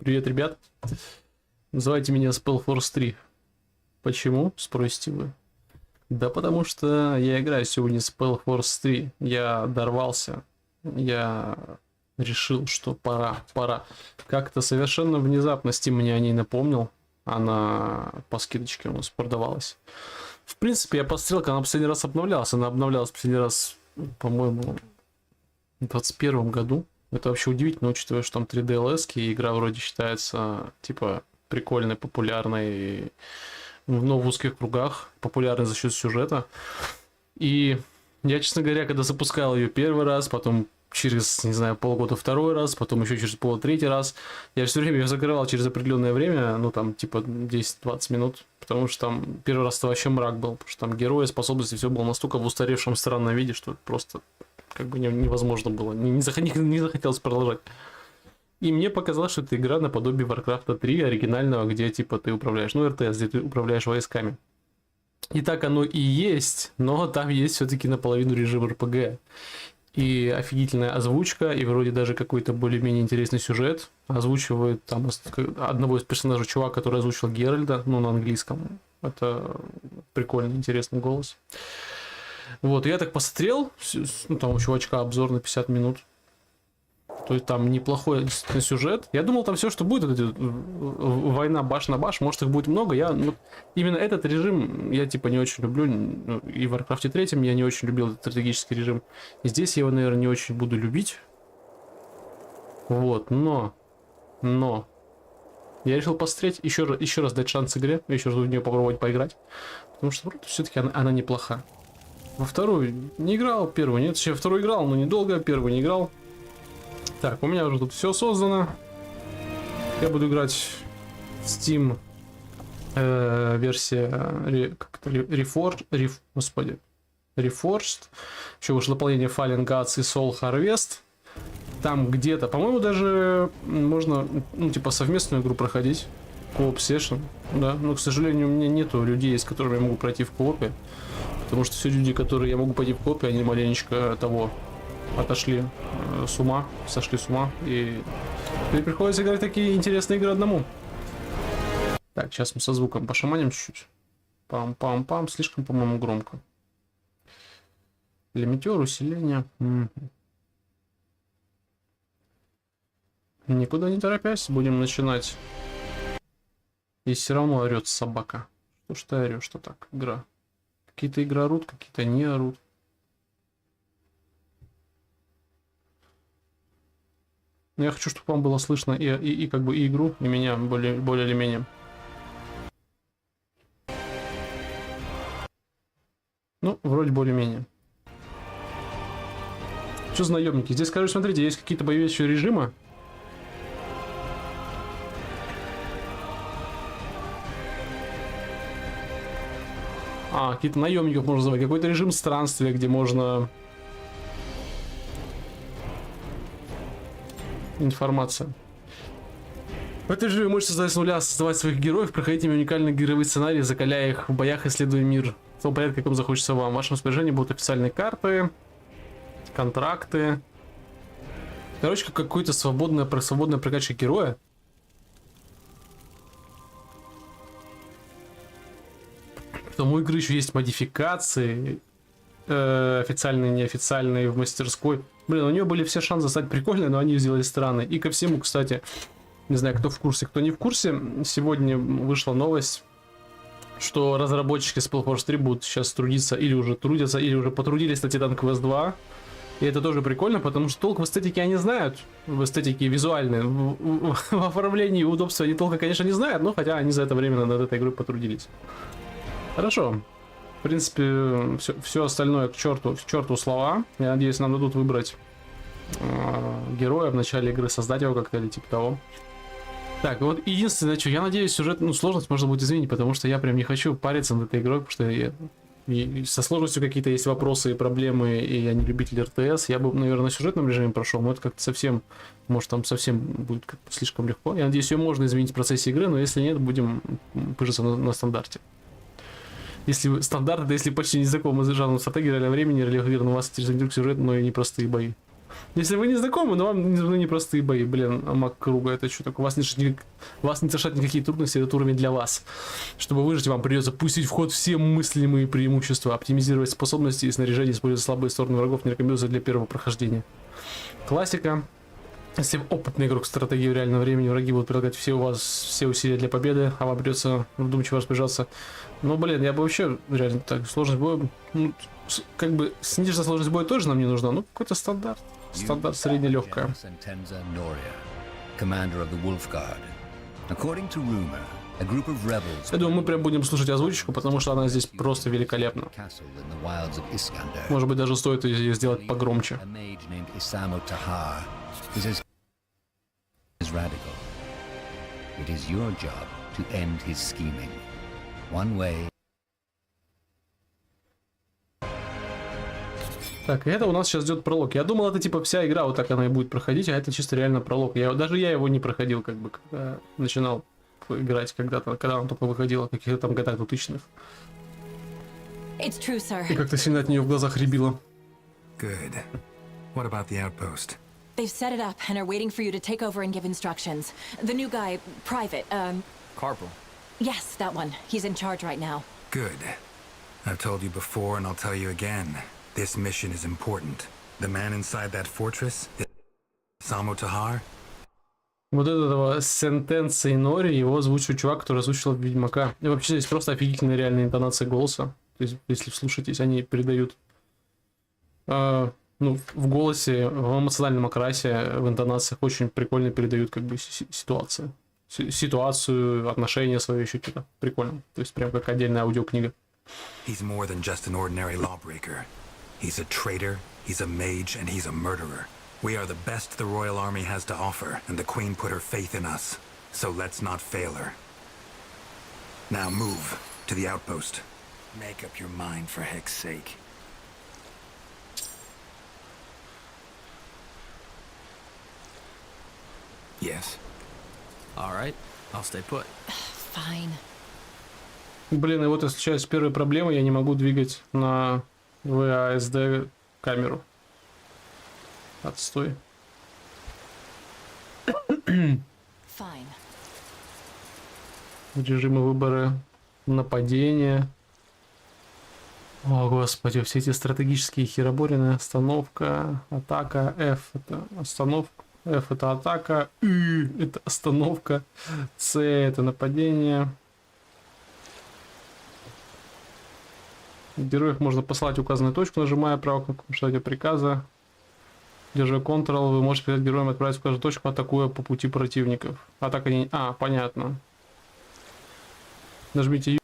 Привет, ребят. Называйте меня SpellForce 3. Почему, спросите вы? Да потому что я играю сегодня SpellForce 3. Я дорвался. Я решил, что пора. Как-то совершенно внезапно Steam мне о ней напомнил. Она по скидочке у нас продавалась. В принципе, я посмотрел, когда она последний раз обновлялась. Она обновлялась последний раз, по-моему, в 2021 году. Это вообще удивительно, учитывая, что там 3D-LS, и игра вроде считается, типа, прикольной, популярной, но в узких кругах, популярной за счет сюжета. И я, честно говоря, когда запускал ее первый раз, потом через, не знаю, полгода второй раз, потом еще через полгода третий раз, я все время ее закрывал через определенное время, ну там типа 10-20 минут, потому что там первый раз это вообще мрак был, потому что там герои, способности, все было настолько в устаревшем странном виде, что просто как бы невозможно было, не захотелось продолжать. И мне показалось, что это игра наподобие Warcraft 3 оригинального, где типа ты управляешь, ну РТС, где ты управляешь войсками. И так оно и есть, но там есть все-таки наполовину режим РПГ. И офигительная озвучка, и вроде даже какой-то более-менее интересный сюжет. Озвучивает там одного из персонажей, чувак, который озвучил Геральда, ну, на английском. Это прикольный, интересный голос. Вот, я так посмотрел, ну, там у чувачка обзор на 50 минут. То есть там неплохой сюжет. Я думал, там все, что будет, вот эти, война баш на баш, может их будет много. Именно этот режим я типа не очень люблю. И в Warcraft 3 я не очень любил этот стратегический режим. И здесь я его, наверное, не очень буду любить. Вот, но я решил посмотреть, еще раз дать шанс игре, еще раз в нее попробовать поиграть. Потому что все-таки она неплоха. Во вторую не играл, первую нет. Вообще вторую играл, но недолго, первую не играл. Так, у меня уже тут все создано. Я буду играть в Steam версия Reforged. Еще вышло дополнение Fallen Gods и Soul Harvest. Там где-то, по-моему, даже можно, ну, типа, совместную игру проходить. Кооп сешн, да. Но, к сожалению, у меня нету людей, с которыми я могу пройти в коопе. Потому что все люди, которые я могу пойти в коопе, они маленечко того... отошли с ума, сошли с ума, и приходится играть такие интересные игры одному. Так, сейчас мы со звуком пошаманим чуть-чуть. Пам-пам-пам, слишком, по-моему, громко. Лимитер, усиление. Никуда не торопясь, будем начинать. И все равно орет собака. Что ж ты орешь, что так, игра? Какие-то игры орут, какие-то не орут. Но я хочу, чтобы вам было слышно и как бы и игру, и меня более или менее. Ну, вроде более-менее. Что за наемники? Здесь, короче, смотрите, есть какие-то боевые режимы. Какие-то наемников можно называть. Какой-то режим странствия, где можно... Информация. В этой же вы можете создать с нуля, создавать своих героев, проходить ими уникальные игровые сценарии, закаляя их в боях, исследуя мир в том порядке, каком захочется вам. В вашем распоряжении будут официальные карты, контракты. Короче, какой-то свободная прокачка героя. Потом у игры еще есть модификации, официальные, неофициальные, в мастерской. Блин, у нее были все шансы стать прикольной, но они сделали странные. И ко всему, кстати, не знаю, кто в курсе, кто не в курсе, сегодня вышла новость, что разработчики SpellForce 3 будут сейчас трудиться, или уже трудятся, или уже потрудились над Titan Quest 2. И это тоже прикольно, потому что толк в эстетике они знают, в эстетике визуальной, в оформлении, удобства они толка, конечно, не знают, но хотя они за это время над этой игрой потрудились. Хорошо. В принципе, все остальное к черту слова. Я надеюсь, нам дадут выбрать героя в начале игры, создать его как-то или типа того. Так, вот единственное, что я надеюсь, сюжет, сложность можно будет изменить, потому что я прям не хочу париться над этой игрой, потому что со сложностью какие-то есть вопросы и проблемы, и я не любитель РТС. Я бы, наверное, на сюжетном режиме прошел, но это как-то совсем, может, там совсем будет слишком легко. Я надеюсь, ее можно изменить в процессе игры, но если нет, будем пыжиться на стандарте. Если стандарт, да, если почти не знакомы с жанром стратегии реального времени, религиозно вас интересует сюжет, но и непростые бои. Если вы не знакомы, но вам не нужны непростые бои. Блин, а маг круга, это что такое? Вас не страшат никакие трудности, этот уровень для вас. Чтобы выжить, вам придется пустить в ход все мыслимые преимущества, оптимизировать способности и снаряжение, использовать слабые стороны врагов, не рекомендуется для первого прохождения. Классика. Если опытный игрок стратегии в реальном времени, враги будут прилагать все усилия для победы, а вам придется вдумчиво распоряжаться. Но, блин, я бы вообще, реально, так, сложность боя, ну, как бы, сниженная сложность боя тоже нам не нужна, ну, какой-то стандарт. Стандарт средне-легкая. Я думаю, мы прям будем слушать озвучку, потому что она здесь просто великолепна. Может быть, даже стоит ее сделать погромче. Radical. It is your job to end his scheming. One way. Так, это у нас сейчас идет пролог. Я думал, это типа вся игра вот так она и будет проходить, а это чисто реально пролог. Даже я его не проходил, как бы, когда начинал играть когда-то, когда он только выходил, в каких-то там годах 2000-х. И как-то сильно от нее в глазах рябило. Good. What about the outpost? They've set it up and are waiting for you to take over and give instructions. The new guy, Private, Corporal. yes, that one. He's in charge right now. Good. I've told you before and I'll tell you again. This mission is important. The man inside that fortress is Samo Tahar. Вот этого сентенции Нори, его озвучил чувак, который озвучил Ведьмака. И вообще здесь просто офигительная реальная интонация голоса. То есть, если вслушаетесь, они передают... ну, в голосе, в эмоциональном окрасе, в интонациях очень прикольно передают как бы ситуацию, отношения свои еще что-то. Прикольно. То есть прям как отдельная аудиокнига. He's more than just an ordinary lawbreaker. He's a traitor, he's a mage, and he's a murderer. We are the best the Royal Army has to offer, and the Queen put her faith in us. So let's not fail her. Now move to the outpost. Make up your mind for heck's sake. Yes. All right, I'll stay put. Fine. Блин, и вот и случается первая проблема, я не могу двигать на VASD камеру. Отстой. Fine. Режимы выбора нападения. О, господи, все эти стратегические хероборины. Остановка, атака, F это остановка, F это атака, U это остановка, C это нападение. Героев можно послать в указанную точку, нажимая правую кнопку нажатия приказа. Держа Ctrl, вы можете передать героям отправить в указанную точку, атакуя по пути противников. Атака не... А, понятно. Нажмите U.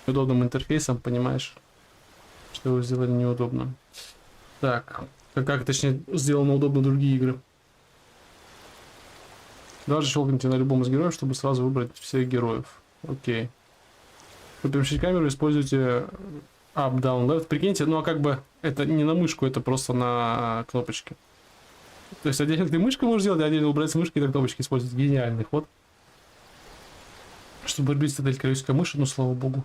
Удобным интерфейсом, понимаешь, что его сделали неудобно. Так, как точнее сделано удобно другие игры. Даже щелкните на любом из героев, чтобы сразу выбрать всех героев. Окей. Чтобы перемещать камеру, используйте up, down, left. Прикиньте, ну а как бы это не на мышку, это просто на кнопочки. То есть отдельно ты мышкой можешь делать, а отдельно убрать с мышки и так кнопочки использовать. Гениальный ход. Чтобы рубить стаделька корейской мыши, ну слава богу.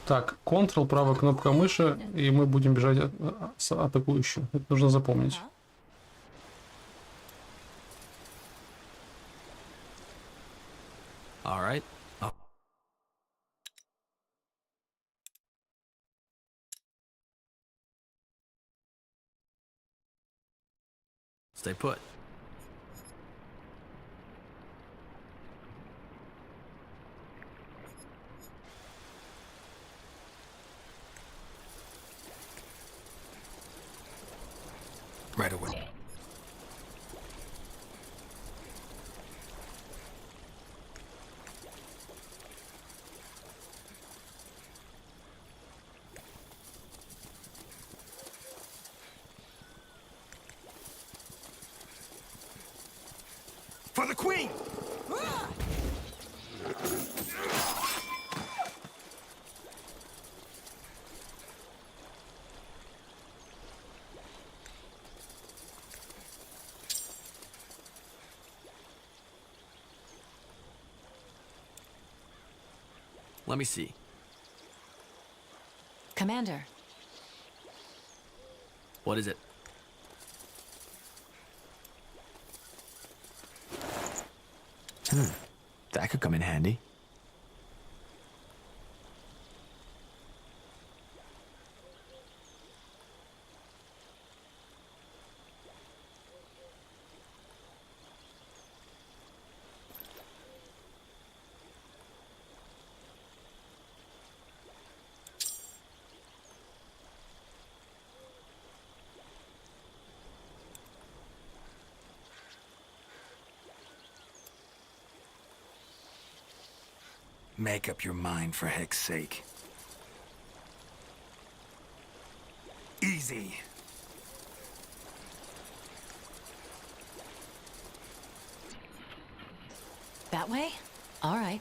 Так, Ctrl, правая кнопка мыши, и мы будем бежать с атакующим. Это нужно запомнить. All right. Stay put. Right away. For the Queen! Let me see. Commander, What is it? That could come in handy. Make up your mind, for heck's sake. Easy. that way? All right.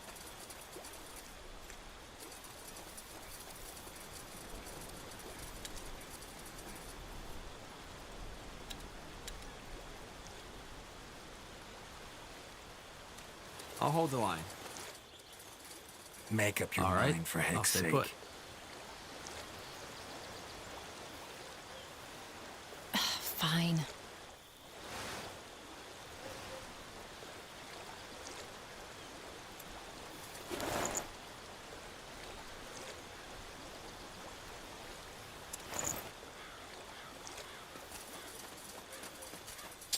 I'll hold the line. Make up your All right. mind, for I'll heck's stay sake. put. Fine.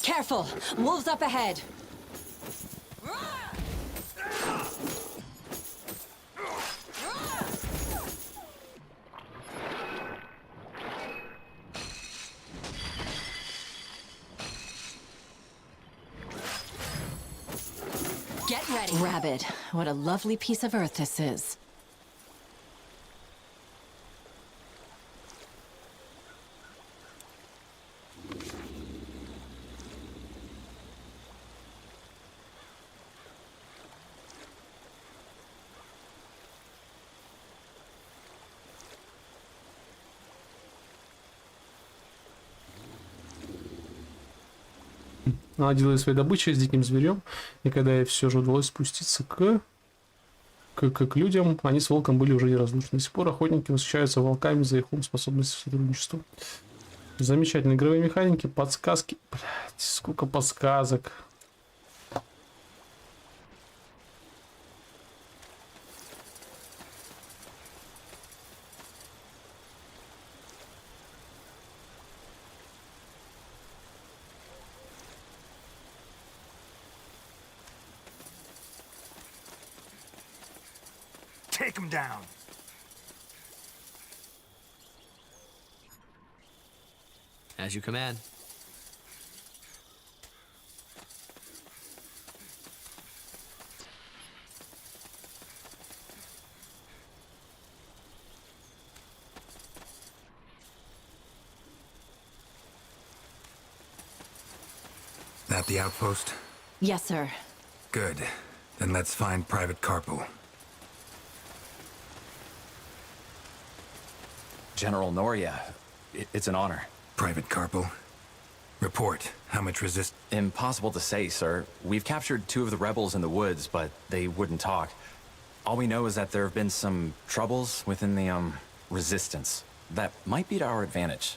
Careful! Wolves up ahead! Get ready! Rabbit, what a lovely piece of earth this is. Она делала своей добычей с диким зверем, и когда ей все же удалось спуститься к людям, они с волком были уже неразлучны. До сих пор охотники восхищаются волками за их ум, способность к сотрудничеству. Замечательные игровые механики, подсказки. Блять, сколько подсказок. Take him down. As you command. That the outpost? Yes, sir. Good. Then let's find Private Carpel. General Noria, it's an honor. Private Carpel. Report. How much resist... Impossible to say, sir. We've captured 2 of the rebels in the woods, but they wouldn't talk. All we know is that there have been some troubles within the, resistance. That might be to our advantage.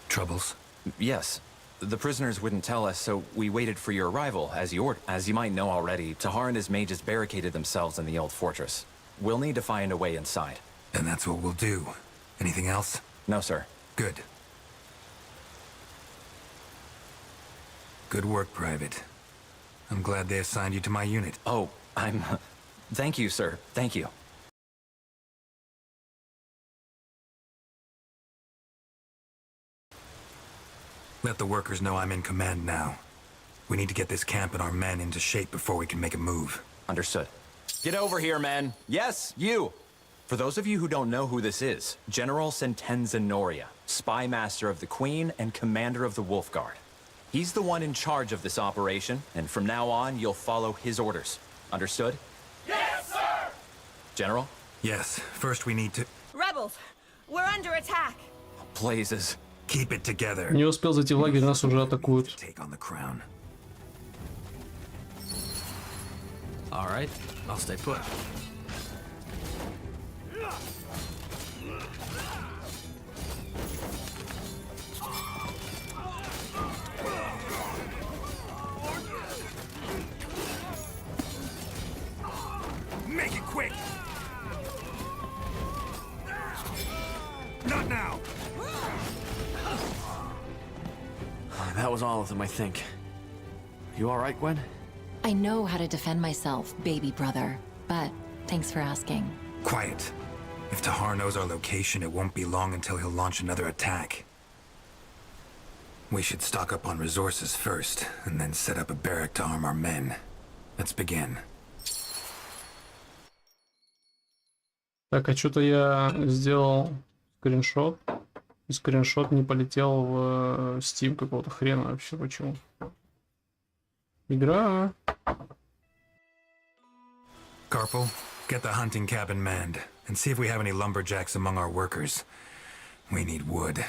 Troubles? Yes. The prisoners wouldn't tell us, so we waited for your arrival, as you ordered. As you might know already, Tahar and his mages barricaded themselves in the old fortress. We'll need to find a way inside. And that's what we'll do. Anything else? No, sir. Good. Good work, Private. I'm glad they assigned you to my unit. Oh, Thank you, sir. Thank you. Let the workers know I'm in command now. We need to get this camp and our men into shape before we can make a move. Understood. Get over here, men. Yes, you! For those of you who don't know who this is, General Sentenza Noria, spy master of the Queen and commander of the Wolf Guard. He's the one in charge of this operation, and from now on, you'll follow his orders. Understood? Yes, sir! General? Yes, first we need to... Rebels, we're under attack. Blazes. keep it together. Не успел зайти в лагерь, нас уже атакуют. Take on the crown. All right, I'll stay put. Make it quick! Not now! That was all of them, I think. You all right, Gwen? I know how to defend myself, baby brother, but thanks for asking. Quiet. If Tahar knows our location, it won't be long until he'll launch another attack. We should stock up on resources first, and then set up a barrack to arm our men. Let's begin. Так, а что-то я сделал скриншот. И скриншот не полетел в Steam какого-то хрена вообще. Почему? Игра. Carpal, get the hunting cabin manned, and see if we have any lumberjacks among our workers. We need wood.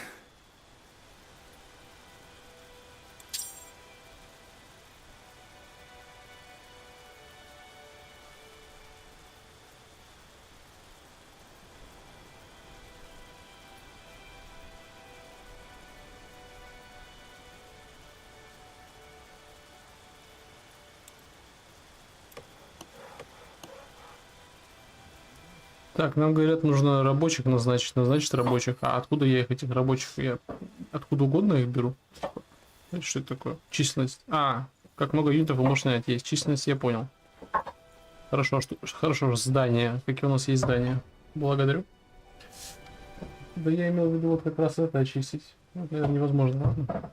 Так, нам говорят, нужно рабочих назначить. Назначить рабочих. А откуда я их, этих рабочих? Я откуда угодно их беру? Что это такое? Численность. А, как много юнитов вы можете нанять. Есть численность, я понял. Хорошо, хорошо, здание. Какие у нас есть здания? Благодарю. Да я имел в виду вот как раз это очистить. Это, наверное, невозможно. Ладно.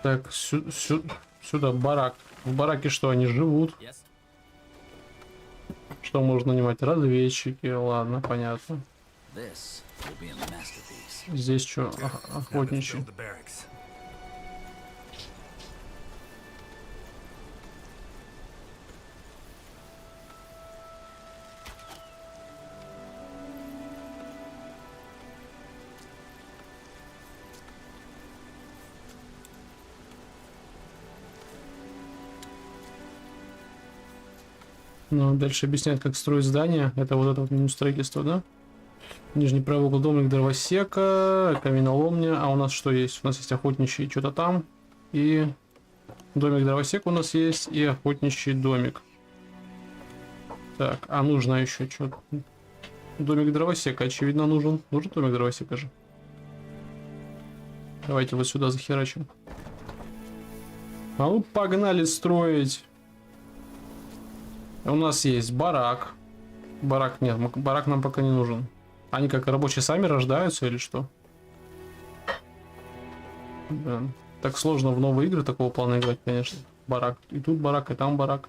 Так, сюда барак. В бараке что, они живут? Yes. Что можно нанимать? Разведчики, ладно, понятно. This will be a masterpiece. Здесь что? Now let's Охотничий. build the barracks. Ну, дальше объясняют, как строить здание. Это вот это вот меню строительства, да? Нижний правый угол, домик дровосека, каменоломня. А у нас что есть? У нас есть охотничий что-то там. И домик дровосека у нас есть. И охотничий домик. Так, а нужно еще что-то. Домик дровосека, очевидно, нужен. Нужен домик дровосека же. Давайте вот сюда захерачим. А ну, погнали строить. У нас есть барак. Барак нет, барак нам пока не нужен. Они как рабочие сами рождаются или что? Да. Так сложно в новые игры такого плана играть, конечно. Барак. И тут барак, и там барак.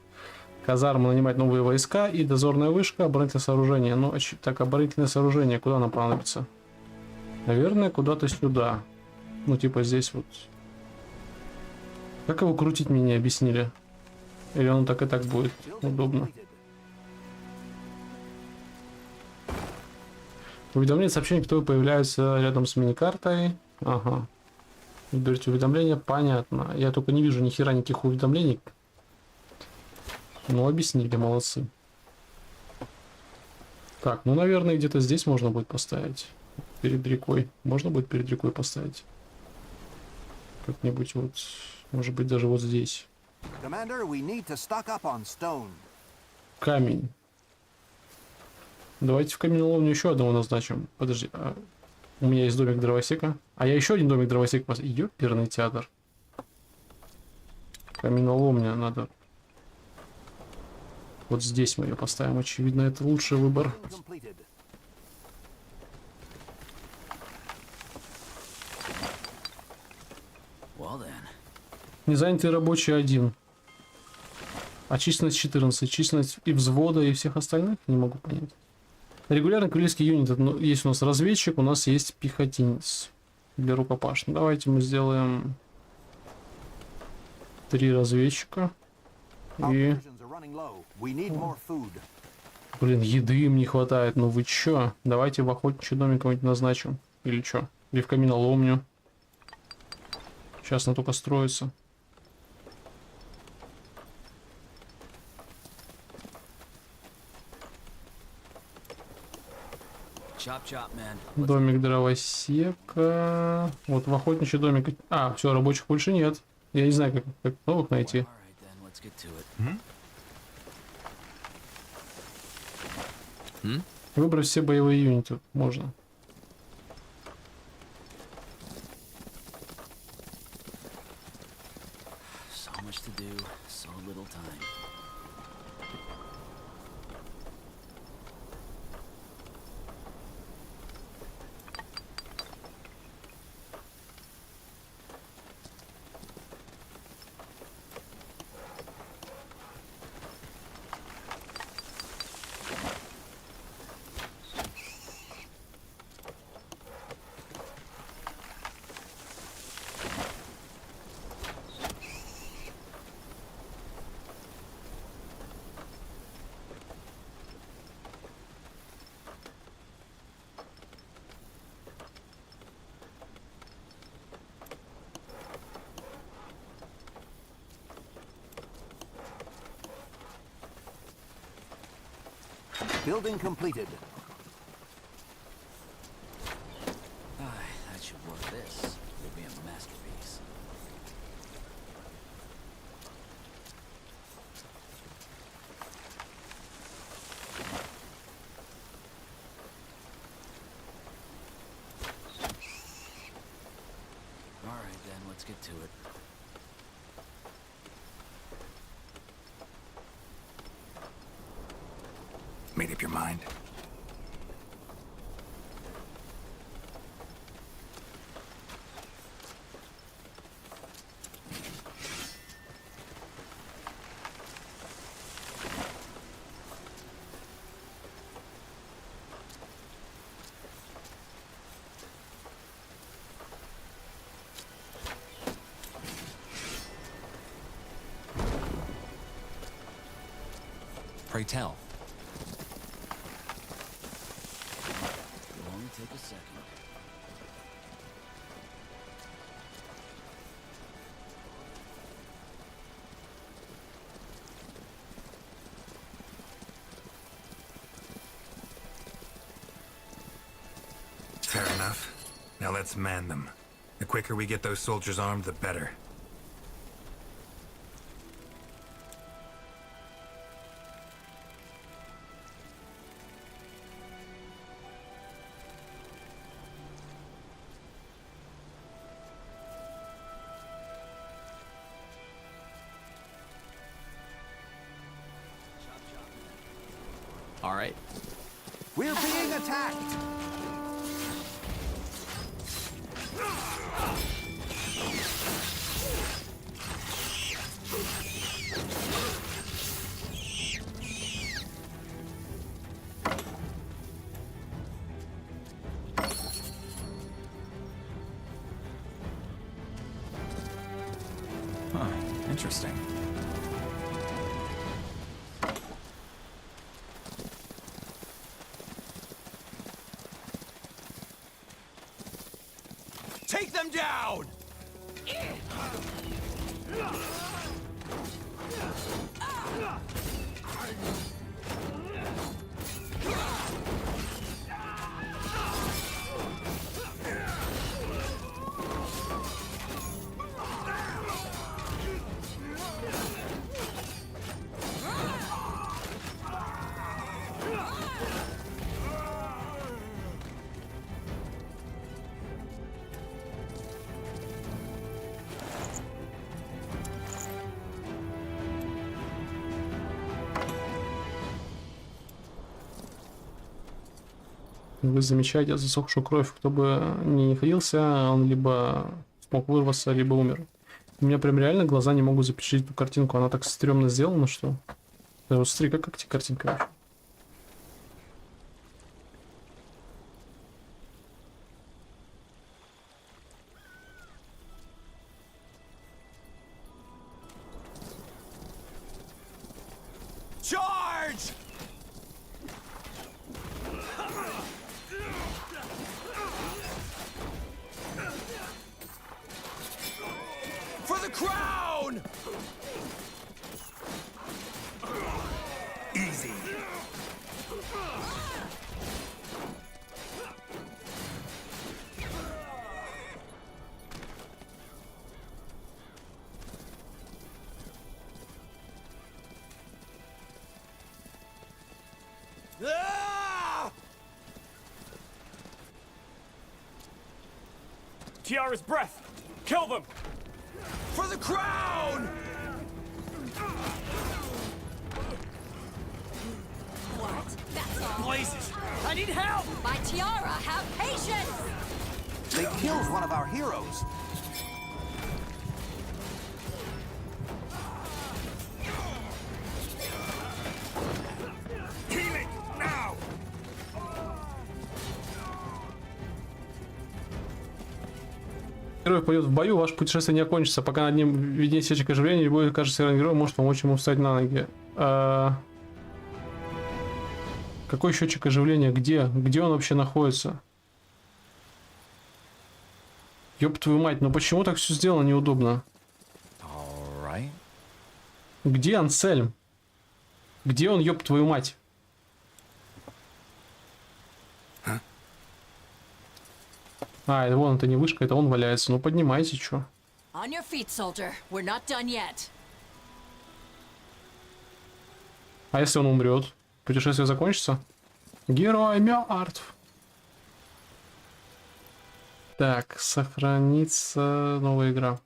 Казарма, нанимать новые войска и дозорная вышка, оборонительное сооружение. Ну, так, оборонительное сооружение, куда нам понадобится? Наверное, куда-то сюда. Ну, типа здесь вот. Как его крутить, мне не объяснили. Или он так и так будет удобно. Уведомление, сообщение, кто появляется рядом с миникартой. Ага. Выберите уведомления, понятно. Я только не вижу ни хера никаких уведомлений. Ну, объяснили, молодцы. Так, ну, наверное, где-то здесь можно будет поставить. Перед рекой. Можно будет перед рекой поставить. Как-нибудь вот, может быть, даже вот здесь. Commander, we need to stock up on stone. Камень. Давайте в каменоломню еще одного назначим. Подожди, у меня есть домик дровосека. А я еще один домик дровосека поставлю. Ёперный театр. Каменоломня надо. Вот здесь мы ее поставим. Очевидно, это лучший выбор. Completed. Well then. Незанятый рабочий 1. А численность 14. Численность и взвода, и всех остальных? Не могу понять. Регулярный кавалерийский юнит. Ну, есть у нас разведчик, у нас есть пехотинец. Для рукопашного. Давайте мы сделаем 3 разведчика. Our И... provisions are running low. We need more food. Блин, еды им не хватает. Ну вы чё? Давайте в охотничий домик кого-нибудь назначим. Или чё? Или в каменоломню. Сейчас она только строится. Домик дровосека. Вот в охотничий домик. А, все, рабочих больше нет. Я не знаю, как новых найти. Выбрать все боевые юниты можно. Building completed. That should work. This will be a masterpiece. All right, then, let's get to it. Made up your mind? Pray tell. It'll only take a second. Fair enough. Now let's man them. The quicker we get those soldiers armed, the better. All right. We're being attacked. Huh, interesting. Take them down! Вы замечаете засохшую кровь. Кто бы ни находился, он либо смог вырваться, либо умер. У меня прям реально глаза не могут запечатлеть эту картинку. Она так стрёмно сделана, что... Да вот смотри, как тебе картинка вообще? Tiara's breath! Kill them! For the crown! What? That's all. Blazes! I need help! My Tiara, have patience! They killed one of our heroes. Healing! Now! Герой пойдет в бою, ваше путешествие не окончится, пока над ним виднеется сетчатое оживление, любой, кажется, герой может помочь ему встать на ноги. Какой счетчик оживления? Где? Где он вообще находится? Ёб твою мать, ну почему так все сделано неудобно? All right. Где Ансельм? Где он, ёб твою мать? А, это вон, это не вышка, это он валяется. Ну поднимайте, чё. On your feet, soldier. We're not done yet. А если он умрет? Путешествие закончится? Герой мертв. Так, сохранится новая игра.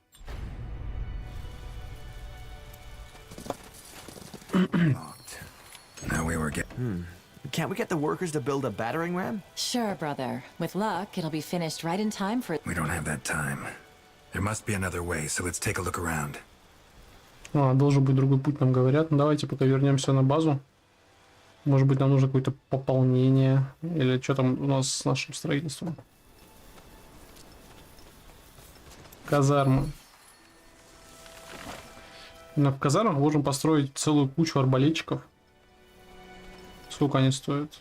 Now we were getting... Can't we get the workers to build a battering ram? Sure, brother. With luck, it'll be finished right in time for... We don't have that time. There must be another way, so let's take a look around. А, должен быть другой путь, нам говорят. Ну, давайте пока вернемся на базу. Может быть, нам нужно какое-то пополнение. Или что там у нас с нашим строительством? Казармы. Но в казармах можем построить целую кучу арбалетчиков. Сколько они стоят?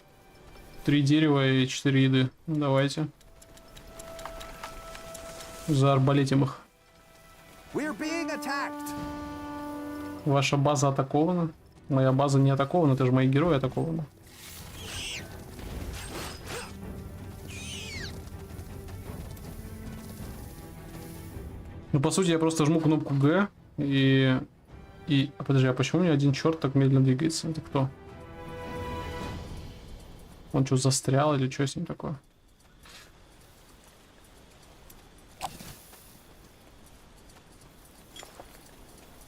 3 дерева и 4 еды. Давайте. Заарбалетим их. We're being attacked. Ваша база атакована. Моя база не атакована, это же мои герои атакованы. Ну, по сути, я просто жму кнопку Г и... Подожди, а почему у меня один черт так медленно двигается? Это кто? Он что, застрял или что с ним такое?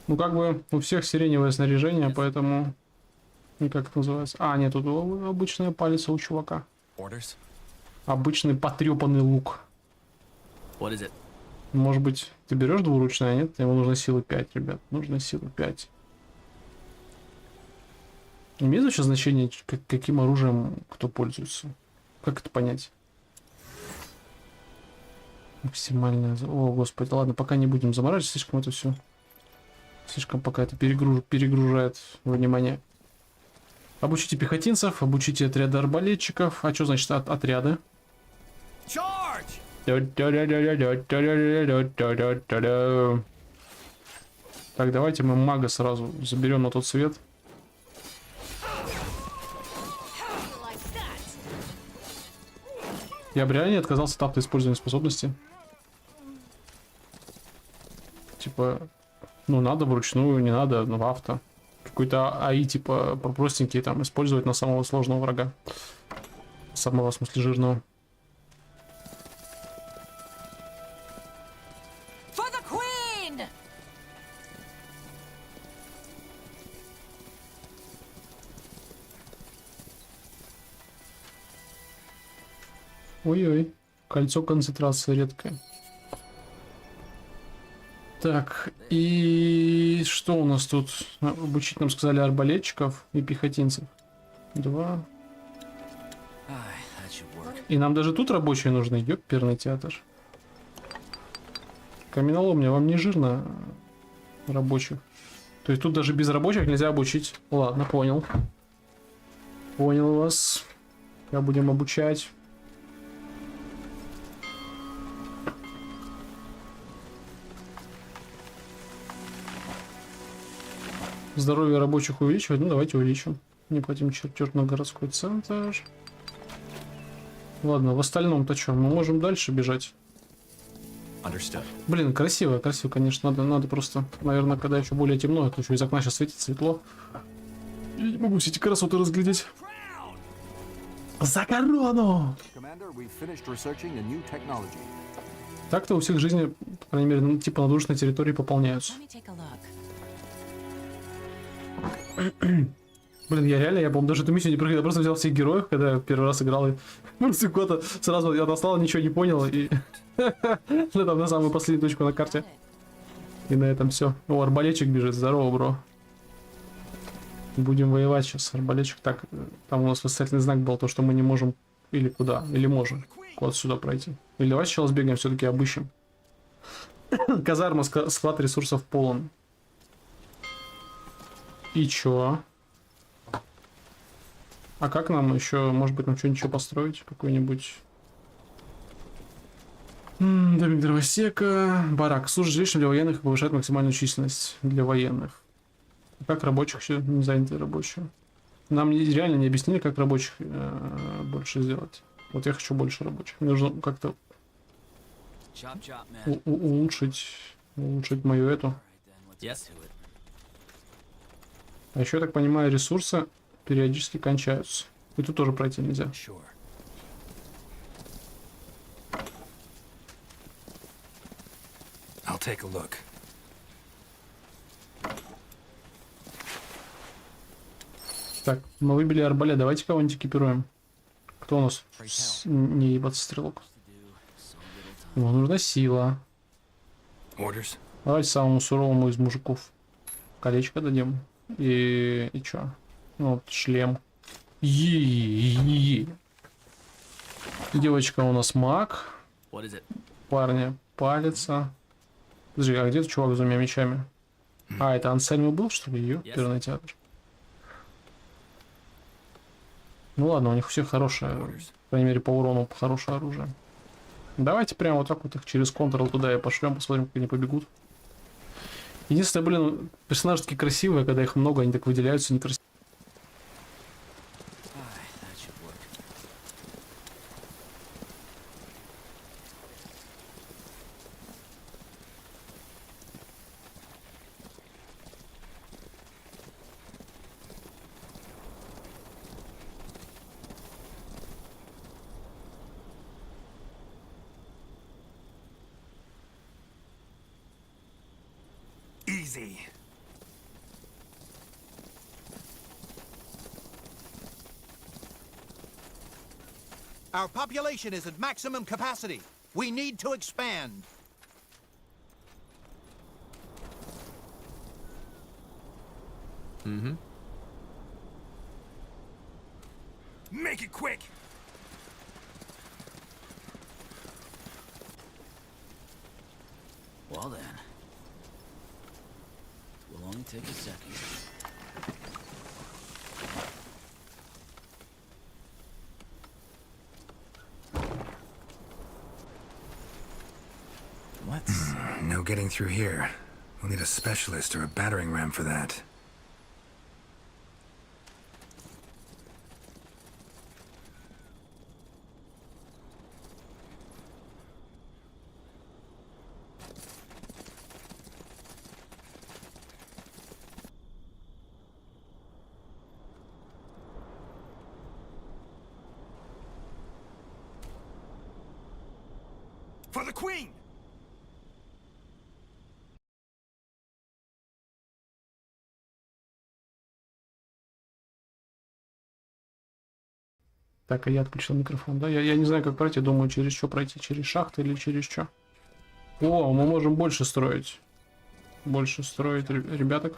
Ну, как бы у всех сиреневое снаряжение, поэтому... И как это называется? А, нет, тут обычная палец у чувака. Orders? Обычный потрепанный лук. What is it? Может быть, ты берешь двуручное, а нет? Ему нужно силы 5, ребят. Нужно силы 5. Имеет вообще значение, каким оружием кто пользуется? Как это понять? Максимальное... О, господи, ладно, пока не будем заморачиваться, слишком это все... Слишком пока это перегружает внимание. Обучите пехотинцев, обучите отряды арбалетчиков. А что значит отряды? Так, давайте мы мага сразу заберем на тот свет. Я бы реально не отказался от автоиспользования способности. Типа... Ну, надо вручную, не надо, но в авто. Какой-то АИ, типа, простенький, там, использовать на самого сложного врага. Самого, в смысле, жирного. For the queen! Ой-ой, кольцо концентрации редкое. Так, и что у нас тут? Обучить нам сказали арбалетчиков и пехотинцев. 2. И нам даже тут рабочие нужны, ёперный театр. Каменоломня, вам не жирно рабочих? То есть тут даже без рабочих нельзя обучить. Ладно, понял. Понял вас. Как будем обучать. Здоровье рабочих увеличивать? Ну, давайте увеличим. Необходим чертеж на городской центр. Ладно, в остальном-то что? Мы можем дальше бежать. Understood. Блин, красиво, красиво, конечно. Надо просто, наверное, когда еще более темно, это еще из окна сейчас светит светло. Я не могу все эти красоты разглядеть. За корону! Commander, we've finished researching a new technology. Так-то у всех жизни, по крайней мере, ну, типа на дружественной территории пополняются. Let me take a look. Блин, я, по-моему, даже эту миссию не проходил. Я просто взял всех героев, когда я первый раз играл, и просто куда-то сразу я достал, ничего не понял, и ну, там на самую последнюю точку на карте. И на этом все. О, арбалетчик бежит. Здорово, бро. Будем воевать сейчас. Арбалетчик. Так, там у нас восклицательный знак был, то, что мы не можем. Или куда? Или можем. Куда сюда пройти. Или давай сначала сбегаем, все-таки обыщем. Казарма, склад ресурсов полон. И чё? А как нам еще, может быть, нам что-нибудь построить? Какой-нибудь... Домик дровосека. Барак. Служит жилищем для военных и повышает максимальную численность для военных. Как рабочих все не заняты рабочие? Нам реально не объяснили, как рабочих больше сделать. Вот я хочу больше рабочих. Мне нужно как-то улучшить мою эту. А еще, я так понимаю, ресурсы периодически кончаются. И тут тоже пройти нельзя. I'll take a look. Так, мы выбили арбалет. Давайте кого-нибудь экипируем. Кто у нас? Не ебаться стрелок. Ему нужна сила. Orders? Давайте самому суровому из мужиков. Колечко дадим. И чё? Ну, вот шлем. Девочка у нас маг. Парня палится. Подожди, а где-то чувак с двумя мечами? А, это Ансельмо был, что ли? Ёперный театр. Ну ладно, у них у всех хорошее, по крайней мере, по урону хорошее оружие. Давайте прямо вот так вот их через Ctrl туда и пошлем, посмотрим, как они побегут. Единственное, блин, персонажи такие красивые, когда их много, они так выделяются некрасиво. Easy. Our population is at maximum capacity. We need to expand. Make it quick. Well then. Will only take a second. Let's... No getting through here. We'll need a specialist or a battering ram for that. For the Queen! Так, а я отключил микрофон, да? Я не знаю, как пройти. Думаю, через что пройти? Через шахты или через что? О, мы можем больше строить. Больше строить ребяток.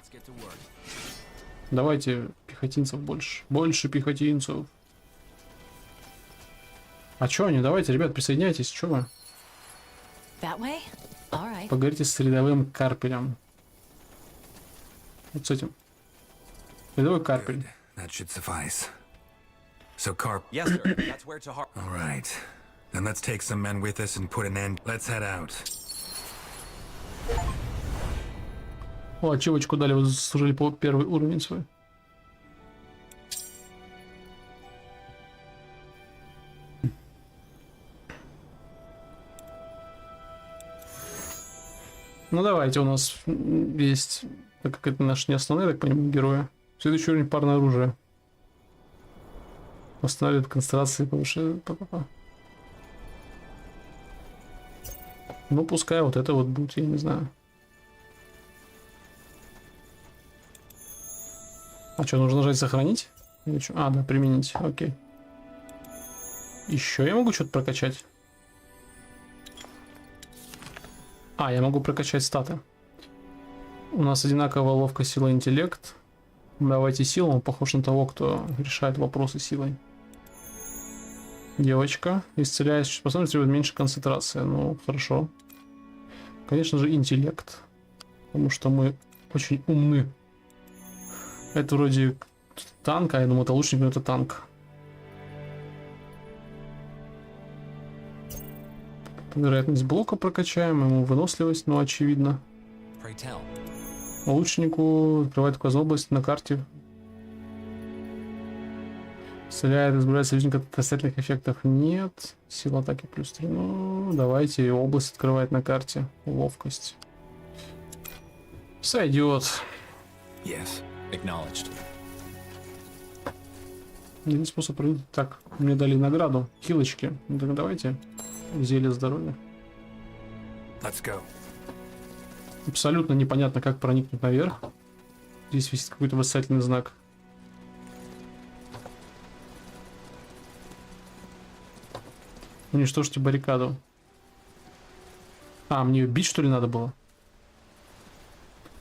Давайте пехотинцев больше. Больше пехотинцев. А чё они? Давайте, ребят, присоединяйтесь. Чё вы? That way? All right. Поговорите с рядовым карпелем. Вот с этим. Рядовой карпель. That should suffice. So Carp... Yes, sir. That's where to... All right. Then let's take some men with us and put an end... Let's head out. О, ачивочку дали, вы заслужили по первый уровень свой. Ну давайте, у нас есть, так как это наш не основной, я так понимаю, герои. Следующий уровень парное оружие. Восстанавливает концентрации, повышает. Ну пускай вот это вот будет, я не знаю. А что, нужно нажать сохранить? Или что? А, да, применить, окей. Еще я могу что-то прокачать? А, я могу прокачать статы. У нас одинаковая ловкость, сила, интеллект. Давайте силу, он похож на того, кто решает вопросы силой. Девочка. Исцеляющая способность требует меньше концентрации. Ну, хорошо. Конечно же, интеллект. Потому что мы очень умны. Это вроде танк, а я думаю, это лучник, но это танк. Вероятность блока прокачаем, ему выносливость, ну очевидно. Лучнику открывает указанную область на карте. Исцеляет, избавляет союзника от отрицательных эффектов. Нет. Сила атаки плюс 3. Ну, давайте. Область открывает на карте. Ловкость. Сойдет. Yes. Acknowledged. Один способ пройти. Так, мне дали награду. Хилочки. Ну, так давайте. Зелье здоровья. Let's go. Абсолютно непонятно, как проникнуть наверх. Здесь висит какой-то восклицательный знак. Уничтожьте баррикаду. А, мне ее бить, что ли, надо было?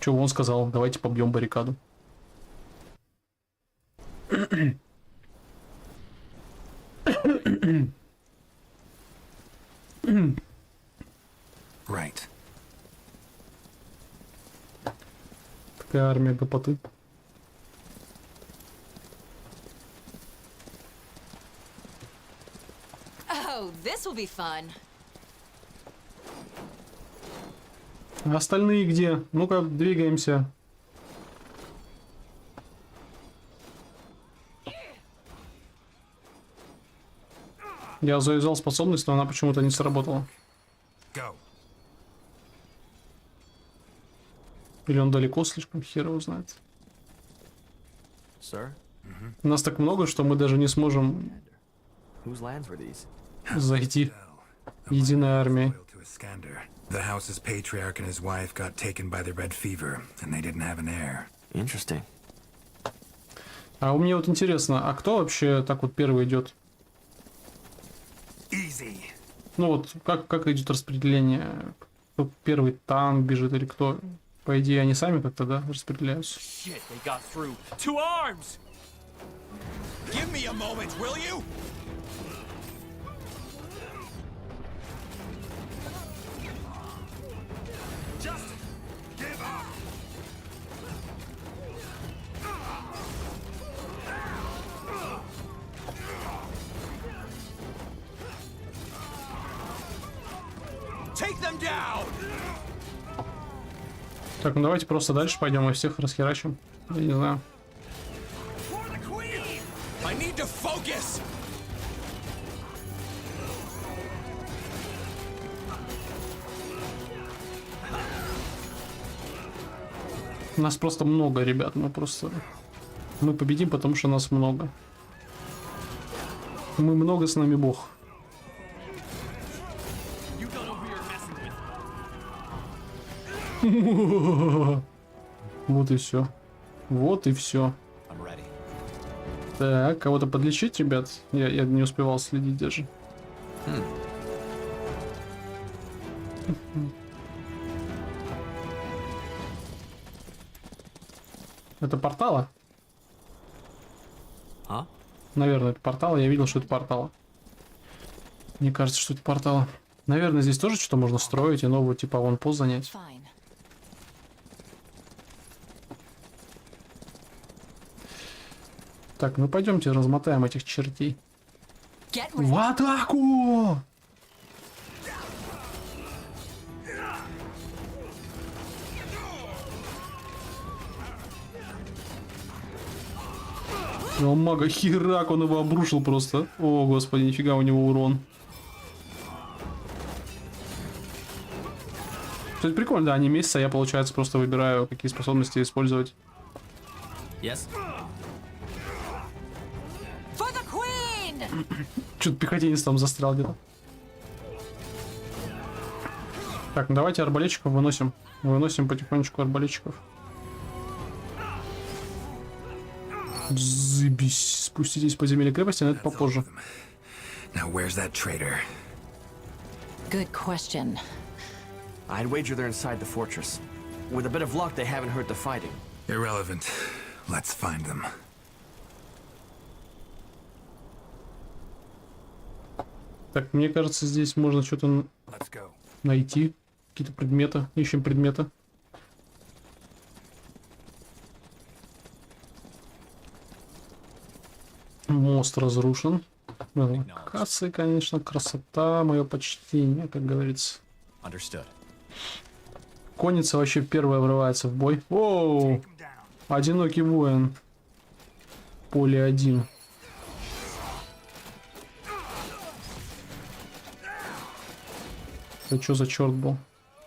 Что он сказал? Давайте побьем баррикаду. Right. Такая армия гопоты. Oh, this will be fun. А остальные где? Ну-ка, двигаемся. Я завязал способность, но она почему-то не сработала. Go. Или он далеко слишком, хер его знает. Sir? Нас так много, что мы даже не сможем Whose lands were these? зайти единой армией. Loyal to a Skander. The house's patriarch and his wife got taken by the red fever, and they didn't have an heir. Interesting. А у меня вот интересно, а кто вообще так вот первый идет? Easy. Ну вот, как идет распределение? Кто первый танк бежит или кто? По идее, они сами как-то, да, распределяются. Shit, they got through. To arms! Give me a moment, will you? Take them down! Так, ну давайте просто дальше пойдем и всех расхерачим. Я не знаю. For the queen! I need to focus! Нас просто много, ребят. Мы победим, потому что нас много. Мы много, с нами Бог. Вот и все. Вот и все. Так, кого-то подлечить, ребят? Я не успевал следить даже. Это портала? А? Наверное, это портал. Я видел, что это портал. Мне кажется, что это портал. Наверное, здесь тоже что-то можно строить и новую типа аванпост занять. Fine. Так, ну пойдемте размотаем этих чертей. Get ready. В атаку! О, мага, херак, он его обрушил просто. О, господи, нифига у него урон. Кстати, прикольно, да, они месяца, я, получается, просто выбираю, какие способности использовать. Yes? For the queen! Что-то пехотинец там застрял где-то. Так, ну давайте арбалетчиков выносим. Выносим потихонечку арбалетчиков. Заебись. Спуститесь в подземелье крепости, но это попозже. Now where's that traitor? Good question. I'd wager they're inside the fortress. With a bit of luck, they haven't heard the fighting. Irrelevant. Let's find them. Так, мне кажется, здесь можно что-то Let's go. найти. Какие-то предметы. Ищем предметы. Мост разрушен. Локации, конечно, красота, мое почтение, как говорится. Understood. Конница вообще первая врывается в бой. Оу! Одинокий воин. Поле 1. Это что за черт был?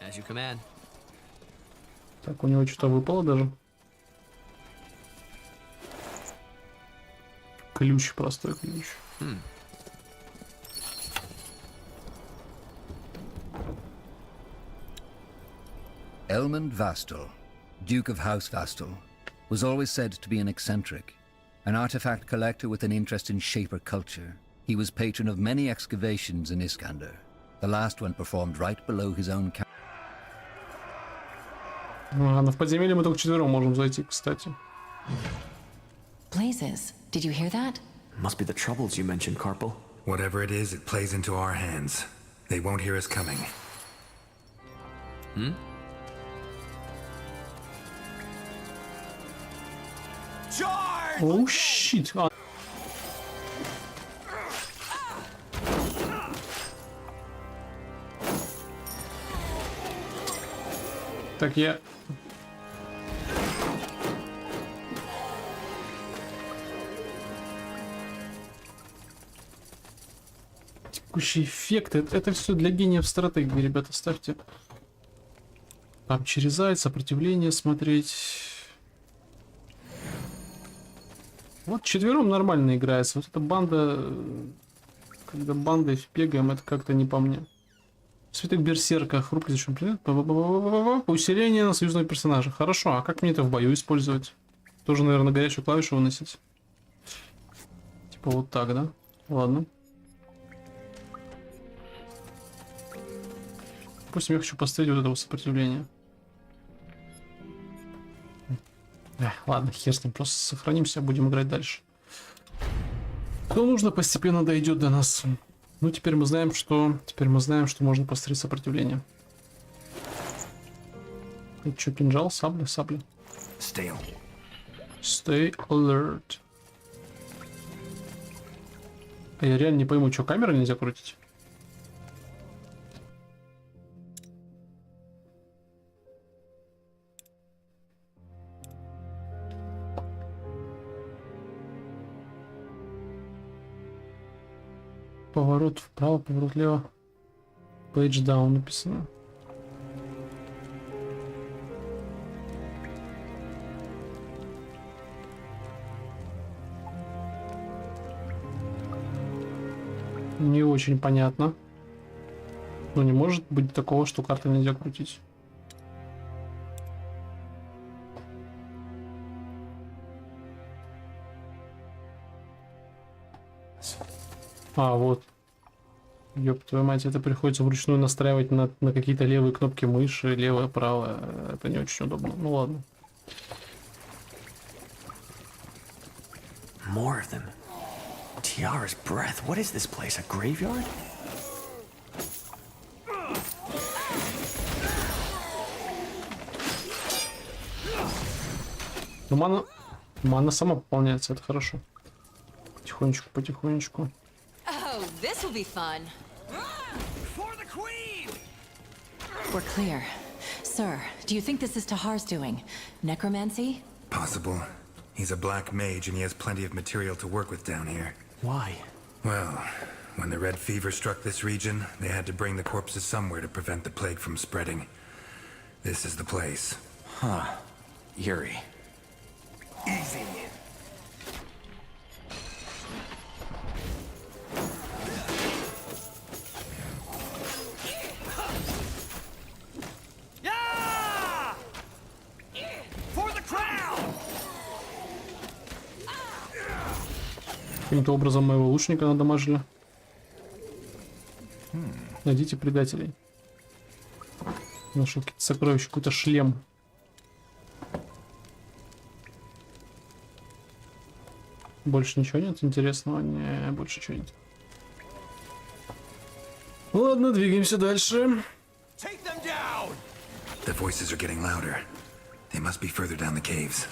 As you command. Так, у него что-то выпало даже. Ключ, простой ключ. Elmond Vastal, Duke of House Vastal, was always said to be an eccentric, an artifact collector with an interest in shaper culture. He was patron of many excavations in Iskander, the last one performed right below his own camp. Ладно, в подземелье мы только четвером можем зайти, кстати. Blazes, did you hear that? Must be the troubles you mentioned, Carpal. Whatever it is, it plays into our hands. They won't hear us coming. Оу, щит. Так, я... Текущие эффекты. Это все для гениев стратегии, ребята, ставьте. Там через зайц, сопротивление смотреть. Вот четвером нормально играется. Вот эта банда... Когда бандой бегаем, это как-то не по мне. Святых берсерка, хрупкий зачем предмет. Усиление на союзного персонажа. Хорошо, а как мне это в бою использовать? Тоже, наверное, горячую клавишу выносить. Типа вот так, да? Ладно. Допустим, я хочу поставить вот этого сопротивления. Ладно, хер с ним, просто сохранимся, будем играть дальше. Что нужно, постепенно дойдет до нас. Ну, теперь мы знаем, что можно поставить сопротивление. Это что, кинжал, сабля, сабля. Stay alert. А я реально не пойму, что, камеры нельзя крутить? Поворот вправо, поворот влево. Page down написано. Не очень понятно. Ну не может быть такого, что карты нельзя крутить. А, вот. Ёб твою мать, это приходится вручную настраивать на какие-то левые кнопки мыши, левое, правое. Это не очень удобно. Ну ладно. More of them. Tiara's breath. What is this place? A graveyard? Ну, мана сама пополняется, это хорошо. Потихонечку, потихонечку. Oh, this will be fun. For the queen! We're clear. Sir, do you think this is Tahar's doing? Necromancy? Possible. He's a black mage and he has plenty of material to work with down here. Why? Well, when the red fever struck this region, they had to bring the corpses somewhere to prevent the plague from spreading. This is the place. Huh. Eerie. Easy. Каким-то образом моего лучника надамажили. Найдите предателей. Нашел какие-то сокровища, какой-то шлем. Больше ничего нет интересного? Не, больше ничего нет. Ладно, двигаемся дальше. The voices are getting louder. They must be further down the caves.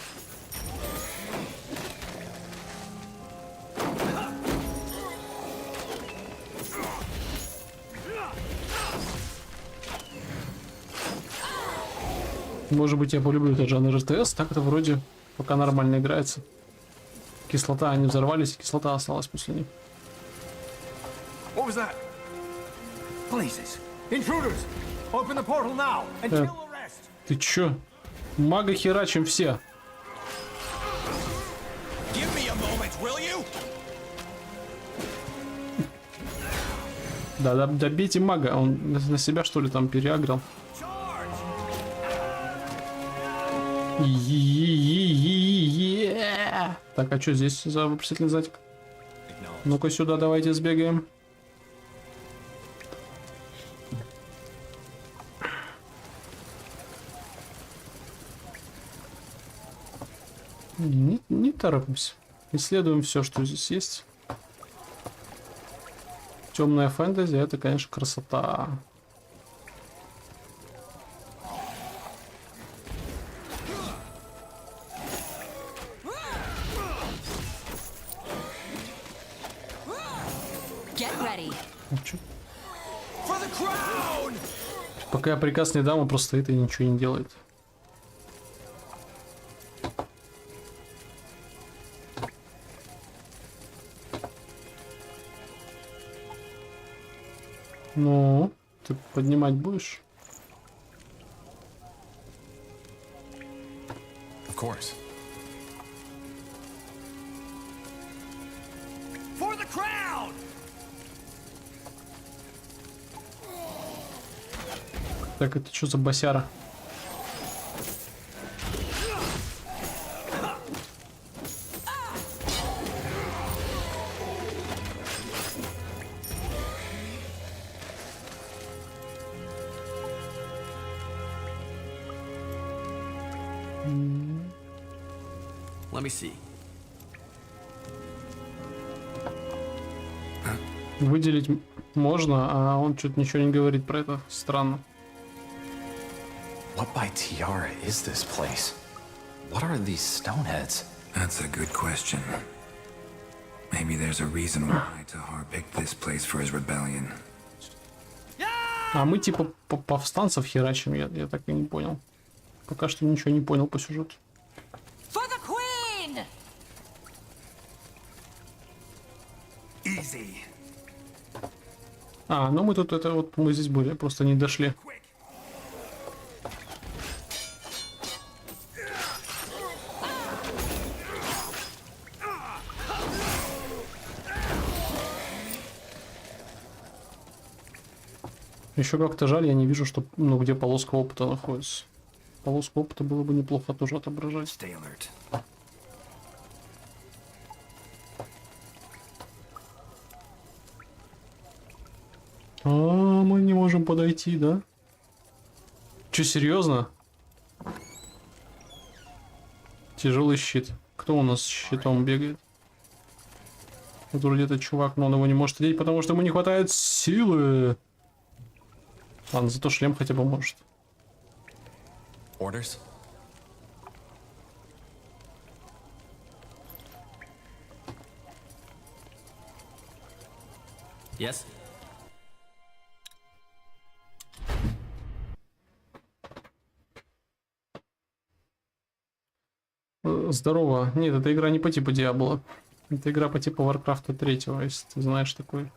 Может быть, я полюблю этот жанр РТС. Так это вроде пока нормально играется. Кислота, они взорвались, и кислота осталась после них. What was that? Blazes! Intruders! Open the portal now and kill the rest! Ты чё? Мага херачим все. Give me a moment, will you? Да, добейте мага. Он на себя что ли там переагрил? Так, а что здесь за вопросительный знатик? Ну-ка сюда давайте сбегаем. Не торопимся. Исследуем все, что здесь есть. Темная фэнтези, это, конечно, красота. Пока я приказ не дам, он просто стоит и ничего не делает. Ну, ты поднимать будешь? Of course. For the crown! Так, это что за босяра? Let me see. Выделить можно, а он что-то ничего не говорит про это. Странно. What by Tiara is this place? What are these stoneheads? That's a good question. Maybe there's a reason why Tahar picked this place for his rebellion. А мы типа повстанцев херачим, я так и не понял. Пока что ничего не понял по сюжету. For the queen! Easy. А, ну мы тут это вот мы здесь были, просто не дошли. Еще как-то жаль, я не вижу, что, ну, где полоска опыта находится. Полоску опыта было бы неплохо тоже отображать. Stay alert. А, мы не можем подойти, да? Че, серьезно? Тяжелый щит. Кто у нас с щитом бегает? Это вроде это чувак, но он его не может одеть, потому что ему не хватает силы. Ладно, зато шлем хотя бы может. Orders? Yes? Здорово. Нет, эта игра не по типу Диабло. Это игра по типу Варкрафта 3, если ты знаешь такой.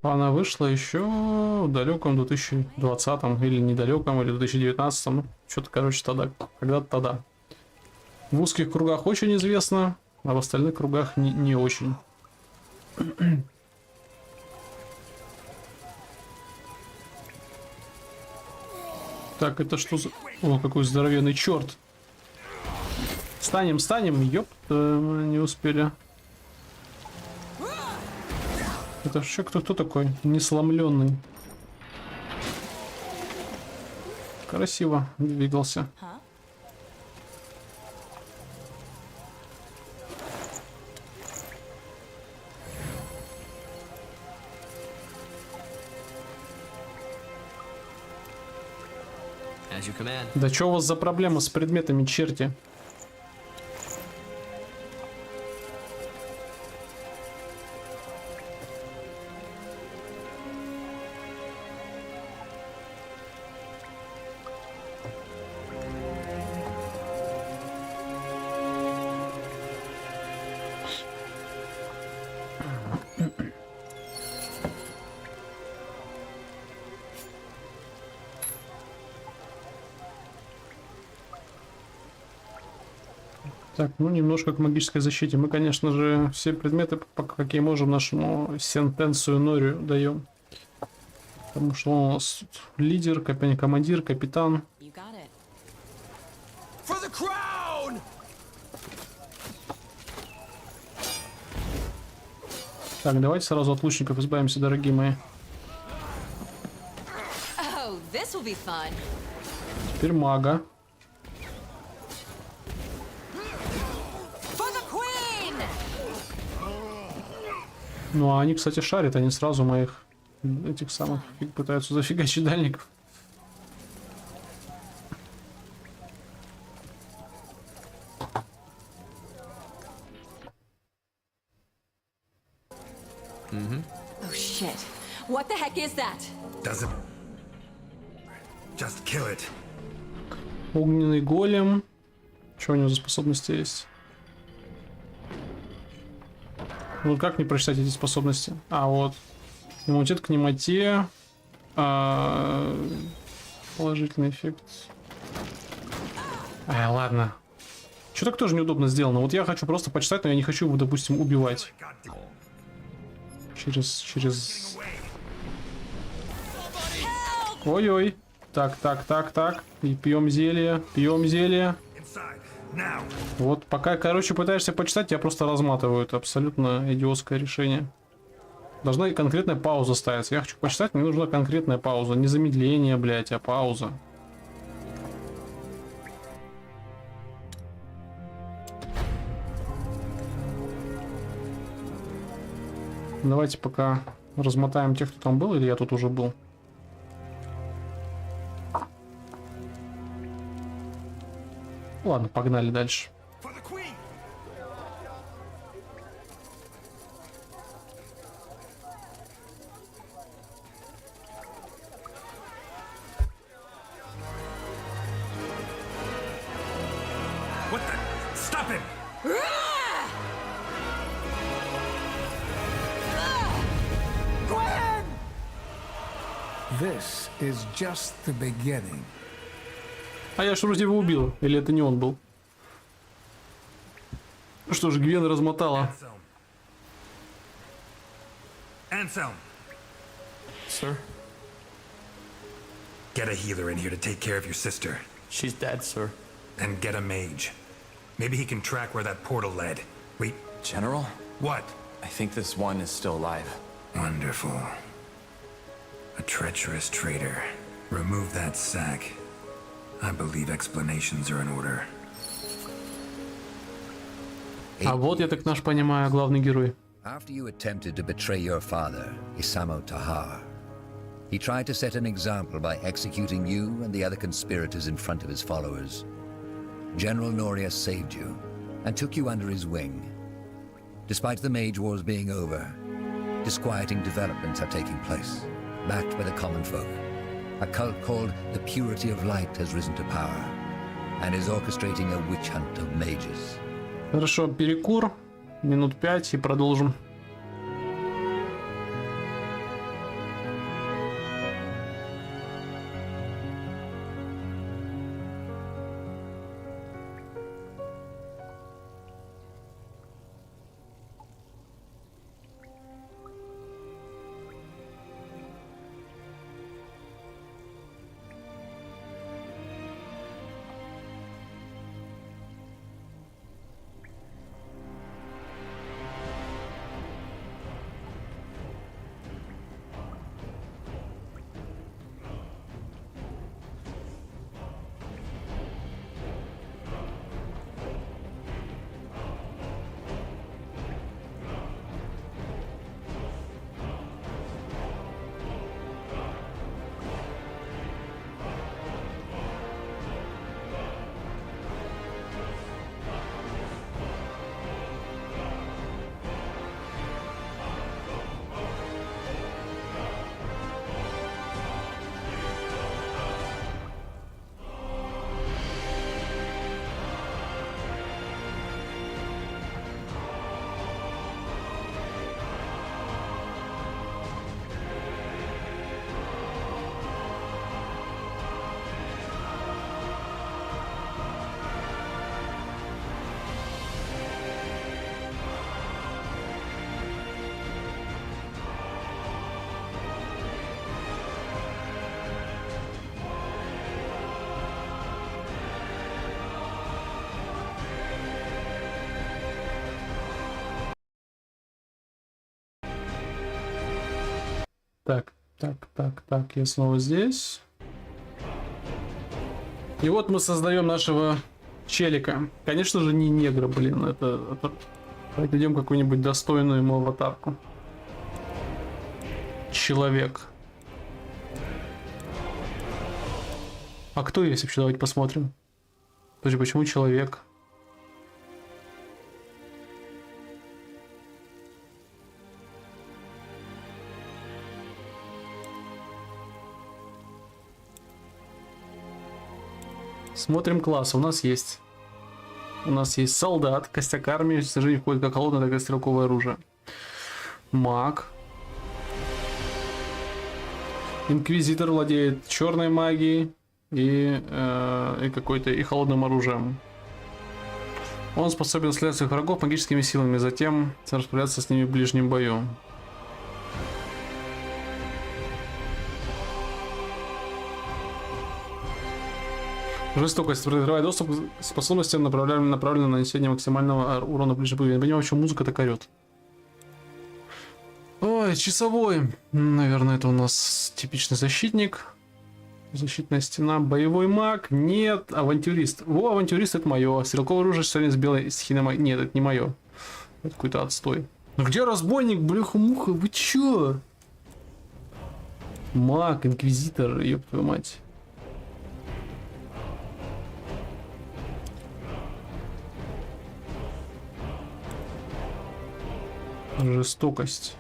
Она вышла еще в далеком 2020 или недалеком, или 2019. Ну, что-то, короче, тогда. Когда-то тогда. В узких кругах очень известно, а в остальных кругах не очень. Так, это что за... О, какой здоровенный черт. Станем, ёпта, не успели. Это что, кто такой? Несломленный. Красиво двигался. Да что у вас за проблема с предметами, черти? Так, ну немножко к магической защите. Мы, конечно же, все предметы, какие можем, нашему сентенцию Норию даем. Потому что он у нас лидер, командир, капитан. Так, давайте сразу от лучников избавимся, дорогие мои. Теперь мага. Ну, а они, кстати, шарят, они сразу моих этих самых пытаются зафигачить дальников. Oh shit. What the heck is that? Doesn't... Just kill it. Огненный голем. Что у него за способности есть? Ну как не прочитать эти способности? А вот. Иммунитет к немоте. Положительный эффект. Ладно. Что так тоже неудобно сделано. Вот я хочу просто почитать, но я не хочу его, допустим, убивать. Через... Ой-ой. Так. И пьем зелье. Вот пока, короче, пытаешься почитать, я просто разматываю. Это абсолютно идиотское решение. Должна и конкретная пауза ставиться. Я хочу почитать, мне нужна конкретная пауза. Не замедление, блядь, а пауза. Давайте пока размотаем тех, кто там был, или я тут уже был. Ладно, погнали дальше. What the? Stop him! This is just the beginning. А я ж вроде его убил. Или это не он был? Что ж, Гвен размотала. Anselm! Sir? Get a healer in here to take care of your sister. She's dead, sir. And get a mage. Maybe he can track where that portal led. Wait, General? what? I think this one is still alive. Wonderful. A treacherous traitor. Remove that sack. I believe explanations are in order. А вот, я так наш понимаю, главный герой. After you attempted to betray your father, Isamo Tahar, he tried to set an example by executing you and the other conspirators in front of his followers. General Noria saved you and took you under his wing. Despite the Mage Wars being over, disquieting developments are taking place, backed by the common folk. A cult called the Purity of Light has risen to power and is orchestrating a witch hunt of mages. Хорошо, перекур. Минут 5 и продолжим. Так, я снова здесь. И вот мы создаем нашего челика. Конечно же, не негра, блин. Это... Найдем какую-нибудь достойную ему аватарку. Человек. А кто есть вообще? Давайте посмотрим. Подожди, почему человек? Смотрим класс. У нас есть солдат, костяк армии, к сожалению, входит как холодное, так и стрелковое оружие. Маг. Инквизитор владеет черной магией и какой-то и холодным оружием. Он способен стрелять своих врагов магическими силами, затем расправляться с ними в ближнем бою. Жестокость. Открывает доступ к способностям, направленным на нанесение максимального урона ближе к бою. Я не понимаю, почему музыка так орёт. Ой, часовой. Наверное, это у нас типичный защитник. Защитная стена. Боевой маг. Нет. Авантюрист. Во, авантюрист это мое. Стрелковое оружие с белой стихийной магией. Нет, это не мое. Это какой-то отстой. Ну где разбойник, блюха-муха? Вы чё? Маг, инквизитор, ёб твою мать. Жестокость.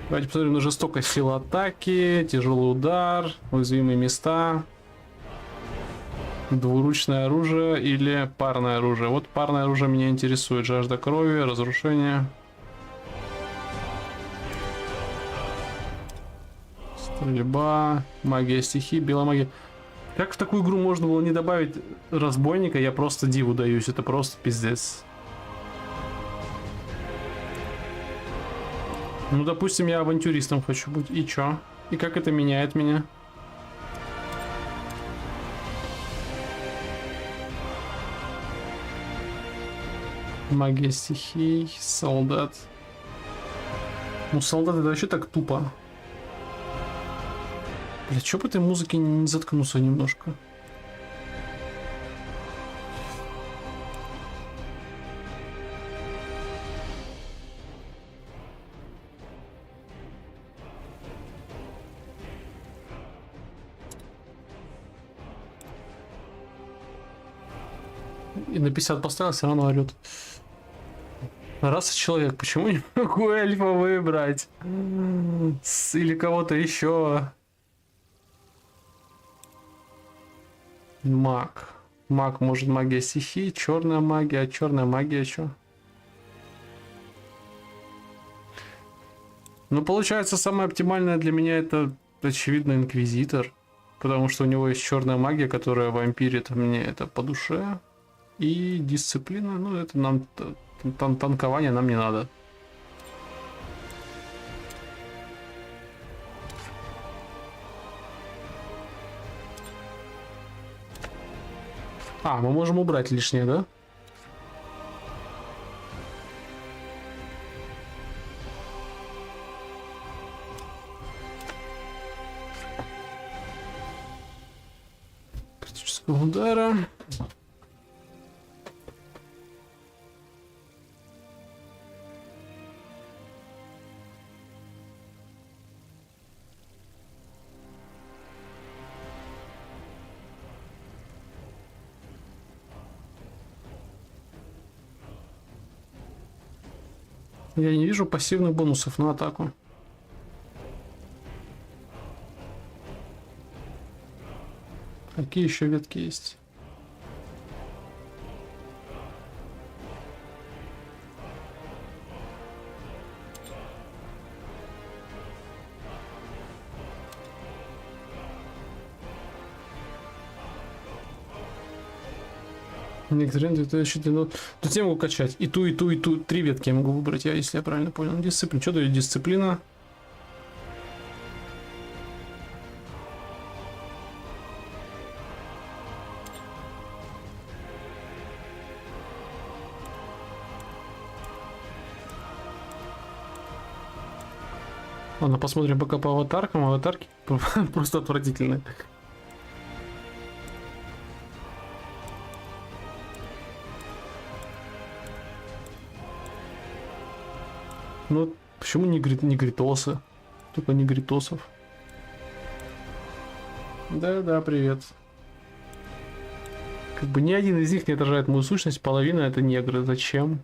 Давайте посмотрим на жестокость. Сила атаки, тяжелый удар, уязвимые места, двуручное оружие или парное оружие. Вот парное оружие меня интересует. Жажда крови, разрушение. Стрельба, магия стихий, белая магия. Как в такую игру можно было не добавить разбойника? Я просто диву даюсь. Это просто пиздец. Ну, допустим, я авантюристом хочу быть. И чё? И как это меняет меня? Магия стихий, солдат. Ну, солдат это вообще так тупо. Бля, чё бы этой музыки не заткнуться немножко? И на 50 поставил, все равно орет. Раса человек, почему не могу эльфа выбрать? Или кого-то еще? Маг. Маг может магия стихии, черная магия, а черная магия что? Ну, получается, самое оптимальное для меня это, очевидно, инквизитор. Потому что у него есть черная магия, которая вампирит мне это по душе. И дисциплина, ну это нам танкование нам не надо. А, мы можем убрать лишнее, да? Критического удара. Я не вижу пассивных бонусов на атаку. Какие еще ветки есть? Некоторые защиты, но тут я могу качать и ту. Три ветки я могу выбрать, если я правильно понял. Дисциплина. Что дает дисциплина? Ладно, посмотрим пока по аватаркам. Аватарки просто отвратительные. Ну, почему не негритосы? Только негритосов. Да, привет. Как бы ни один из них не отражает мою сущность, половина это негры. Зачем?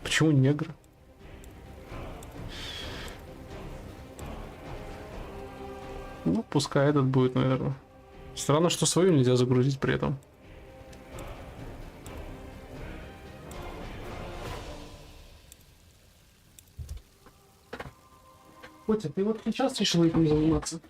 Почему негры? Ну, пускай этот будет, наверное. Странно, что свою нельзя загрузить при этом. Котя, ты вот сейчас решил этим заниматься?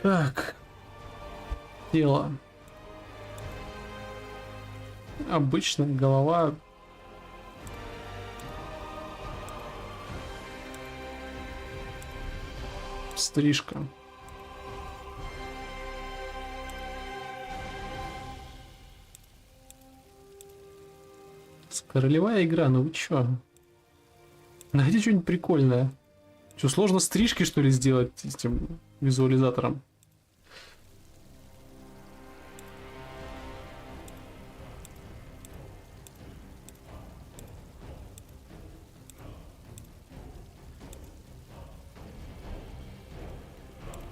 Так. Тело. Обычная голова. Стрижка. Королевая игра, ну вы чё? Найди что-нибудь прикольное. Что, сложно стрижки, что ли, сделать с этим визуализатором?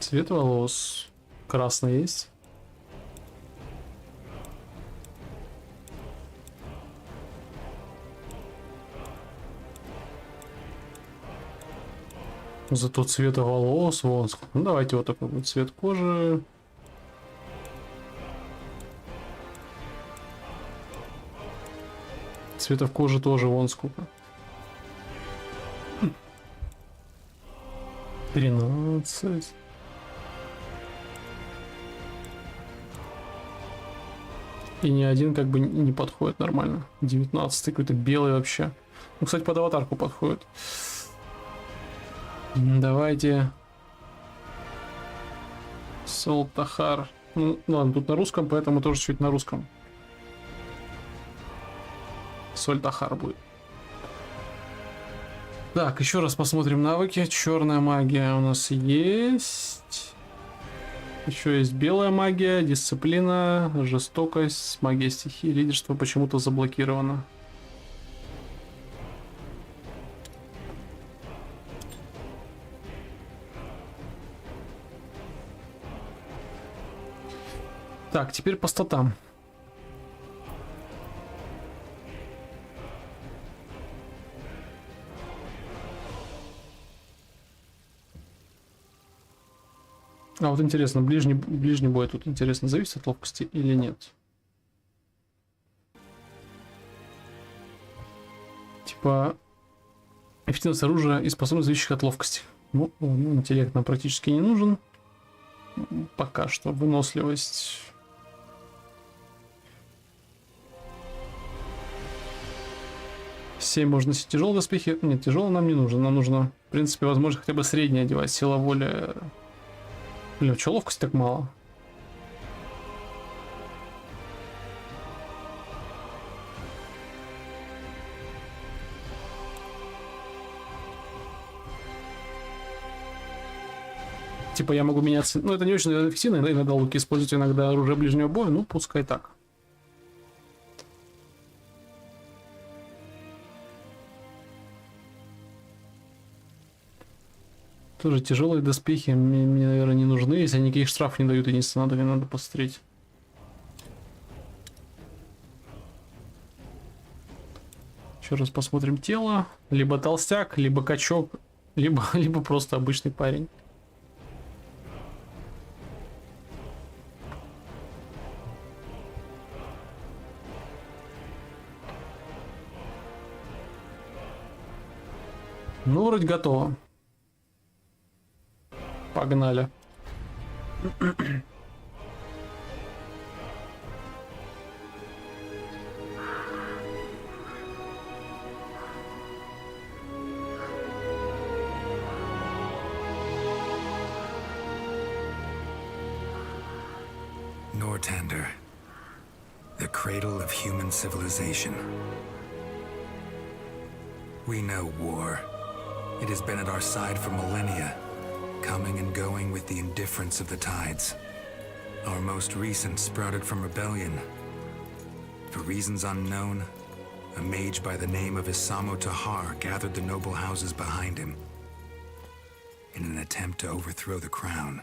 Цвет волос. Красный есть. Зато цвета волос, волос. Ну давайте вот такой вот цвет кожи. Цветов кожи тоже вон сколько. 13. И ни один как бы не подходит нормально. 19 какой-то белый вообще. Ну, кстати, под аватарку подходит. Давайте. Солтахар. Ну, ладно, тут на русском, поэтому тоже чуть на русском. Сольтахар будет. Так, еще раз посмотрим навыки. Черная магия у нас есть. Еще есть белая магия, дисциплина, жестокость, магия стихии, лидерство почему-то заблокировано. Так, теперь по статам. А вот интересно, ближний бой тут интересно, зависит от ловкости или нет? Типа эффективность оружия и способность зависящих от ловкости. Ну, интеллект нам практически не нужен. Пока что выносливость. Семь можно носить тяжелые доспехи. Нет, тяжелый нам не нужен. Нам нужно, в принципе, возможно, хотя бы среднее одевать. Сила воли. Блин, чё ловкость так мало? Типа я могу меняться. Ну, это не очень эффективно. Иногда луки используют, иногда оружие ближнего боя. Ну, пускай так. Тоже тяжелые доспехи мне, наверное, не нужны, если они никаких штрафов не дают, единственное, надо посмотреть. Еще раз посмотрим тело. Либо толстяк, либо качок, либо просто обычный парень. Ну, вроде готово. Погнали. Nortander, the cradle of human civilization. We know war. It has been at our side for millennia, coming and going with the indifference of the tides. Our most recent sprouted from rebellion. For reasons unknown, a mage by the name of Isamo Tahar gathered the noble houses behind him in an attempt to overthrow the crown.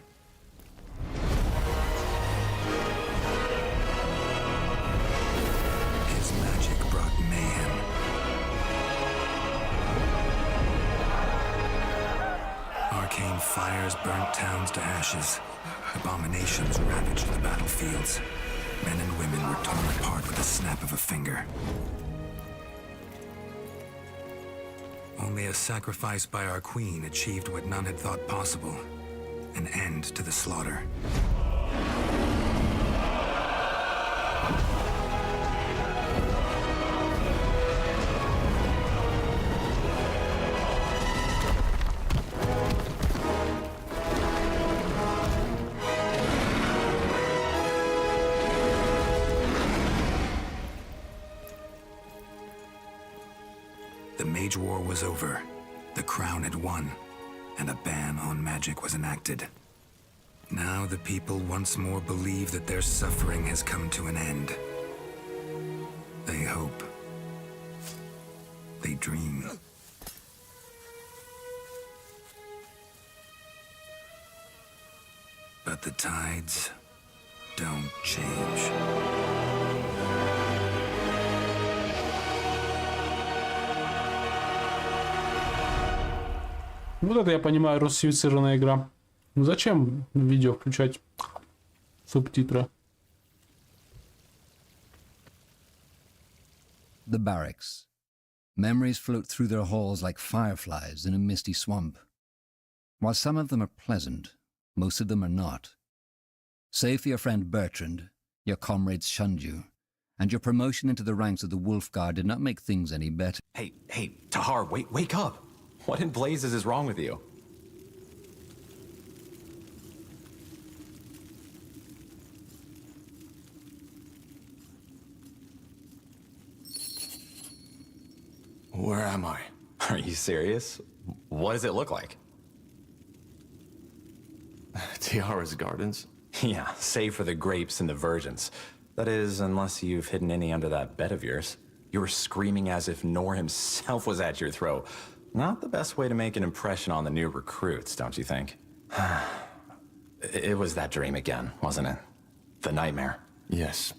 His magic brought mayhem. Arcane fires burnt towns to ashes. Abominations ravaged the battlefields. Men and women were torn apart with the snap of a finger. Only a sacrifice by our queen achieved what none had thought possible: an end to the slaughter. The Mage War was over. The crown had won, and a ban on magic was enacted. Now the people once more believe that their suffering has come to an end. They hope. They dream. But the tides don't change. Вот это я понимаю, русифицированная игра. Ну зачем в видео включать субтитры? The barracks. Memories float through their halls like fireflies in a misty swamp. While some of them are pleasant, most of them are not. Save for your friend Bertrand, your comrades shunned you, and your promotion into the ranks of the Wolf Guard did not make things any better. Hey, Tahar, wake up! What in blazes is wrong with you? Where am I? Are you serious? What does it look like? Tiara's gardens. Yeah, save for the grapes and the virgins. That is, unless you've hidden any under that bed of yours. You were screaming as if Nor himself was at your throat. Not the best way to make an impression on the new recruits, don't you think? It was that dream again, wasn't it? The nightmare. Yes.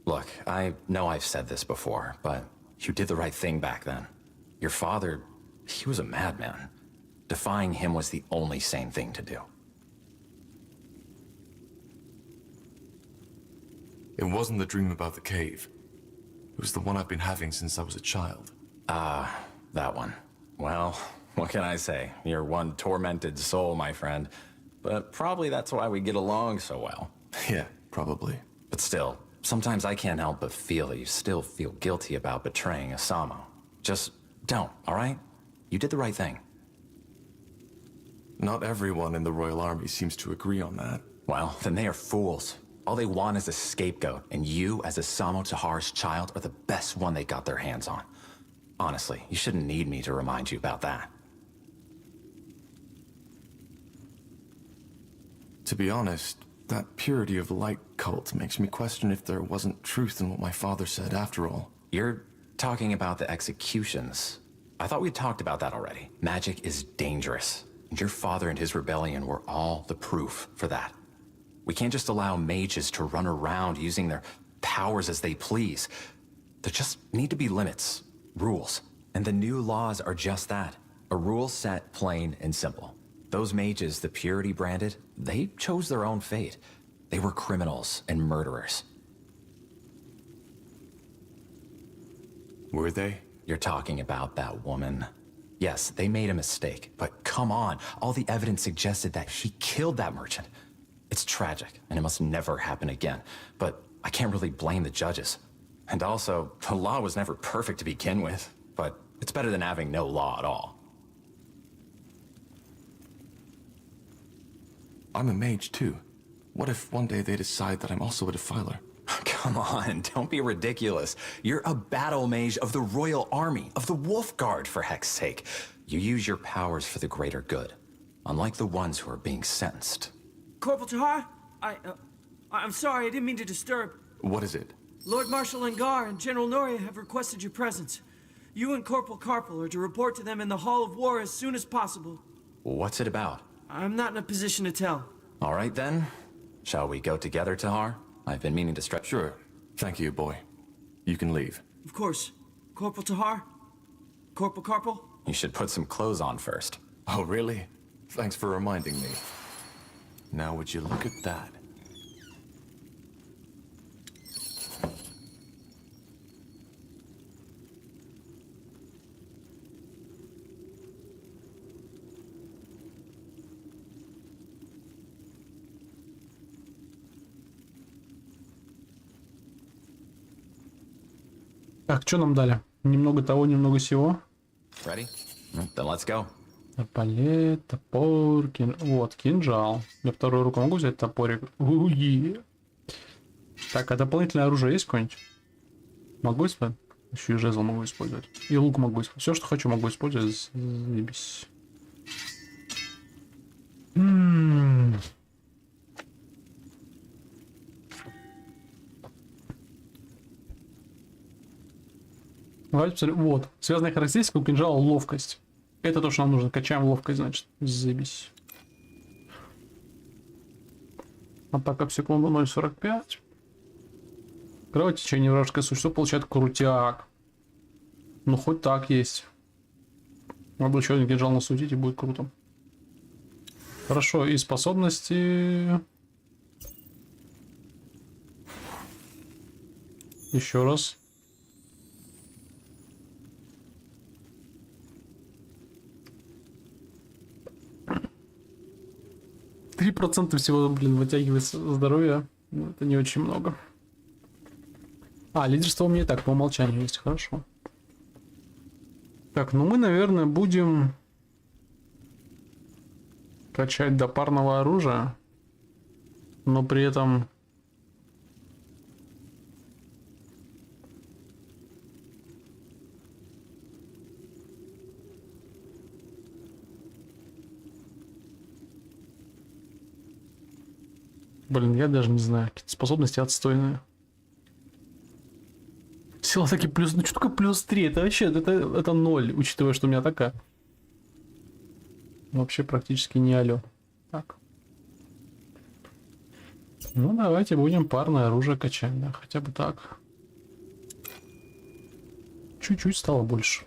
Look, I know I've said this before, but you did the right thing back then. Your father, he was a madman. Defying him was the only sane thing to do. It wasn't the dream about the cave. It was the one I've been having since I was a child. That one. Well, what can I say? You're one tormented soul, my friend. But probably that's why we get along so well. Yeah, probably. But still, sometimes I can't help but feel that you still feel guilty about betraying Isamo. Just don't, all right? You did the right thing. Not everyone in the Royal Army seems to agree on that. Well, then they are fools. All they want is a scapegoat, and you, as Isamo Tahar's child, are the best one they got their hands on. Honestly, you shouldn't need me to remind you about that. To be honest, that purity of light cult makes me question if there wasn't truth in what my father said after all. You're talking about the executions. I thought we talked about that already. Magic is dangerous, and your father and his rebellion were all the proof for that. We can't just allow mages to run around using their powers as they please. There just need to be limits, rules. And the new laws are just that. A rule set plain and simple. Those mages the Purity branded, they chose their own fate. They were criminals and murderers. Were they? You're talking about that woman. Yes, they made a mistake, but come on. All the evidence suggested that she killed that merchant. It's tragic, and it must never happen again. But I can't really blame the judges. And also, the law was never perfect to begin with, but it's better than having no law at all. I'm a mage too. What if one day they decide that I'm also a defiler? Come on, don't be ridiculous. You're a battle mage of the Royal Army, of the Wolf Guard, for heck's sake. You use your powers for the greater good, unlike the ones who are being sentenced. Corporal Tahar? I'm sorry, I didn't mean to disturb. What is it? Lord Marshal Angar and General Noria have requested your presence. You and Corporal Carpel are to report to them in the Hall of War as soon as possible. What's it about? I'm not in a position to tell. All right then. Shall we go together, Tahar? I've been meaning to stretch. Sure. Thank you, boy. You can leave. Of course. Corporal Tahar? Corporal Carpel? You should put some clothes on first. Oh, really? Thanks for reminding me. Now would you look at that? Так, что нам дали? Немного того, немного сего. Ready? Then let's go. Арбалет, топор, вот, кинжал. Я вторую руку могу взять топорик? Уи. Так, а дополнительное оружие есть какое-нибудь? Могу использовать? Еще и жезл могу использовать. И лук могу использовать. Все, что хочу, могу использовать. Заебись. Давайте посмотрим. Вот. Связанная характеристика у кинжала — ловкость. Это то, что нам нужно. Качаем ловкость, значит. Заебись. Атака в секунду 0,45. Кровотечение, вражеское существо получает крутяк. Ну, хоть так есть. Надо еще один кинжал насудить, и будет круто. Хорошо, и способности... Еще раз. Три процента всего, блин, вытягивается здоровье. Ну, это не очень много. А, лидерство у меня и так по умолчанию есть, хорошо. Так, ну мы, наверное, будем качать до парного оружия, но при этом... Блин, я даже не знаю, какие-то способности отстойные. Сила таки плюс, ну что такое плюс 3? Это вообще, это 0, учитывая, что у меня такая. Вообще практически не алё. Так. Ну давайте будем парное оружие качать, да, хотя бы так. Чуть-чуть стало больше.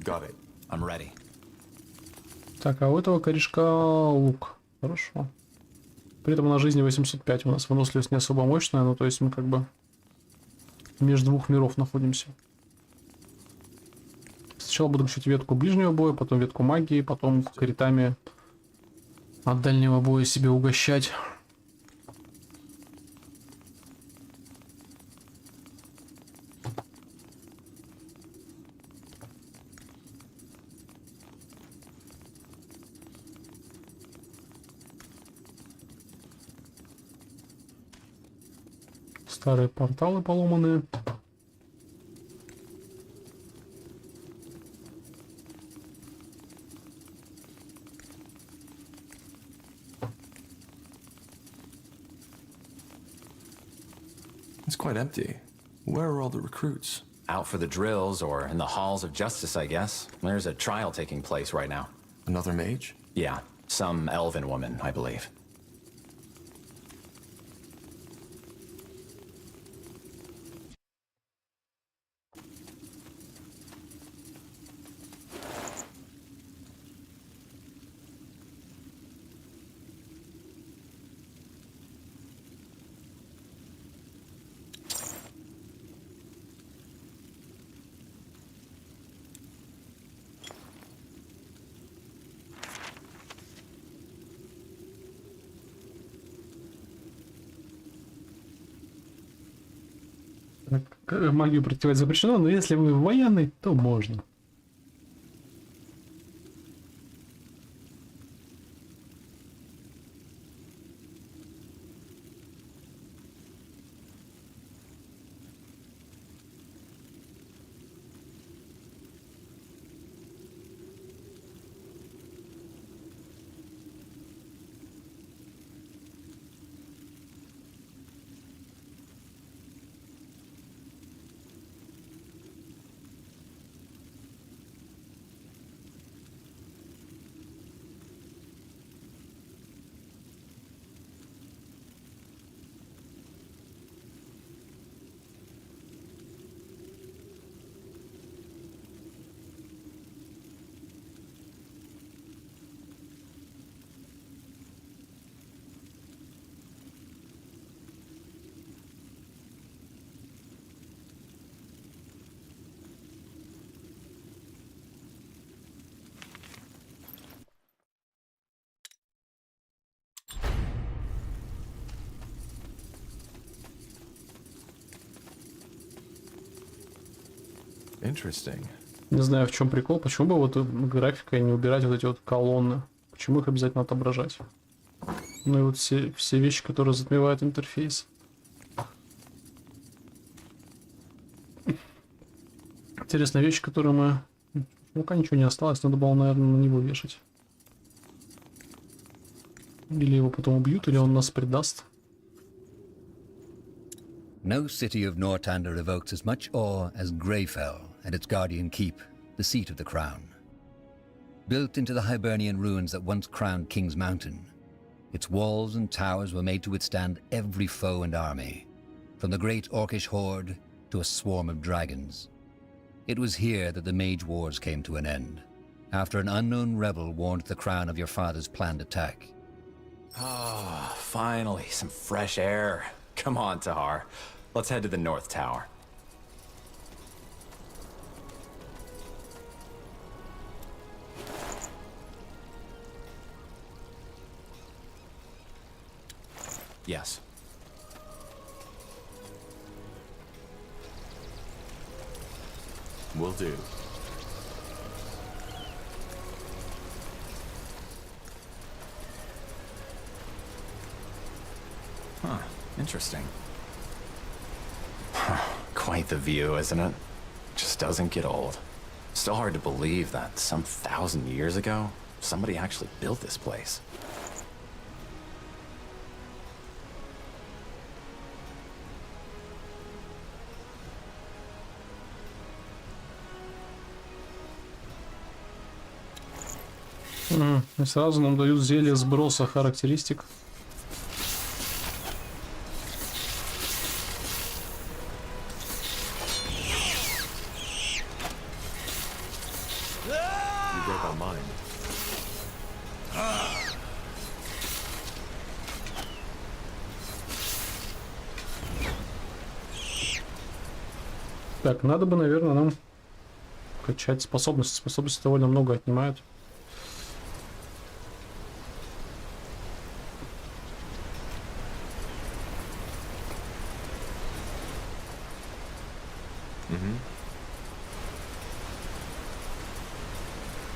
Got it. I'm ready. Так, а у этого корешка лук. Хорошо. При этом на жизни 805. У нас выносливость не особо мощная, но то есть мы как бы между двух миров находимся. Сначала буду качать ветку ближнего боя, потом ветку магии, потом критами от дальнего боя себе угощать. Старые порталы поломанные. It's quite empty. Where are all the recruits? Out for the drills or in the halls of justice, I guess. There's a trial taking place right now. Another mage? Yeah, some elven woman, I believe. Магию практиковать запрещено, но если вы военный, то можно. Interesting. Не знаю, в чем прикол. Почему бы вот графикой не убирать вот эти вот колонны? Почему их обязательно отображать? Ну и вот все вещи, которые затмевают интерфейс. Интересная вещь, которую мы... Пока ничего не осталось, надо было, наверное, на него вешать. Или его потом убьют, или он нас предаст. No city of Nortander evokes as much awe as Greyfell and its guardian keep, the seat of the crown. Built into the Hibernian ruins that once crowned King's Mountain, its walls and towers were made to withstand every foe and army, from the great Orcish horde to a swarm of dragons. It was here that the Mage Wars came to an end, after an unknown rebel warned the crown of your father's planned attack. Ah, finally, some fresh air. Come on, Tahar. Let's head to the North Tower. Yes. Will do. Huh, interesting. Quite the view, isn't it? Just doesn't get old. Still hard to believe that some 1,000 years ago, somebody actually built this place. И сразу нам дают зелье сброса характеристик. You broke on mine. Так, надо бы, наверное, нам качать способности. Способности довольно много отнимают.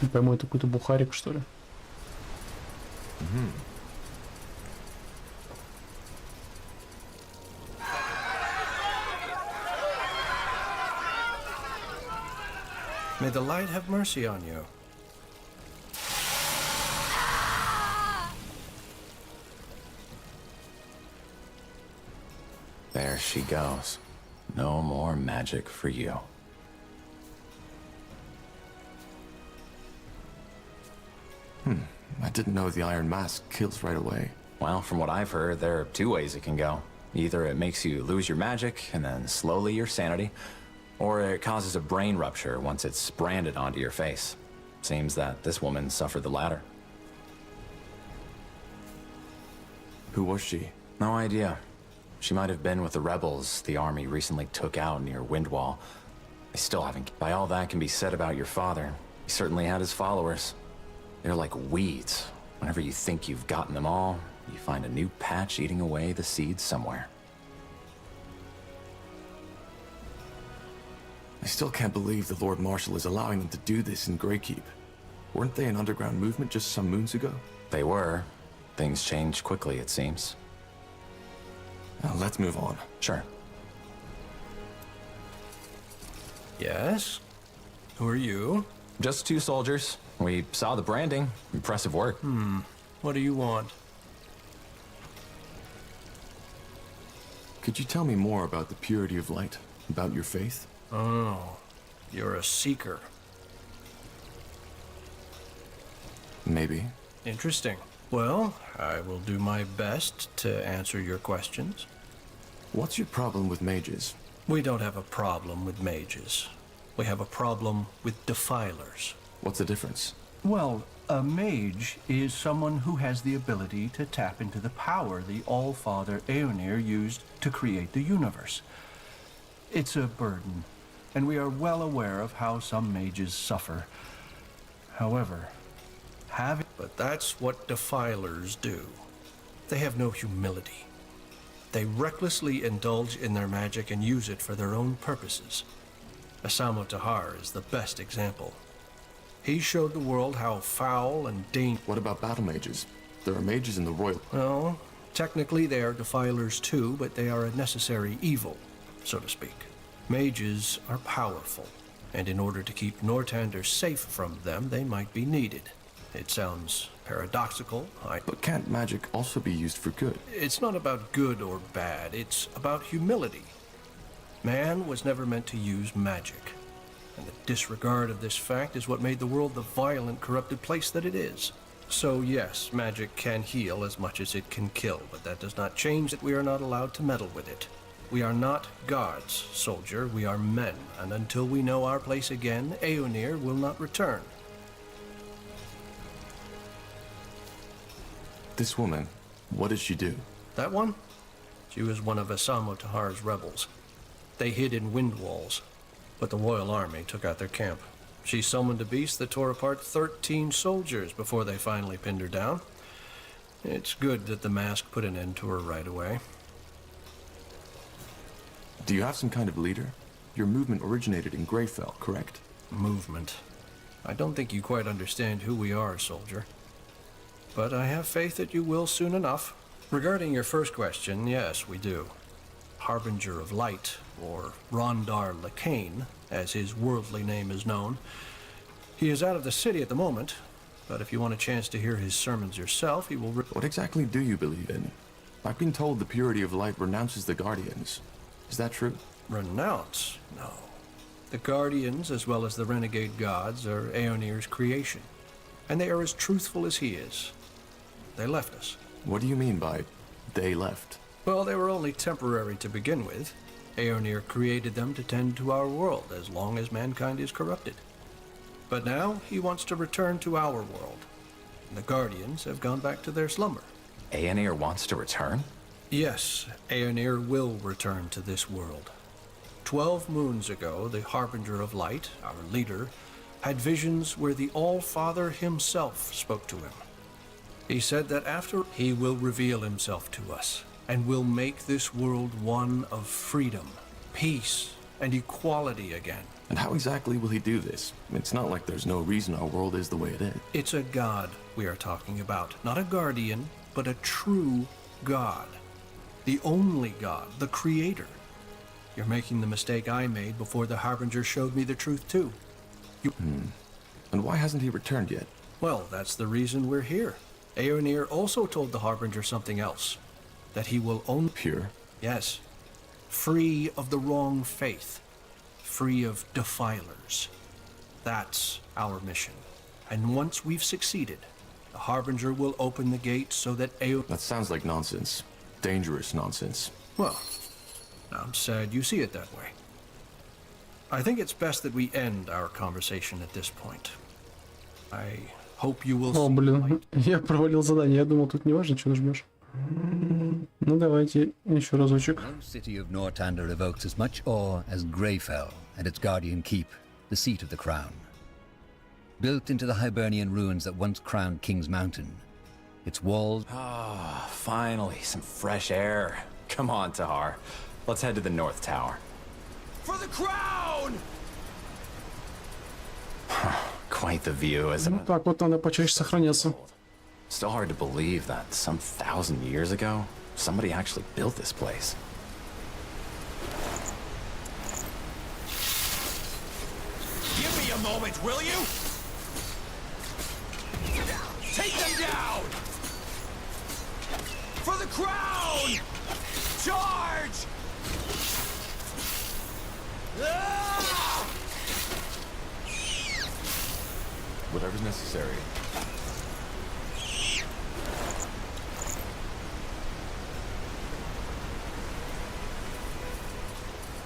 Не пойму, это какой-то бухарик, что ли? May the light have mercy on you. There she goes. No more magic for you. I didn't know the Iron Mask kills right away. Well, from what I've heard, there are two ways it can go. Either it makes you lose your magic, and then slowly your sanity, or it causes a brain rupture once it's branded onto your face. Seems that this woman suffered the latter. Who was she? No idea. She might have been with the rebels the army recently took out near Windwall. They still haven't... By all that can be said about your father, he certainly had his followers. They're like weeds. Whenever you think you've gotten them all, you find a new patch eating away the seeds somewhere. I still can't believe the Lord Marshal is allowing them to do this in Greykeep. Weren't they an underground movement just some moons ago? They were. Things changed quickly, it seems. Now, let's move on. Sure. Yes? Who are you? Just two soldiers. We saw the branding. Impressive work. What do you want? Could you tell me more about the purity of light? About your faith? Oh, you're a seeker. Maybe. Interesting. Well, I will do my best to answer your questions. What's your problem with mages? We don't have a problem with mages. We have a problem with defilers. What's the difference? Well, a mage is someone who has the ability to tap into the power the All-Father Eonir used to create the universe. It's a burden, and we are well aware of how some mages suffer. However, But that's what defilers do. They have no humility. They recklessly indulge in their magic and use it for their own purposes. Asamo Tahar is the best example. He showed the world how foul and dangerous... What about battle mages? There are mages in the royal... Well, technically they are defilers too, but they are a necessary evil, so to speak. Mages are powerful, and in order to keep Northander safe from them, they might be needed. It sounds paradoxical, But can't magic also be used for good? It's not about good or bad, it's about humility. Man was never meant to use magic, and the disregard of this fact is what made the world the violent, corrupted place that it is. So yes, magic can heal as much as it can kill, but that does not change that we are not allowed to meddle with it. We are not gods, soldier, we are men, and until we know our place again, Aeonir will not return. This woman, what did she do? That one? She was one of Asamo Tahar's rebels. They hid in wind walls, but the royal army took out their camp. She summoned a beast that tore apart 13 soldiers before they finally pinned her down. It's good that the mask put an end to her right away. Do you have some kind of leader? Your movement originated in Greyfell, correct? Movement. I don't think you quite understand who we are, soldier. But I have faith that you will soon enough. Regarding your first question, yes, we do. Harbinger of Light, or Rondar Lacane, as his worldly name is known. He is out of the city at the moment, but if you want a chance to hear his sermons yourself, he will... What exactly do you believe in? I've been told the purity of light renounces the Guardians. Is that true? Renounce? No. The Guardians, as well as the renegade gods, are Aeonir's creation, and they are as truthful as he is. They left us. What do you mean by they left? Well, they were only temporary to begin with. Aeonir created them to tend to our world as long as mankind is corrupted. But now he wants to return to our world. And the Guardians have gone back to their slumber. Aeonir wants to return? Yes, Aeonir will return to this world. 12 moons ago, the Harbinger of Light, our leader, had visions where the All-Father himself spoke to him. He said that after he will reveal himself to us, and will make this world one of freedom, peace, and equality again. And how exactly will he do this? It's not like there's no reason our world is the way it is. It's a god we are talking about, not a guardian, but a true god. The only god, the creator. You're making the mistake I made before the Harbinger showed me the truth too. And why hasn't he returned yet? Well, that's the reason we're here. Aeonir also told the Harbinger something else. That he will only... Pure? Yes. Free of the wrong faith. Free of defilers. That's our mission. And once we've succeeded, the Harbinger will open the gate so that That sounds like nonsense. Dangerous nonsense. Well, I'm sad you see it that way. I think it's best that we end our conversation at this point. I hope you will... О, блин, я провалил задание, я думал, тут не важно, что нажмешь. Ну давайте еще разочек. No city of Northander evokes as much awe as Greyfell and its guardian keep, the seat of the crown. Built into the Hibernian ruins that once crowned King's Mountain, its walls... Ah, finally, some fresh air. Come on, Tahar. Let's head to the North Tower. For the crown! Quite the view, isn't Ну it? так вот надо почаще сохраняться. Still hard to believe that some 1,000 years ago, somebody actually built this place. Give me a moment, will you? Take them down! For the crown! Charge! Ah! Whatever's necessary.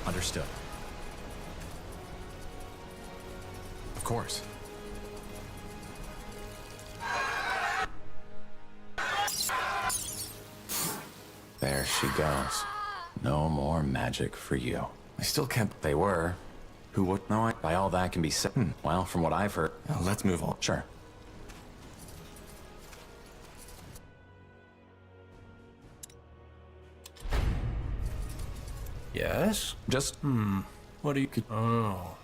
Understood. Of course. There she goes. No more magic for you. I still can't... They were. Who, what? No, by all that can be said. Well, from what I've heard. Let's move on. Sure. Yes? Just What do you... Oh,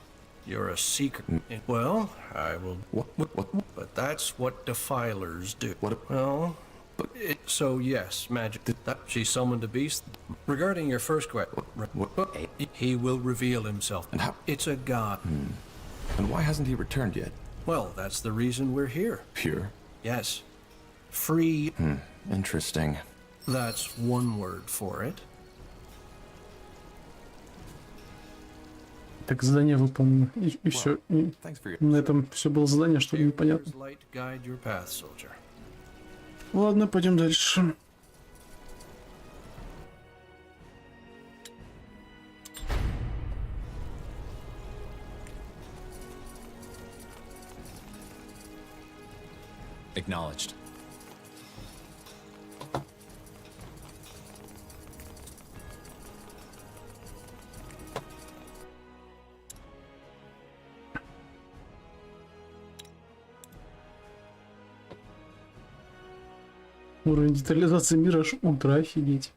You're a seeker. Well, I will... What? But that's what defilers do. What? Well, so yes, magic. She summoned a beast. Regarding your first question, he will reveal himself. And how? It's a god. And why hasn't he returned yet? Well, that's the reason we're here. Pure? Yes. Free. Interesting. That's one word for it. Так, задание выполнено. И все. Thanks for your... На этом все было задание, что ли, непонятно. Light guide your path, soldier. Ладно, пойдем дальше. Acknowledged. Уровень детализации мира аж ультра, офигеть.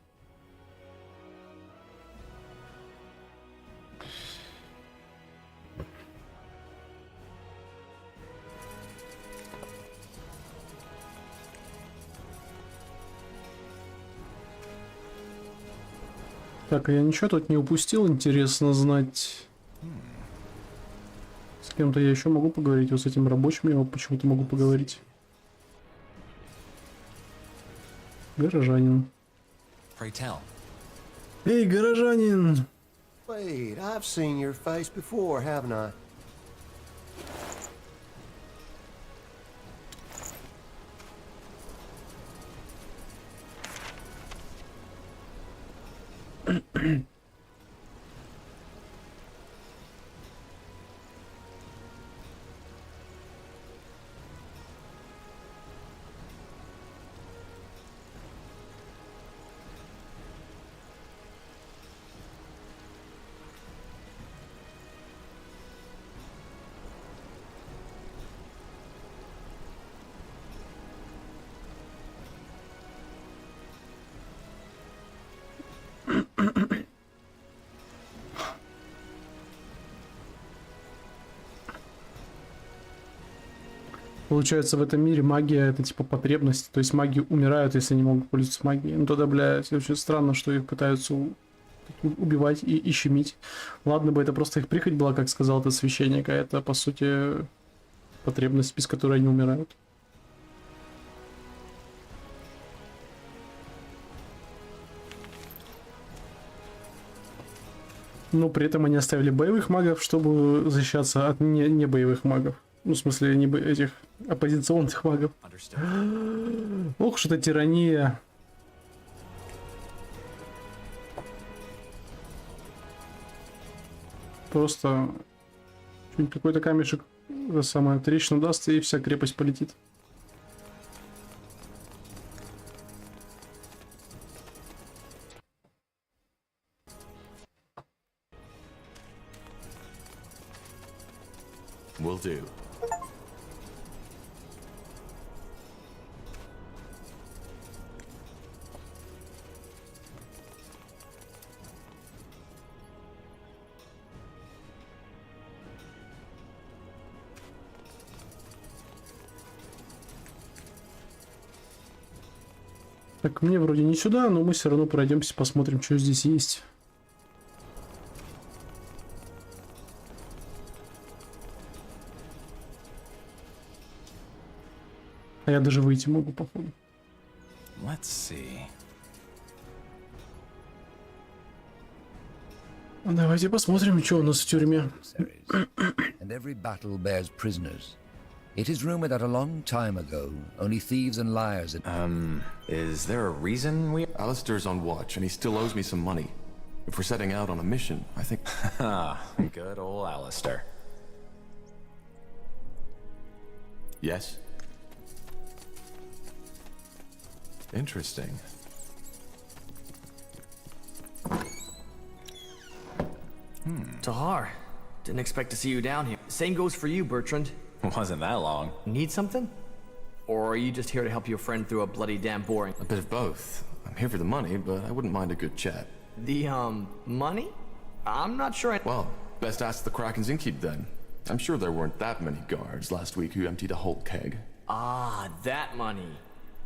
Так, а я ничего тут не упустил, интересно знать. С кем-то я еще могу поговорить, вот с этим рабочим я почему-то могу поговорить. Горожанин. Pray tell. Эй, горожанин! Wait, I've seen your face before, haven't I? Получается, в этом мире магия это типа потребность, то есть маги умирают, если не могут пользоваться магией. Ну тогда, блядь, очень странно, что их пытаются убивать и щемить. Ладно бы это просто их прихоть была, как сказал этот священник, а это по сути потребность, без которой они умирают. Но при этом они оставили боевых магов, чтобы защищаться от не боевых магов. Ну, в смысле, не этих оппозиционных магов. Ох, что это тирания. Просто какой-то камешек, самое трещину даст, и вся крепость полетит. Will do. Так, мне вроде не сюда, но мы все равно пройдемся, посмотрим, что здесь есть. А я даже выйти могу, походу. Let's see. Давайте посмотрим, что у нас в тюрьме. And every battle bears prisoners. It is rumored that a long time ago, only thieves and liars... Is there a reason we... Alistair's on watch, and he still owes me some money. If we're setting out on a mission, I think... Good old Alistair. Yes? Interesting. Tahar, didn't expect to see you down here. Same goes for you, Bertrand. Wasn't that long. Need something? Or are you just here to help your friend through a bloody damn boring... A bit of both. I'm here for the money, but I wouldn't mind a good chat. The, money? I'm not sure I... Well, Best ask the Kraken's innkeep then. I'm sure there weren't that many guards last week who emptied a whole keg. Ah, that money.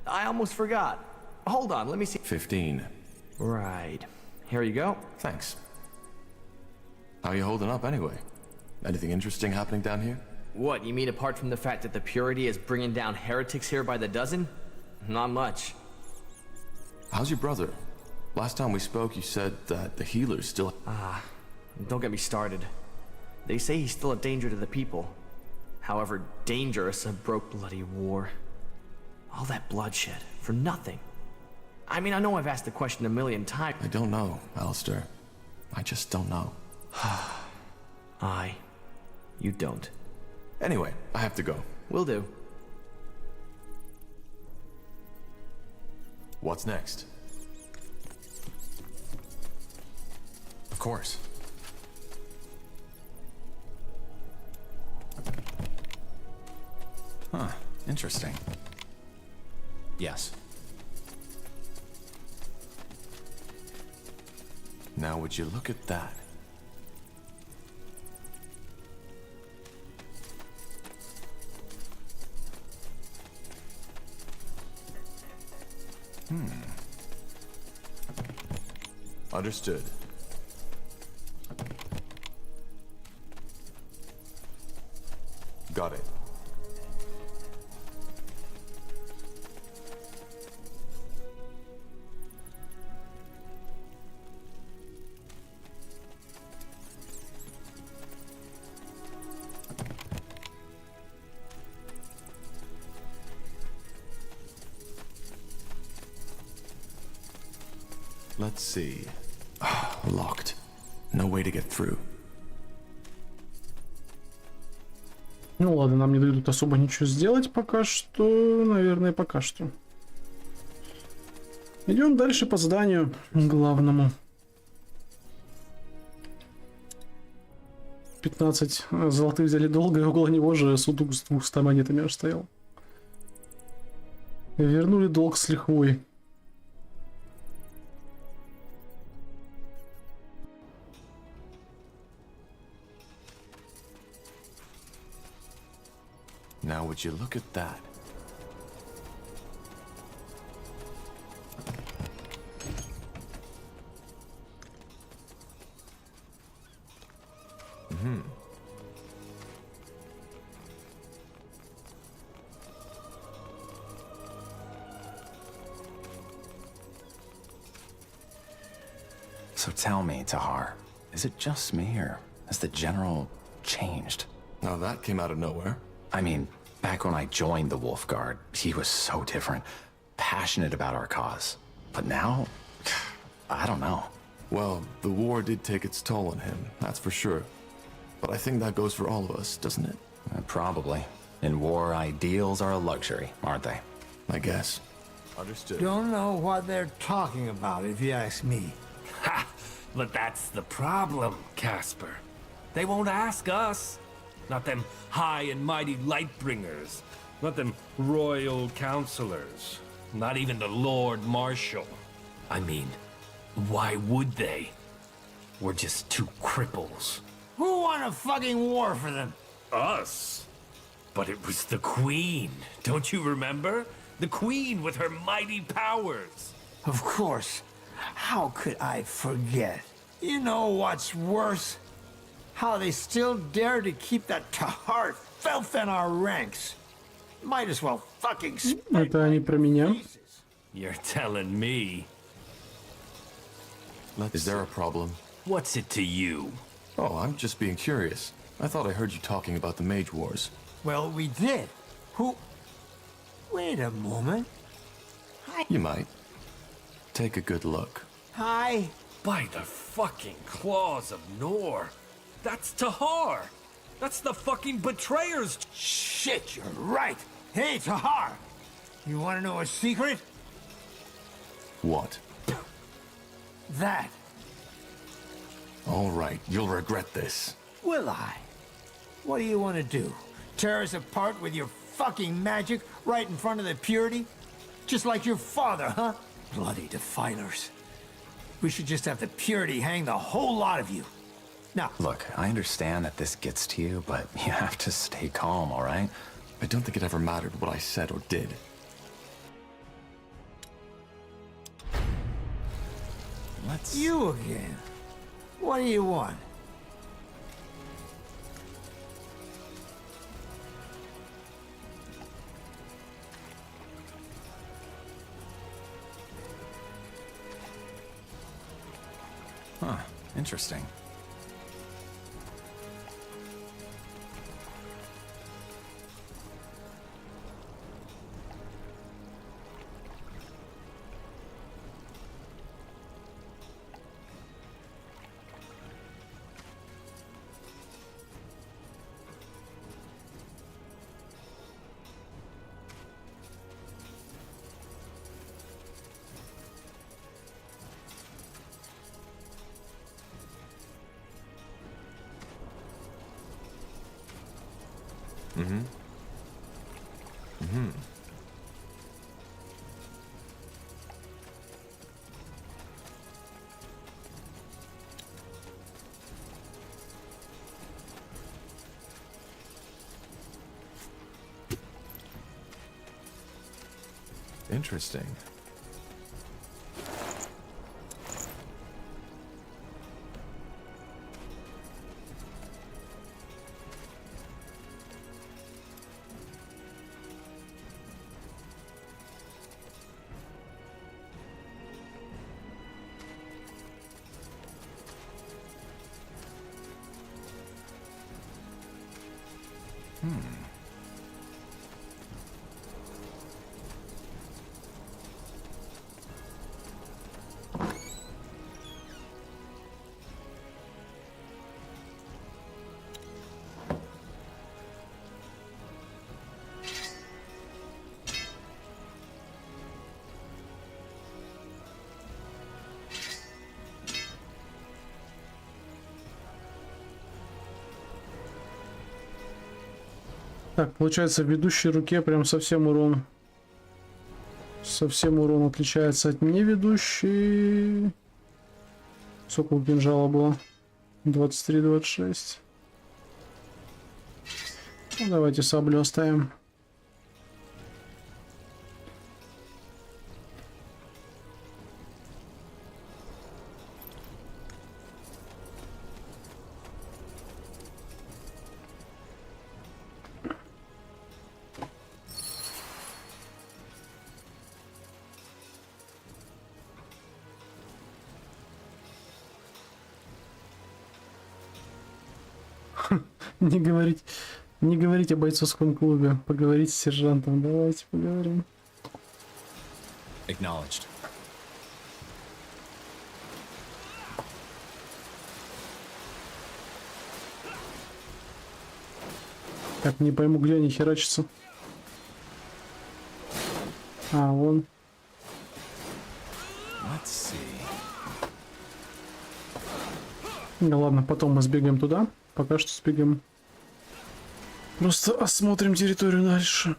I almost forgot. Hold on, let me see. 15. Right. Here you go. Thanks. How you holding up anyway? Anything interesting happening down here? What, you mean apart from the fact that the Purity is bringing down heretics here by the dozen? Not much. How's your brother? Last time we spoke, you said that the healer's still... Don't get me started. They say he's still a danger to the people. However dangerous a broke bloody war. All that bloodshed, for nothing. I mean, I know I've asked the question a million times. I don't know, Alistair. I just don't know. You don't. Anyway, I have to go. Will do. What's next? Of course. Huh, interesting. Yes. Now would you look at that? Understood. Got it. Let's see. Locked. No way to get through. Ну ладно, нам не дают особо ничего сделать пока что. Наверное, пока что. Идем дальше по заданию главному. 15 золотых взяли долго, и около него же сундук с 200 монетами аж стоял. Вернули долг с лихвой. Now would you look at that? So tell me, Tahar, is it just me, or has the general changed? Now that came out of nowhere. I mean, back when I joined the Wolf Guard, he was so different, passionate about our cause. But now, I don't know. Well, the war did take its toll on him, that's for sure. But I think that goes for all of us, doesn't it? Probably. In war, ideals are a luxury, aren't they? I guess. Understood. Don't know what they're talking about, if you ask me. Ha! But that's the problem, Casper. They won't ask us. Not them high and mighty Lightbringers. Not them royal counselors. Not even the Lord Marshal. I mean, why would they? We're just two cripples. Who won a fucking war for them? Us? But it was the Queen. Don't you remember? The Queen with her mighty powers. Of course. How could I forget? You know what's worse? How they still dare to keep that Tahar filth in our ranks. Might as well fucking spit Это они про меня. You're telling me. Is there a problem? What's it to you? Oh, I'm just being curious. I thought I heard you talking about the Mage Wars. Well, we did. Who? Wait a moment. You might. Take a good look. Hi. By the fucking claws of Nor. That's Tahar. That's the fucking betrayers. Shit, you're right. Hey, Tahar. You want to know a secret? What? That. All right, you'll regret this. Will I? What do you want to do? Tear us apart with your fucking magic right in front of the Purity? Just like your father, huh? Bloody defilers. We should just have the Purity hang the whole lot of you. Now, Look, I understand that this gets to you, but you have to stay calm, all right? I don't think it ever mattered what I said or did. Let's... you again. What do you want? Huh, interesting. Interesting. Так, получается, в ведущей руке прям совсем урон. Совсем урон отличается от неведущей. Сколько у кинжала было? 23-26. Ну, давайте саблю оставим. Не говорить о бойцовском клубе, поговорить с сержантом. Давайте поговорим. Acknowledged. Так, не пойму, где они херачатся. А, вон. Let's see. Ну ладно, потом мы сбегаем туда. Пока что сбегаем. Просто осмотрим территорию дальше.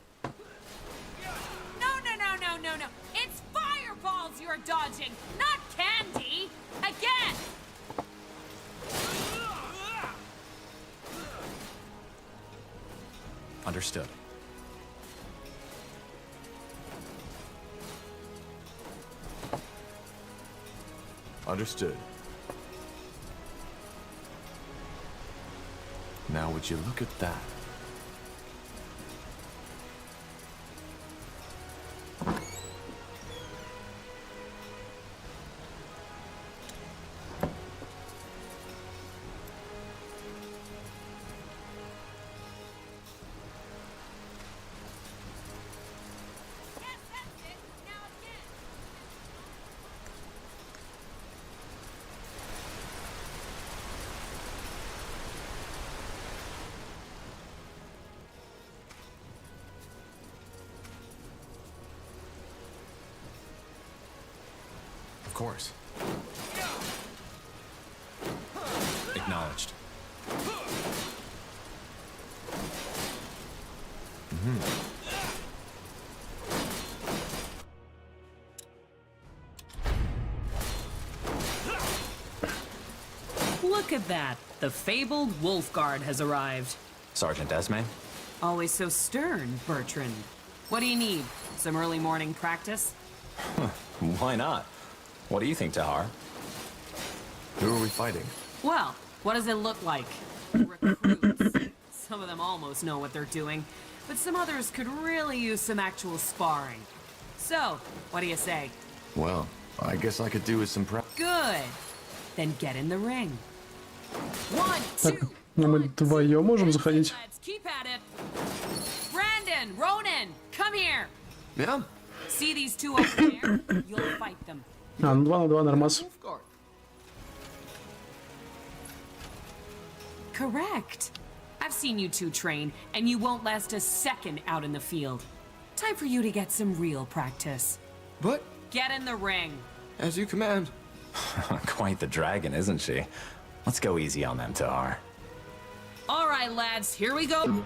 No. It's fireballs you're dodging, not candy. Again. Understood. Understood. Now would you look at that? Of course. Acknowledged. What Look at that. The fabled Wolf Guard has arrived. Sergeant Esme? Always so stern, Bertrand. What do you need? Some early morning practice? Why not? What do you think, Tahar? Who are we fighting? Well, what does it look like? Recruits. Some of them almost know what they're doing, but some others could really use some actual sparring. So, what do you say? Well, I guess I could do with some prep. Good. Then get in the ring. 1, Так, 2, ну мы вдвоем можем заходить. Let's keep at it. Brandon, Ronan, come here. Yeah? See these two over there? You'll fight them. А, ну 2 на 2, нормас. Correct. I've seen you two train, and you won't last a second out in the field. Time for you to get some real practice. But, Get in the ring. as you command. Quite the dragon, isn't she? Let's go easy on them, Tahar. All right, lads, here we go.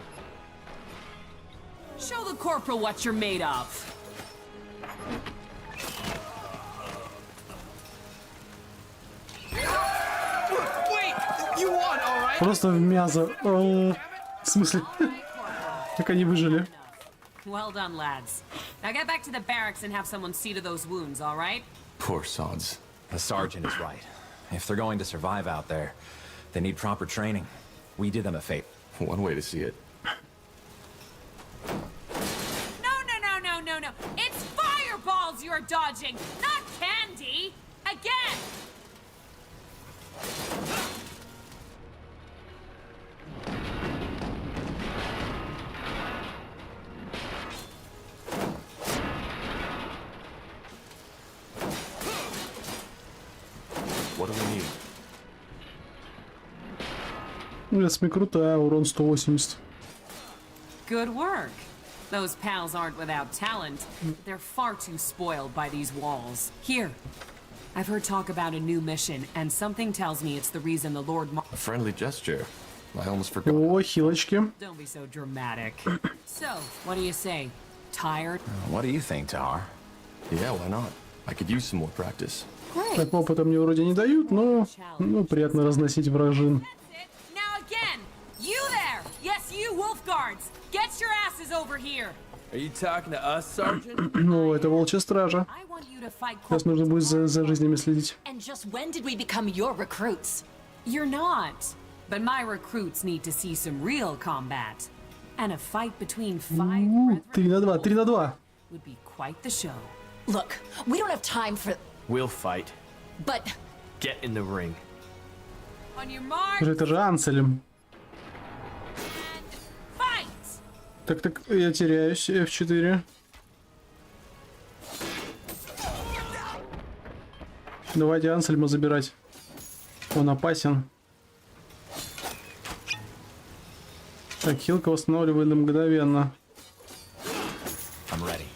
Show the corporal what you're made of. Wait! You won, alright? Просто в мясо. В смысле? Как они выжили? Well done, lads. Now get back to the barracks and have someone see to those wounds, all right? Poor sods. The sergeant is right. If they're going to survive out there, they need proper training. We did them a favor. One way to see it. No. It's fireballs you're dodging, not candy. Again. What do we need? Эсме крутая, урон 180. Good work. Those pals aren't without talent. They're far too spoiled by these walls. Here. I've heard talk about a new mission, and something tells me it's the reason the Lord A friendly gesture. I almost forgot. О, хилочки. Don't be so dramatic. So, what do you say? Tired? What do you think, Tahar? Yeah, why not? I could use some more practice. Great. Так, опыта мне вроде не дают, но приятно разносить вражин. That's it. Now again. You there! Yes, you wolf guards! Get your asses over here! Are you talking to us, Sergeant? Ну, это волчья стража. I want you to fight Сейчас нужно будет за жизнями следить. And just when did we become your recruits? You're not. But my recruits need to see some real combat. And a fight between 5 brethren 3 на 2, 3 на 2. would be quite the show. Look, we don't have time for... We'll fight. But... Get in the ring. On your mark, Это же Анцелем. fight! Так, я теряюсь. F4. Давайте Ансельма забирать. Он опасен. Так, хилка восстанавливает мгновенно. I'm ready.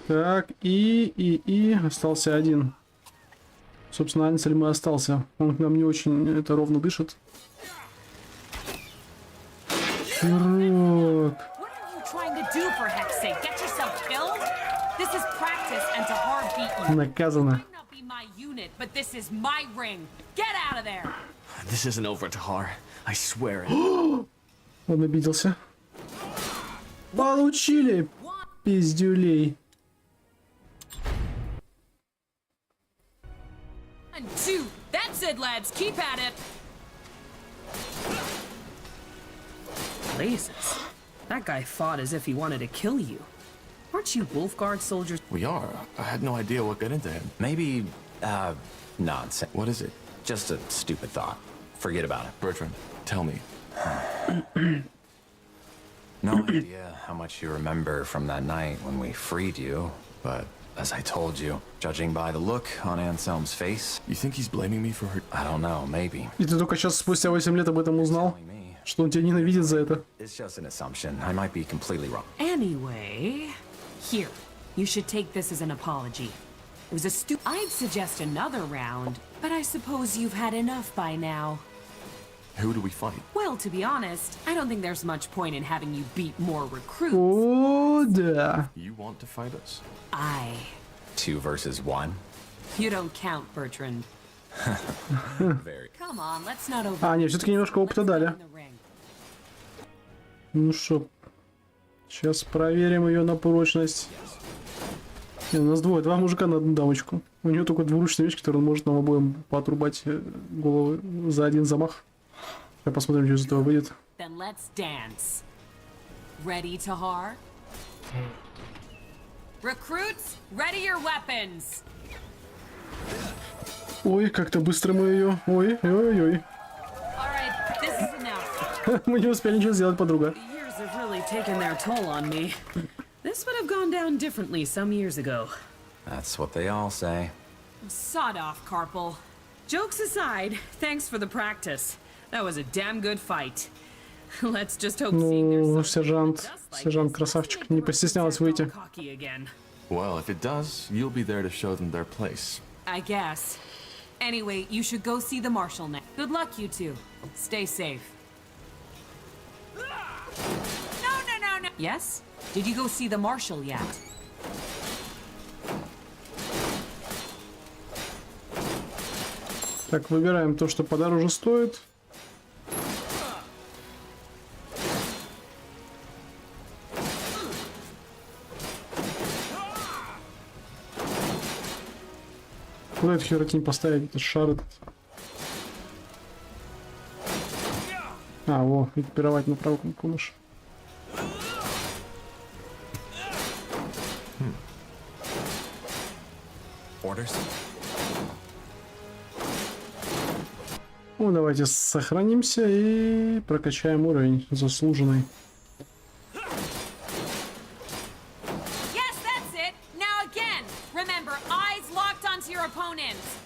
Так, и остался один. Собственно, Ансельм и остался. Он к нам не очень это ровно дышит. Чувак. What are you trying to do, for heck's sake? Get yourself killed? This is practice, and Tahar beat you. Наказано. Might not be my unit, but this is my ring. Get out of there! This isn't over, Tahar. I swear it. Он обиделся. Получили, пиздюлей. 1, 2. That's it, lads. Keep at it. Blazes. That guy fought as if he wanted to kill you. Aren't you Wolfguard soldiers? We are. I had no idea what got into him. Maybe, nonsense. What is it? Just a stupid thought. Forget about it. Bertrand, tell me. No idea how much you remember from that night when we freed you, but as I told you, judging by the look on Anselm's face... You think he's blaming me for her? I don't know, maybe. И ты только сейчас, спустя 8 лет, об этом узнал? Что он тебя ненавидит за это? It's just an assumption. I might be completely wrong. Anyway, here. You should take this as an apology. It was a I'd suggest another round, but I suppose you've had enough by now. Who do we fight? Well, to be honest, I don't think there's much point in having you beat more recruits. О, да. You want to fight us? 2 versus 1? You don't count, Bertrand. Come on, let's not over. А, не, все-таки немножко опыта дали. Ну что, сейчас проверим ее на прочность. Не, у нас два мужика на одну дамочку. У нее только двуручный меч, который может нам обоим поотрубать головы за один замах. Сейчас посмотрим, что из этого выйдет. Then let's dance. Ready, Tahar? Recruits, ready your weapons. Ой, как-то быстро мы ее. Ой, ой, ой. All right, this is enough. Мы не успели ничего сделать, подруга. The years have really taken their toll on me. This would have gone down differently some years ago. That's what they all say. Sod off, Carpal. Jokes aside, thanks for the practice. That was a damn good fight. Let's just hope seeing their Ну, son сержант красавчик, не постеснялась выйти. cocky again. Well, if it does, you'll be there to show them their place. I guess. Anyway, you should go see the marshal now. Good luck, you two. Stay safe. No. Yes? Did you go see the marshal yet? Так, выбираем то, что подороже стоит. Куда эту херотень поставить? Этот шар этот. А, во, экипировать на правую кнопку мыши. Orders? Ну, давайте сохранимся и прокачаем уровень заслуженный. Yes, that's it. Now again. Remember, eyes locked onto your opponents.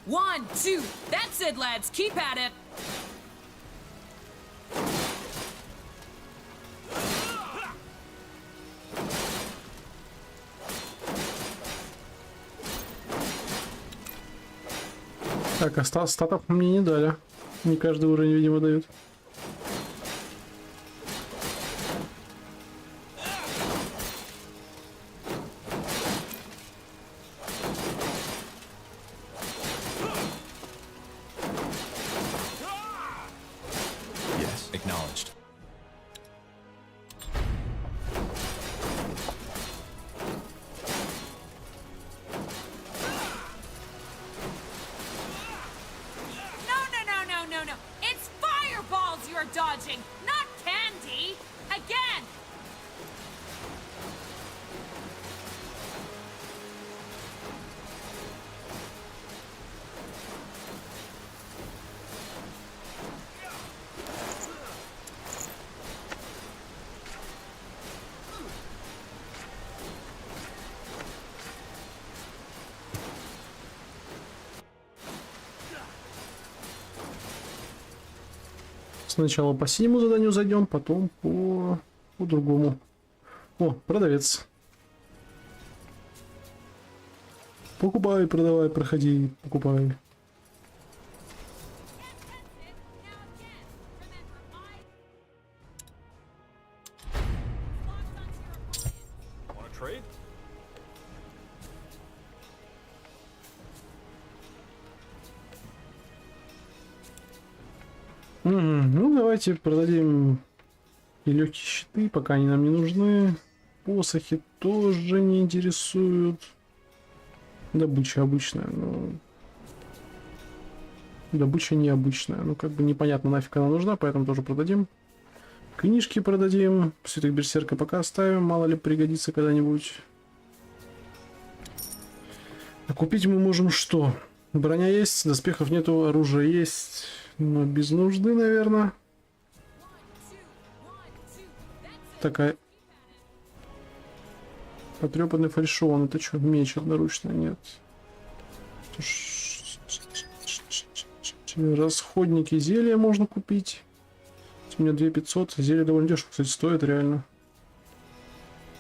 One, two. That's it, lads. Keep at it. Так, а статов мне не дали. Не каждый уровень, видимо, дают. Yes, acknowledged. No. It's fireballs you're dodging, not candy. Again. Сначала по синему заданию зайдем, потом по другому. О, продавец. Покупай, продавай, проходи, покупай. Want to trade? Ну, давайте продадим и легкие щиты, пока они нам не нужны. Посохи тоже не интересуют. Добыча обычная, но... Добыча необычная. Ну, как бы непонятно, нафиг она нужна, поэтому тоже продадим. Книжки продадим. Святых берсерка пока оставим, мало ли пригодится когда-нибудь. А купить мы можем что? Броня есть, доспехов нету, оружие есть, но без нужды, наверное. Такая... Потрепанный фальшион. Это что, меч одноручный? Нет. Расходники зелья можно купить. У меня 2500. Зелье довольно дешево, кстати, стоит реально.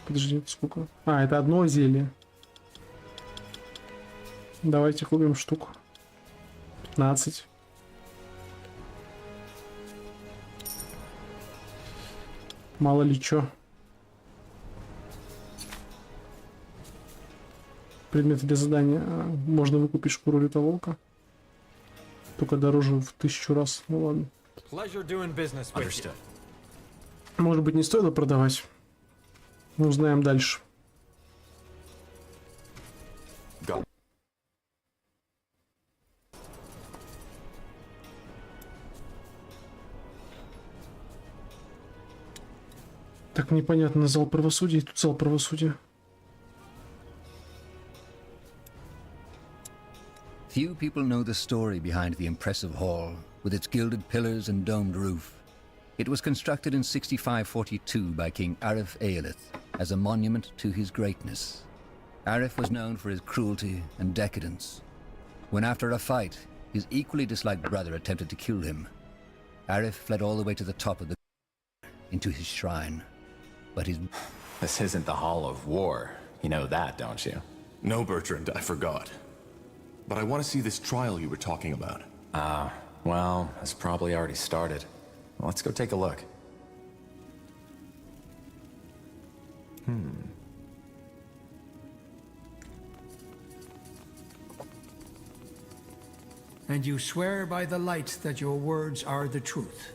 Подожди, это сколько? А, это одно зелье. Давайте купим штуку. 15. Мало ли чё. Предметы для задания. Можно выкупить шкуру лютоволка. Только дороже в 1000 раз. Ну ладно. Может быть, не стоило продавать. Мы узнаем дальше. Так непонятно, зал правосудия, тут зал правосудия. Few people know the story behind the impressive hall, with its gilded pillars and domed roof. It was constructed in 6542 by King Arif Eilith as a monument to his greatness. Arif was known for his cruelty and decadence. When after a fight, his equally disliked brother attempted to kill him, Arif fled all the way to the top of the into his shrine. But his... This isn't the Hall of War. You know that, don't you? No, Bertrand, I forgot. But I want to see this trial you were talking about. Well, it's probably already started. Let's go take a look. And you swear by the light that your words are the truth.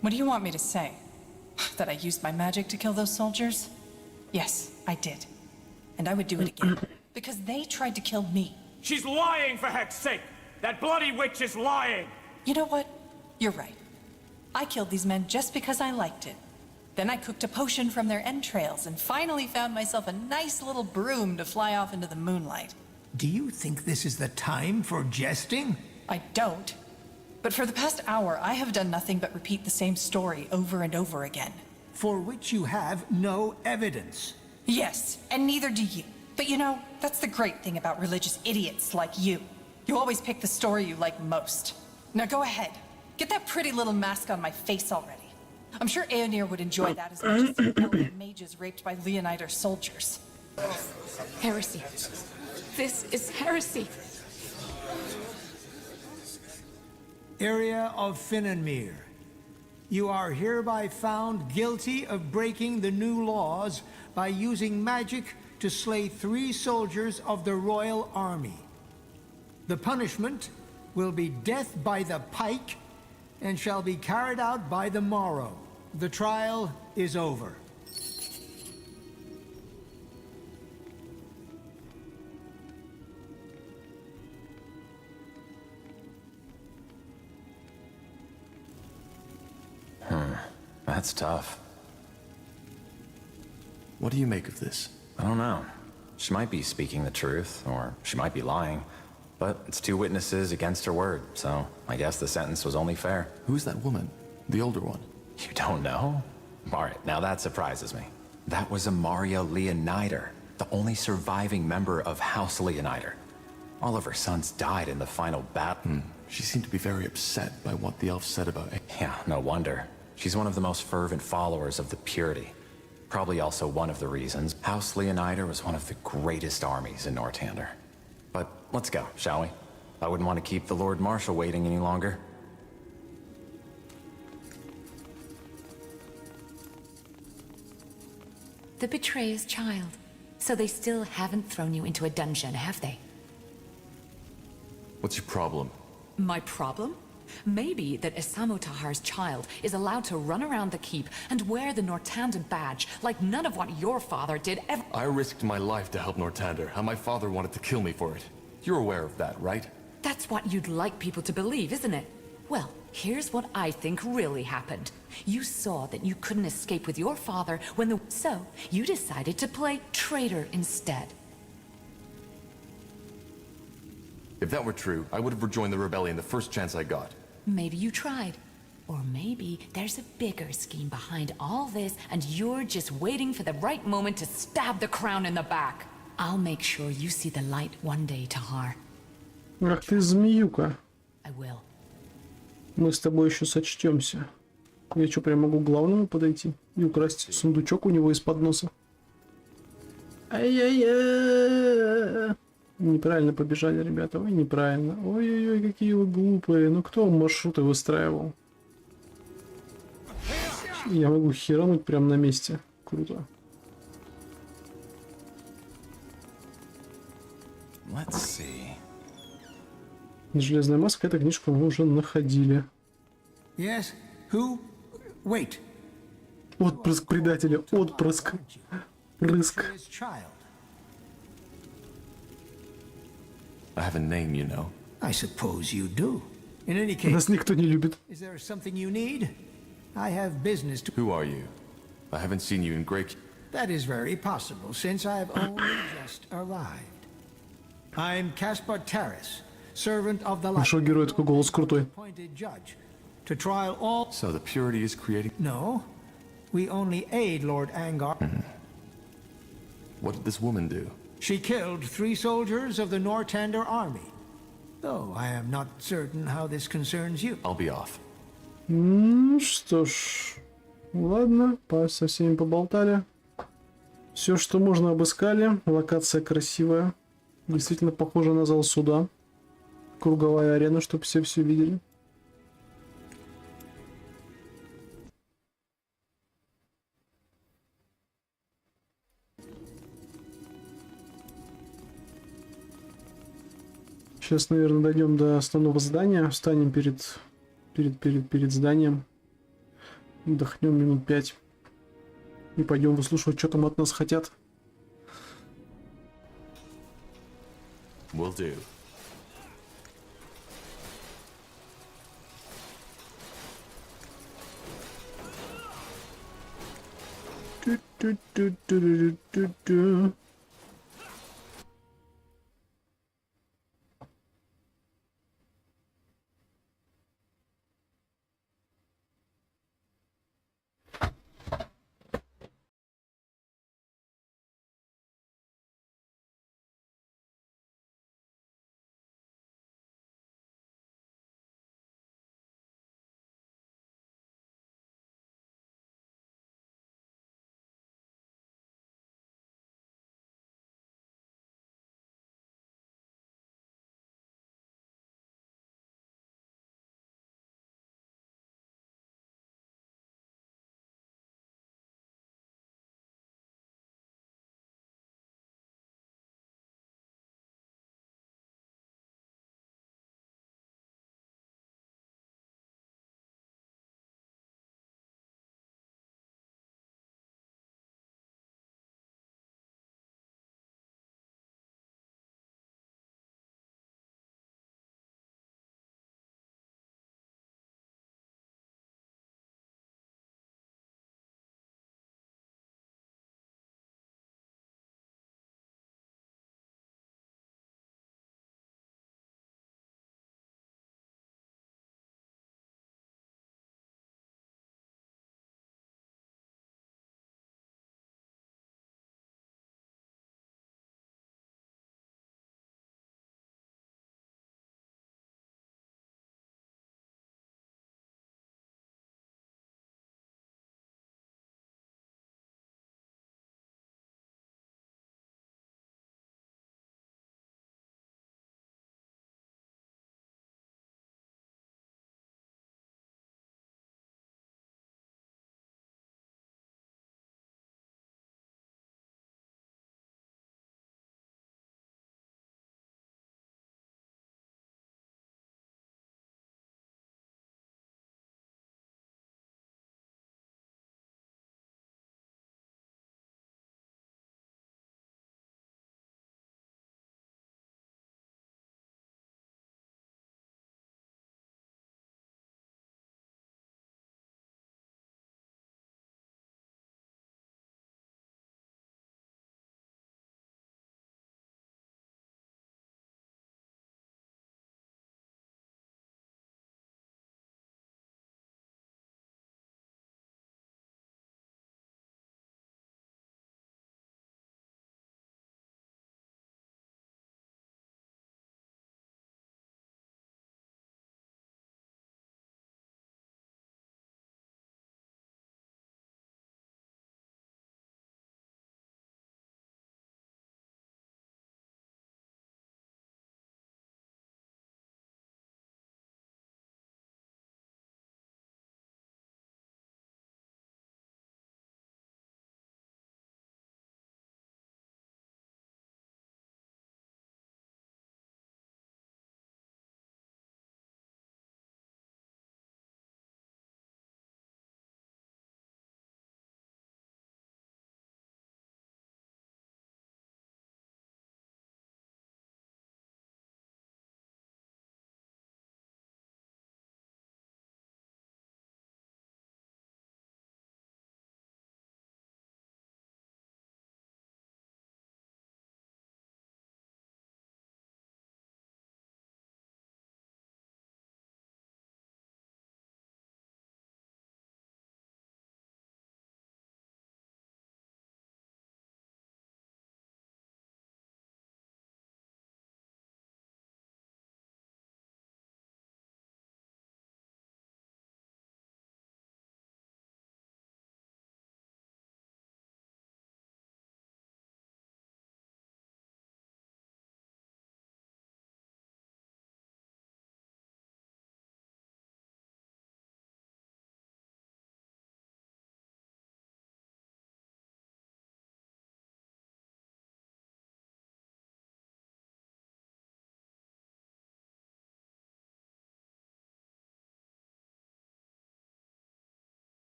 What do you want me to say? That I used my magic to kill those soldiers? Yes, I did. And I would do it again. Because they tried to kill me. She's lying, for heck's sake! That bloody witch is lying! You know what? You're right. I killed these men just because I liked it. Then I cooked a potion from their entrails and finally found myself a nice little broom to fly off into the moonlight. Do you think this is the time for jesting? I don't. But for the past hour, I have done nothing but repeat the same story over and over again. For which you have no evidence. Yes, and neither do you. But you know, that's the great thing about religious idiots like you. You always pick the story you like most. Now go ahead. Get that pretty little mask on my face already. I'm sure Aeonir would enjoy that as much as the elegant mages raped by Leonider soldiers. Heresy. This is heresy. Area of Finnanmere. You are hereby found guilty of breaking the new laws by using magic to slay 3 soldiers of the royal army. The punishment will be death by the pike and shall be carried out by the morrow. The trial is over. That's tough. What do you make of this? I don't know. She might be speaking the truth, or she might be lying. But it's 2 witnesses against her word, so I guess the sentence was only fair. Who's that woman? The older one? You don't know? Alright, now that surprises me. That was Amaria Leonider, the only surviving member of House Leonider. All of her sons died in the final battle. She seemed to be very upset by what the elf said about it. Yeah, no wonder. She's one of the most fervent followers of the purity. Probably also one of the reasons House Leonider was one of the greatest armies in Northander. But let's go, shall we? I wouldn't want to keep the Lord Marshal waiting any longer. The betrayer's child. So they still haven't thrown you into a dungeon, have they? What's your problem? My problem? Maybe that Isamo Tahar's child is allowed to run around the keep and wear the Northander badge like none of what your father did ever— I risked my life to help Northander, and my father wanted to kill me for it. You're aware of that, right? That's what you'd like people to believe, isn't it? Well, here's what I think really happened. You saw that you couldn't escape with your father when the— So, you decided to play traitor instead. If that were true, I would have rejoined the rebellion the first chance I got. Maybe you tried. Or maybe there's a bigger scheme behind all this, and you're just waiting for the right moment to stab the crown in the back. I'll make sure you see the light one day, Tahar. Ах ты змеюка. I will. Мы с тобой еще сочтемся. Я что, прям могу к главному подойти и украсть сундучок у него из-под носа? Ай-яй-яй! Неправильно побежали, ребята. Ой, неправильно. Ой-ой-ой, какие вы глупые. Ну кто вам маршруты выстраивал? Я могу херануть прямо на месте. Круто. Let's see. Железная маска, эту книжку мы уже находили. Yes? Who? Wait. Отпрыск предателя. Отпрыск. Прыск. I have a name, you know. I suppose you do. In any case, Нас никто не любит. is there something you need? I have business to... Who are you? I haven't seen you in great... That is very possible, since I've only just arrived. I'm Caspar Terrace, servant of the light. Нашего героя такой голос крутой. Appointed judge to trial all... So the purity is creating... No, we only aid Lord Angar. What did this woman do? She killed 3 soldiers of the Nortander army. Though I am not certain how this concerns you. I'll be off. Что ж, ладно, со всеми поболтали. Все, что можно, обыскали. Локация красивая. Действительно похожа на зал суда. Круговая арена, чтобы все видели. Сейчас, наверное, дойдем до основного здания. Встанем перед зданием. Отдохнем минут 5. И пойдем выслушивать, что там от нас хотят. Will do.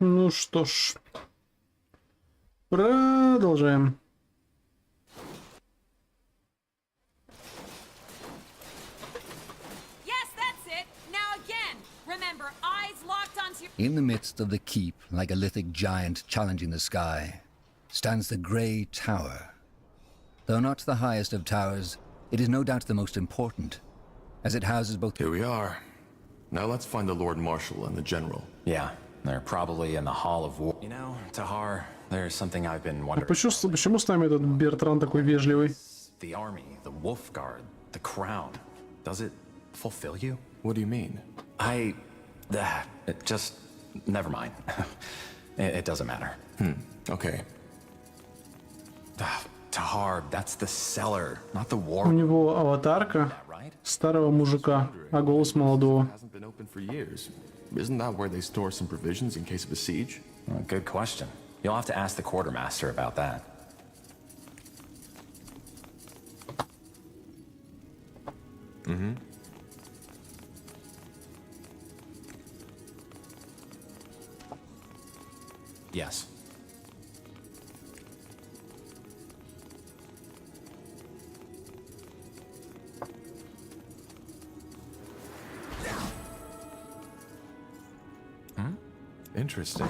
Ну что ж. Продолжаем. In the midst of the keep, like a lithic giant challenging the sky, stands the Grey Tower. Though not the highest of towers, it is no doubt the most important, as it houses both... Here we are. Now let's find the Lord Marshal and the General. Yeah, they're probably in the Hall of War. You know, Tahar, there's something I've been wondering. Почему с нами этот Бертран такой вежливый? The army, the Wolf Guard, the crown. Does it fulfill you? What do you mean? It just... Never mind. It doesn't matter. Okay. Tahar, that's the cellar, not the war. У него аватарка старого мужика, а голос молодого. Hasn't been open for years. Isn't that where they store some provisions in case of a siege? Good question. You'll have to ask the quartermaster about that. Mm-hmm. Yes. Interesting.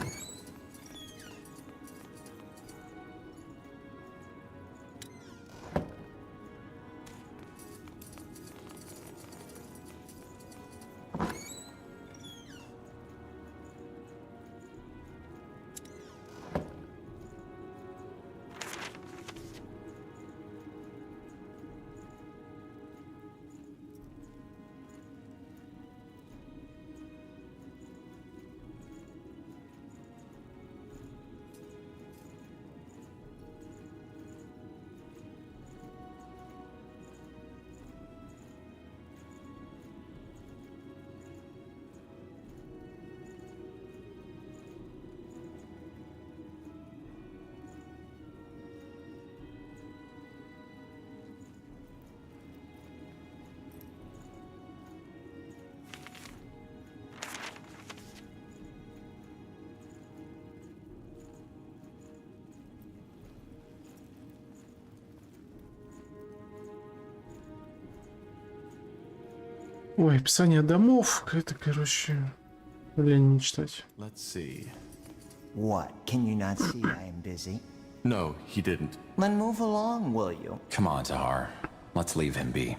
Ой, описание домов. Это, короче, лень не читать. Let's see. What? Can you not see I am busy? No, he didn't. Then move along, will you? Come on, Tahar. Let's leave him be.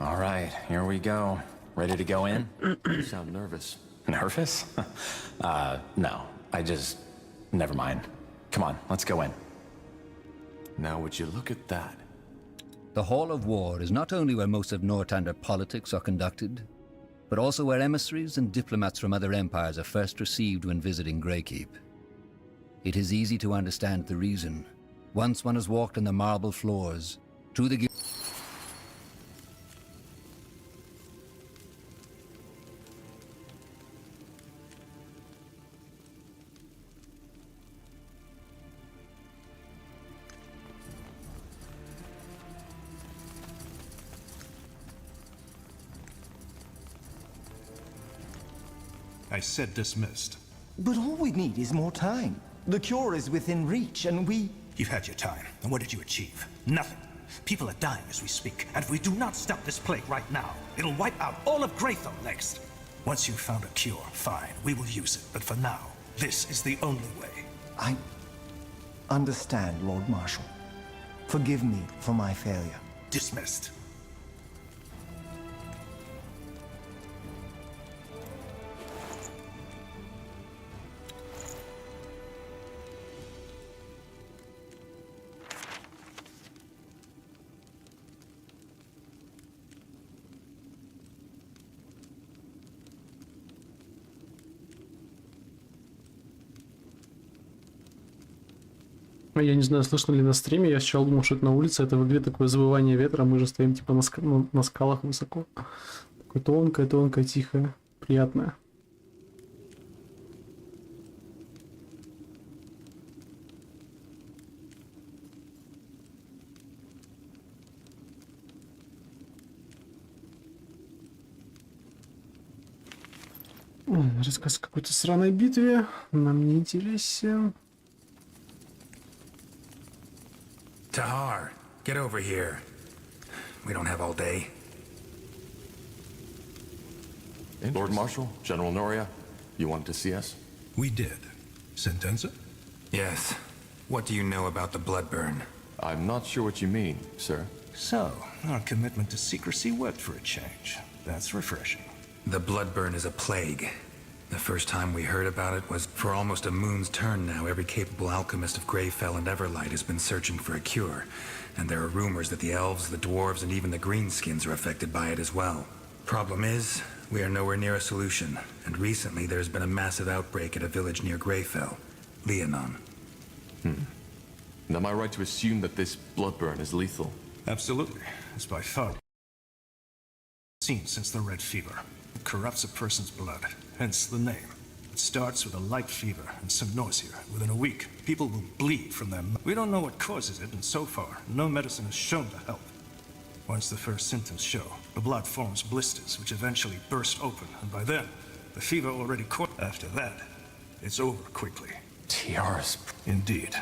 All right, here we go. Ready to go in? You sound nervous. Nervous? No. Never mind. Come on, let's go in. Now would you look at that? The Hall of War is not only where most of Northander politics are conducted, but also where emissaries and diplomats from other empires are first received when visiting Greykeep. It is easy to understand the reason. Once one has walked on the marble floors, through the... I said dismissed. But all we need is more time. The cure is within reach, and we... You've had your time, and what did you achieve? Nothing. People are dying as we speak, and if we do not stop this plague right now, it'll wipe out all of Graytham next. Once you've found a cure, fine, we will use it. But for now, this is the only way. I understand, Lord Marshal. Forgive me for my failure. Dismissed. Я не знаю, слышно ли на стриме, я сначала думал, что это на улице, это в игре такое завывание ветра, мы же стоим типа на скалах высоко. Такое тонкое, тихое, приятное. Рассказ о какой-то сраной битве. Нам не интересен. Tahar, get over here. We don't have all day. Lord Marshal, General Noria, you wanted to see us? We did. Sentenza? Yes. What do you know about the Bloodburn? I'm not sure what you mean, sir. So, our commitment to secrecy worked for a change. That's refreshing. The Bloodburn is a plague. The first time we heard about it was for almost a moon's turn now. Every capable alchemist of Greyfell and Everlight has been searching for a cure. And there are rumors that the elves, the dwarves, and even the greenskins are affected by it as well. Problem is, we are nowhere near a solution. And recently there's been a massive outbreak at a village near Greyfell. Leonon. And am I right to assume that this Bloodburn is lethal? Absolutely. It's by far seen since the Red Fever. It corrupts a person's blood, hence the name. It starts with a light fever and some nausea. Within a week, people will bleed from their... We don't know what causes it, and so far, no medicine has shown to help. Once the first symptoms show, the blood forms blisters, which eventually burst open, and by then, the fever already caught. After that, it's over quickly. Tiaras. Indeed.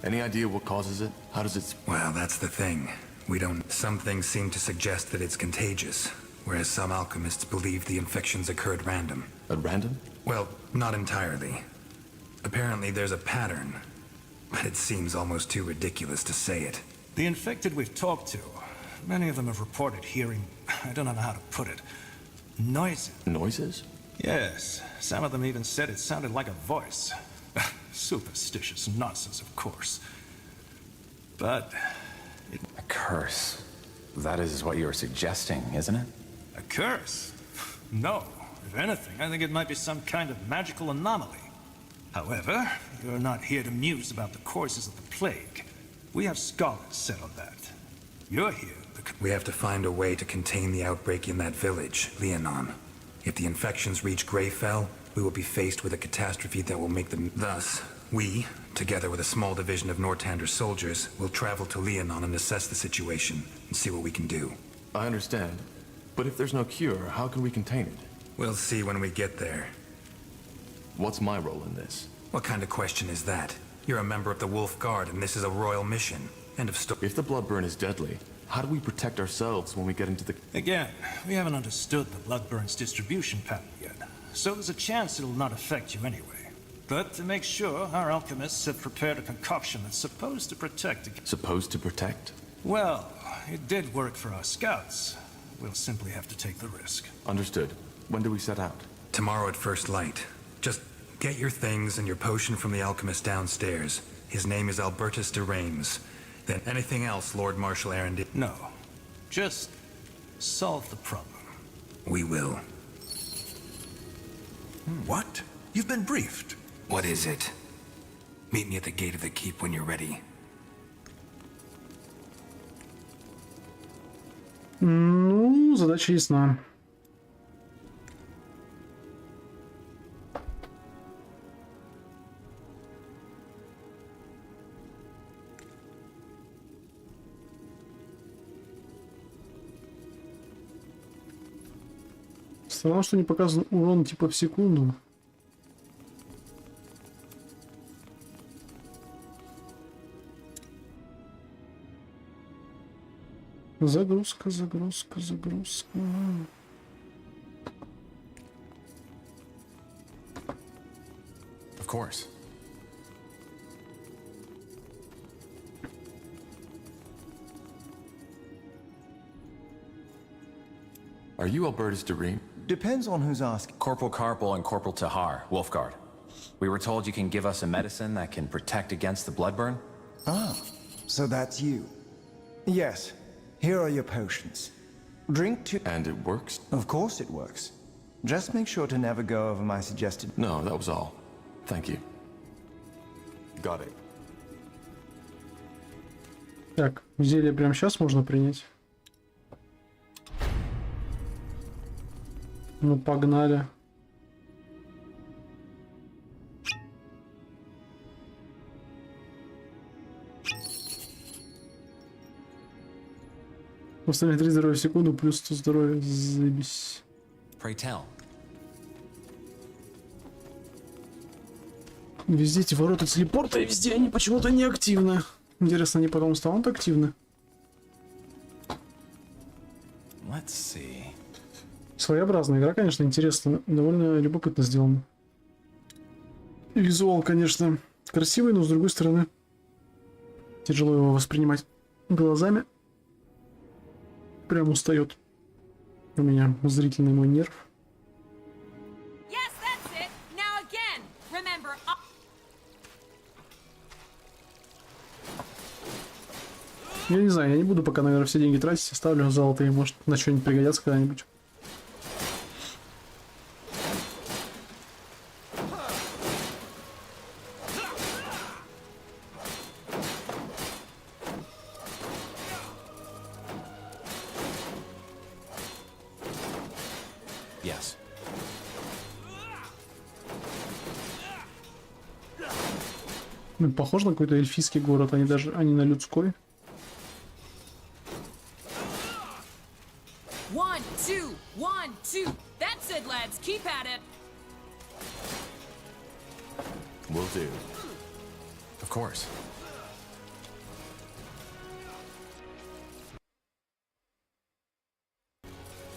Any idea what causes it? How does it... Well, that's the thing. We don't... Some things seem to suggest that it's contagious, whereas some alchemists believe the infections occurred random. At random? Well, not entirely. Apparently there's a pattern, but it seems almost too ridiculous to say it. The infected we've talked to, many of them have reported hearing, I don't know how to put it, noises. Noises? Yes, some of them even said it sounded like a voice. Superstitious nonsense, of course. But... A curse. That is what you were suggesting, isn't it? A curse? No. If anything, I think it might be some kind of magical anomaly. However, you're not here to muse about the causes of the plague. We have scholars settle that. You're here because... We have to find a way to contain the outbreak in that village, Leonon. If the infections reach Greyfell, we will be faced with a catastrophe that will make them... Thus, we, together with a small division of Nortander's soldiers, will travel to Leonon and assess the situation and see what we can do. I understand. But if there's no cure, how can we contain it? We'll see when we get there. What's my role in this? What kind of question is that? You're a member of the Wolf Guard, and this is a royal mission. End of story. If the Bloodburn is deadly, how do we protect ourselves when we get into the... Again, we haven't understood the Bloodburn's distribution pattern yet, so there's a chance it'll not affect you anyway. But to make sure, our alchemists have prepared a concoction that's supposed to protect against... Supposed to protect? Well, it did work for our scouts. We'll simply have to take the risk. Understood. When do we set out? Tomorrow at first light. Just get your things and your potion from the alchemist downstairs. His name is Albertus de Reims. Then anything else, Lord Marshal Arundel? No. Just solve the problem. We will. What? You've been briefed. What is it? Meet me at the gate of the keep when you're ready. Ну, задача ясна. Странно, что не показан урон типа в секунду. Загрузка, загрузка, загрузка. Of course. Are you Albertus de Reims? Depends on who's asking. Corporal Carpel and Corporal Tahar, Wolfguard. We were told you can give us a medicine that can protect against the Bloodburn. Ah, so that's you. Yes, here are your potions. Drink two... And it works? Of course it works. Just make sure to never go over my suggested... No, that was all. Thank you. Got it. Так, зелье прямо сейчас можно принять. Ну, погнали. Восстановить 3 здоровья в секунду, плюс 100 здоровья. Заебись. Pray tell, Везде эти ворота телепорта, и везде они почему-то не активны. Интересно, они потом станут активны? Let's see. Своеобразная игра, конечно, интересно, довольно любопытно сделана. Визуал, конечно, красивый, но с другой стороны тяжело его воспринимать глазами. Прям устает у меня зрительный мой нерв. Yes, that's it. Now again. Remember, Я не знаю, я не буду пока, наверное, все деньги тратить, оставлю золотые, может на что-нибудь пригодятся когда-нибудь. Yes. Ну, похож на какой-то эльфийский город, они на людской. 1, 2, 1, 2. That's it, lads. Keep at it. Will do. Of course.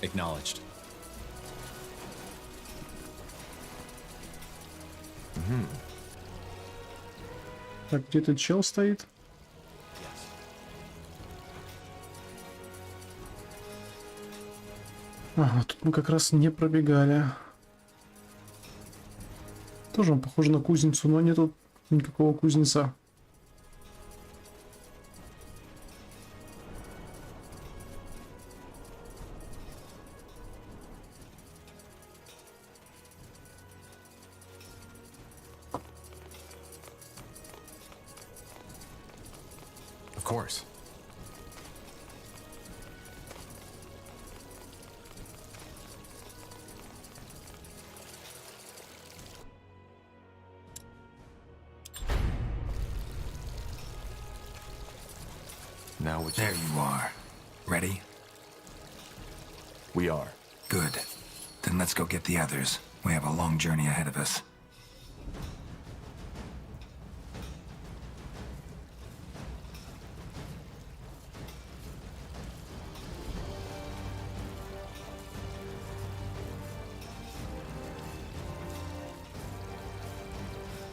Acknowledged. Так, где этот чел стоит? Ага, тут мы как раз не пробегали. Тоже он похож на кузницу, но нету никакого кузнеца. Of course. Now which... There you are. Ready? We are. Good. Then let's go get the others. We have a long journey ahead of us.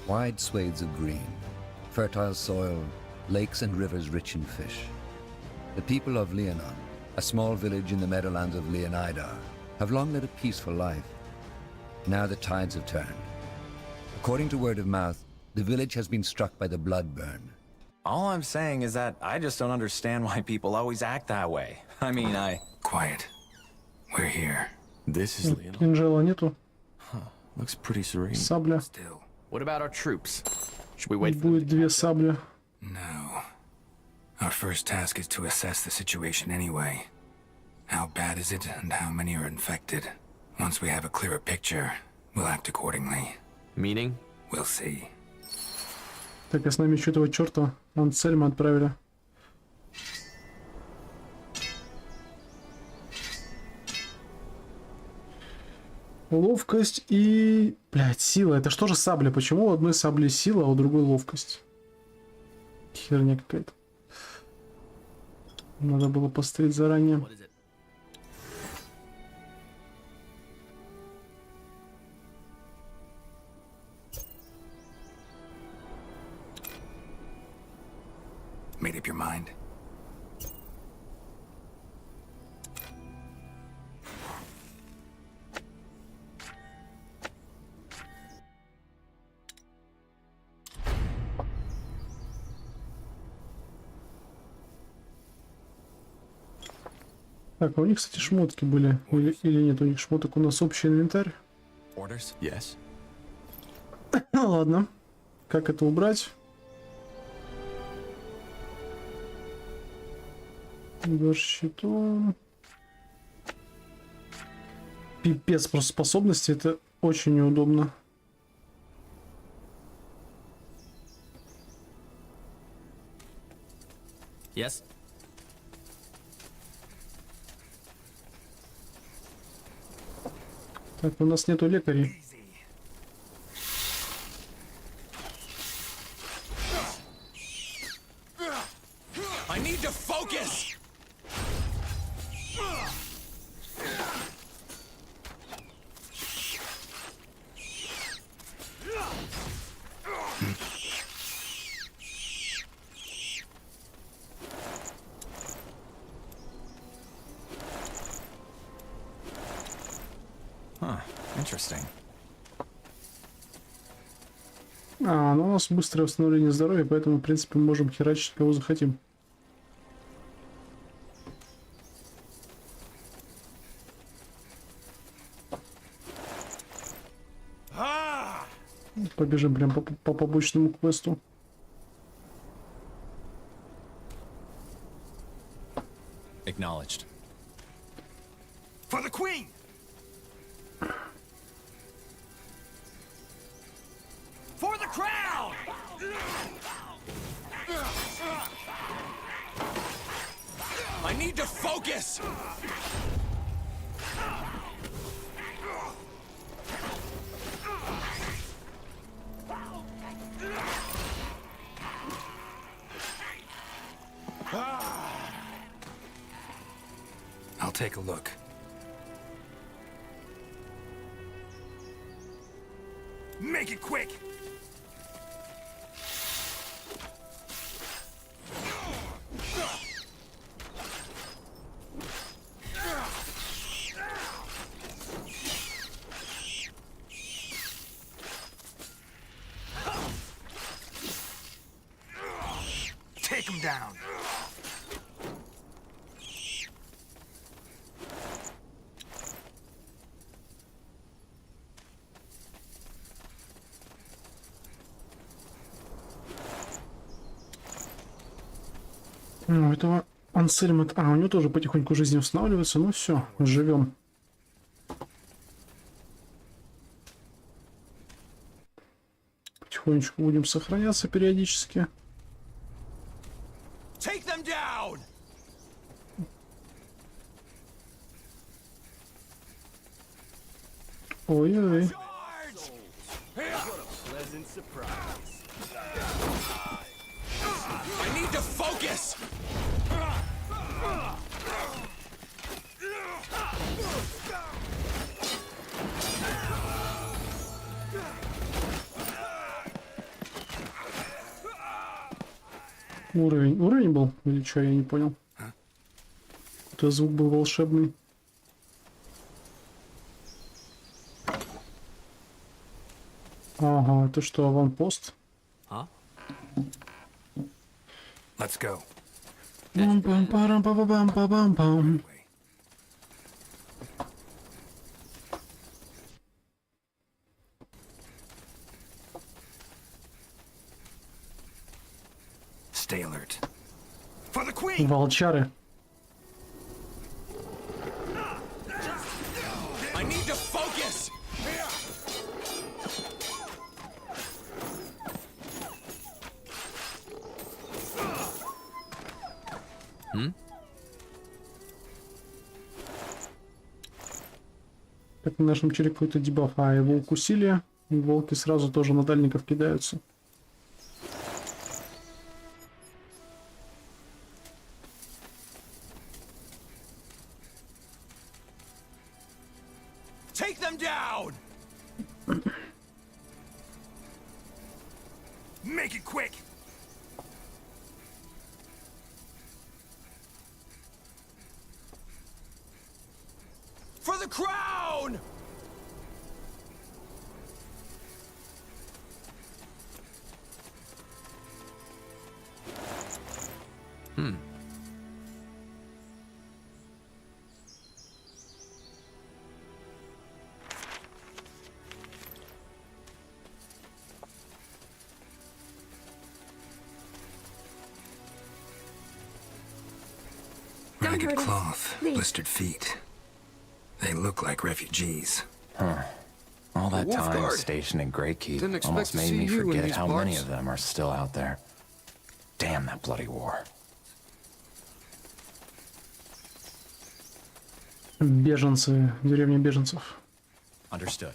Wide swathes of green, fertile soil, lakes and rivers rich in fish. The people of Leonon, a small village in the meadowlands of Leonidar, have long led a peaceful life. Now the tides have turned. According to word of mouth, the village has been struck by the blood burn. All I'm saying is that I just don't understand why people always act that way. I mean, Quiet. We're here. This is Leonon. Кинжала нету. Looks pretty serene. Сабля. Still. What about our troops? Should we wait for them? Будет две сабли. No. Our first task is to assess the situation anyway. How bad is it and how many are infected? Once we have a clearer picture, we'll act accordingly. Meaning? We'll see. Так, а с нами еще этого черта Ансельма отправили. Ловкость и... Блядь, сила. Это что же сабля? Почему у одной сабли сила, а у другой ловкость? Херня какая-то. Надо было посмотреть заранее. Made up your mind? Так, а у них, кстати, шмотки были. Или нет, у них шмоток, у нас общий инвентарь. orders? Yes. Ну ладно. Как это убрать? Удар щитом. Пипец, просто способности, это очень неудобно. Yes? Так, у нас нету лекарей. Huh. Interesting. Ну у нас быстрое восстановление здоровья, поэтому, в принципе, мы можем херачить кого захотим. Побежим прям по побочному квесту. Acknowledged. For the Queen! For the crown! I need to focus! I'll take a look. Make it quick! Take him down! У этого Ансельма... у него тоже потихоньку жизнь восстанавливается. Ну все, живем. Потихонечку будем сохраняться периодически. Take them down! Ой-ой. Pleasant surprise. I need to focus! Уровень был? Или что, я не понял. Это звук был волшебный. Ага, это что, аванпост? Let's go. Бам-бам-парам-па-па-бам-па-бам-бам. Stay alert. For the Queen! Волчары. I need to focus! Так, на нашем челе какой-то дебаф. А, его укусили. И волки сразу тоже на дальников кидаются. Take them down! Make it quick! For the crown! Ragged cloth, blistered feet. They look like refugees. Huh. All that Wolf time Guard. stationed in Greykeep Didn't expect almost to made see me you in forget these how many parts. of them are still out there. Damn that bloody war. Беженцы. Деревня беженцев. Understood.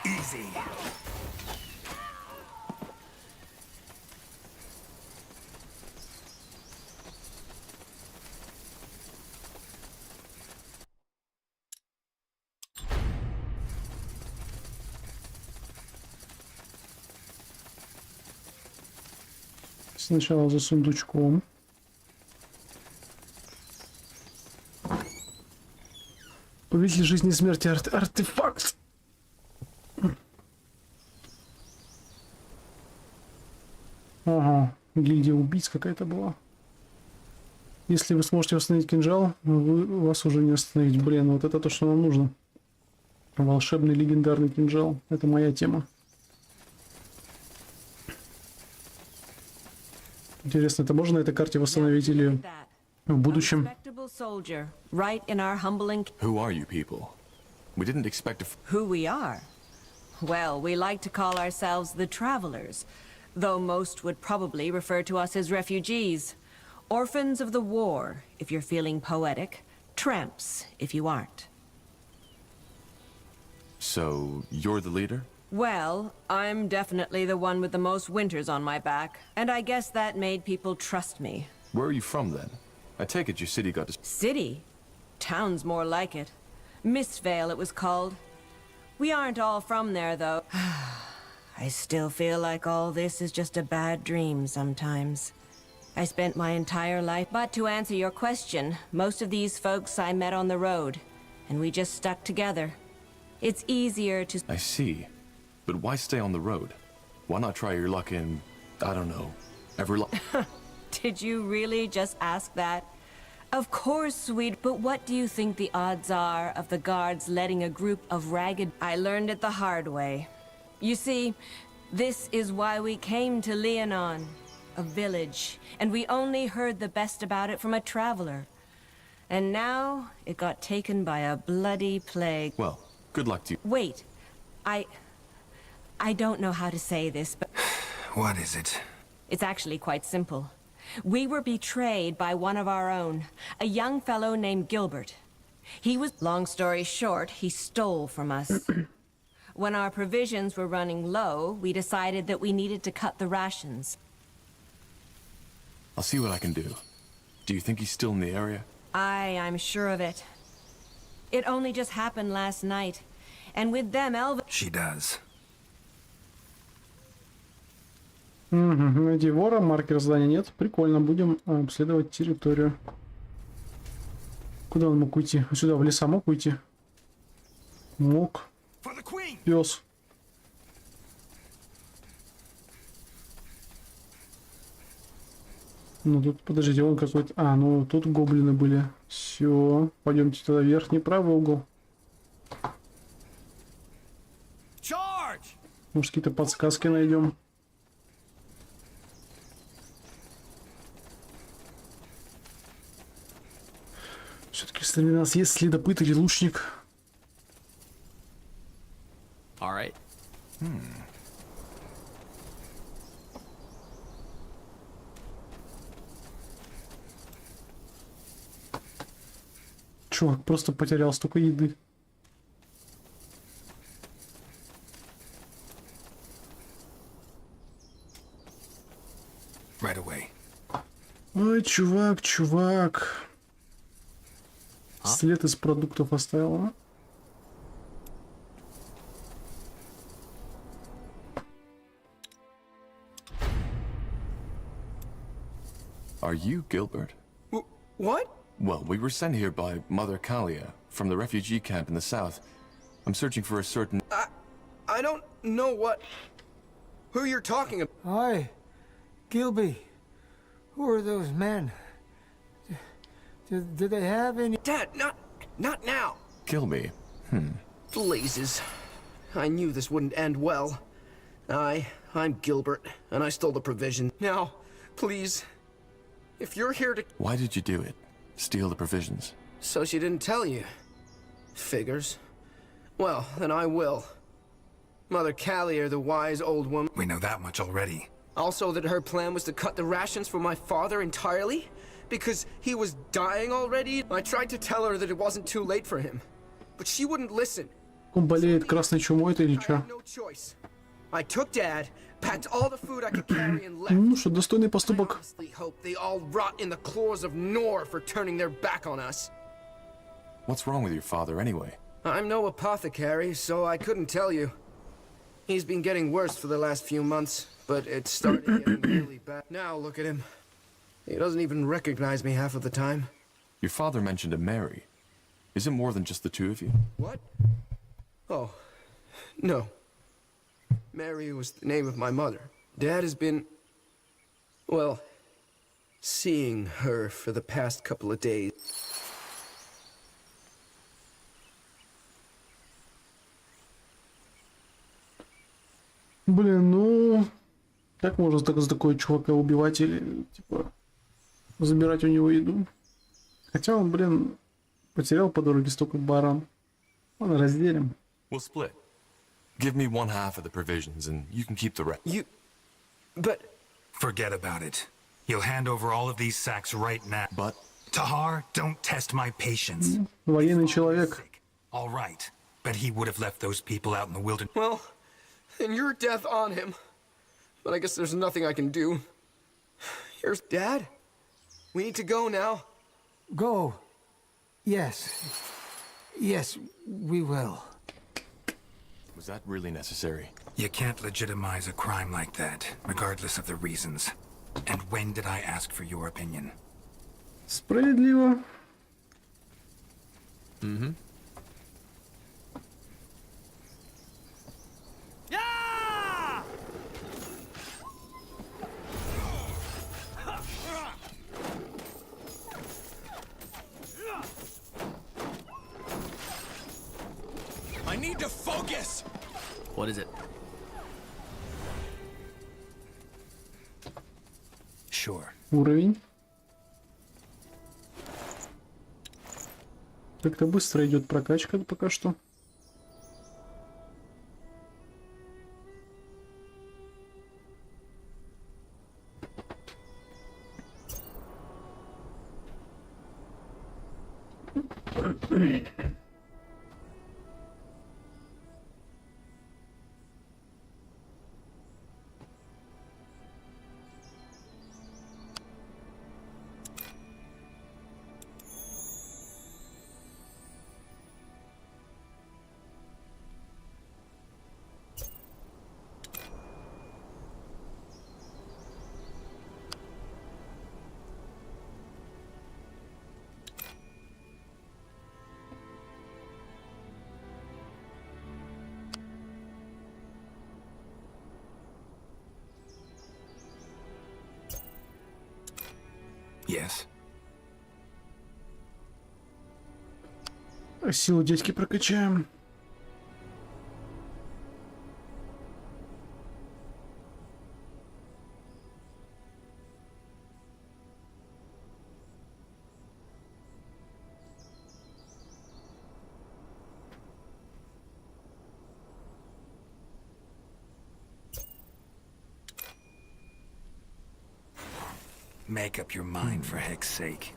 Easy. Сначала за сундучком. Повелитель жизни и смерти артефакт. Ага, гильдия убийц какая-то была. Если вы сможете восстановить кинжал, вас уже не остановить. Блин, вот это то, что нам нужно. Волшебный легендарный кинжал. Это моя тема. Интересно, это можно на этой карте восстановить или в будущем? Who are you people? We didn't expect Who we are? Well, we like to call ourselves the Travelers, though most would probably refer to us as refugees. Orphans of the war, if you're feeling poetic. Tramps, if you aren't. So, you're the leader? Well, I'm definitely the one with the most winters on my back, and I guess that made people trust me. Where are you from, then? I take it your city got City? Town's more like it. Mistvale, it was called. We aren't all from there, though. I still feel like all this is just a bad dream sometimes. I spent my entire life... But to answer your question, most of these folks I met on the road, and we just stuck together. It's easier to... I see. But why stay on the road? Why not try your luck in, I don't know, Did you really just ask that? Of course we'd... But what do you think the odds are of the guards letting a group of ragged... I learned it the hard way. You see, this is why we came to Leonon. A village, and we only heard the best about it from a traveler. And now, it got taken by a bloody plague. Well, good luck to you. Wait, I don't know how to say this, but... What is it? It's actually quite simple. We were betrayed by one of our own, a young fellow named Gilbert. He was... Long story short, he stole from us. When our provisions were running low, we decided that we needed to cut the rations. I'll see what I can do. Do you think he's still in the area? I'm sure of it. It only just happened last night. And with them, She does. Угу, найди вора, маркер здания нет. Прикольно, будем обследовать территорию. Куда он мог уйти? Сюда, в леса мог уйти? Мог. Пес. Ну тут, подождите, он какой-то... А, ну тут гоблины были. Все, пойдемте туда, верхний правый угол. Может, какие-то подсказки найдем. Все-таки среди нас есть следопыт или лучник. All right. Чувак просто потерял столько еды. Right away. Ой, чувак. След из продуктов оставил, а? Are you Gilbert? What? Well, we were sent here by Mother Kalia from the refugee camp in the south. I'm searching for a certain... I don't know who you're talking about. Hi, Gilby. Who are those men? Do they have any... Dad, not now. Gilby. Blazes. I knew this wouldn't end well. I'm Gilbert, and I stole the provision. Now, please, if you're here to... Why did you do it? Steal the provisions? So she didn't tell you. Figures. Well, then I will. Mother Callier, the wise old woman... We know that much already. Also that her plan was to cut the rations for my father entirely? Because he was dying already? I tried to tell her that it wasn't too late for him. But she wouldn't listen. Он болеет красной чумой-то или чё? No choice. I took Dad, packed all the food I could carry and left. Ну что, достойный поступок. I honestly hope they all rot in the claws of Nor for turning their back on us. What's wrong with your father, anyway? I'm no apothecary, so I couldn't tell you. He's been getting worse for the last few months, but it started getting really bad. Now look at him. He doesn't even recognize me half of the time. Your father mentioned a Mary. Is it more than just the two of you? What? Oh, no. Mary was the name of my mother. Dad has been, well, seeing her for the past couple of days. Блин, ну... Как можно так за такого чувака убивать или, типа, забирать у него еду? Хотя он, блин, потерял по дороге столько баран. Ладно, разделим. We'll split. Give me one half of the provisions and you can keep the rest. But... Forget about it. He'll hand over all of these sacks right now. But... Tahar, don't test my patience. Военный человек. All right, but he would have left those people out in the wilderness. Well, then your death on him. But I guess there's nothing I can do. Here's Dad. We need to go now. Go. Yes. Yes, we will. Was that really necessary? You can't legitimize a crime like that, regardless of the reasons. And when did I ask for your opinion? Справедливо. Mm-hmm. I need to focus! What is it? Sure. Уровень. Как-то быстро идет прокачка пока что. Yes. Силу дядьки прокачаем. Make up your mind, for heck's sake.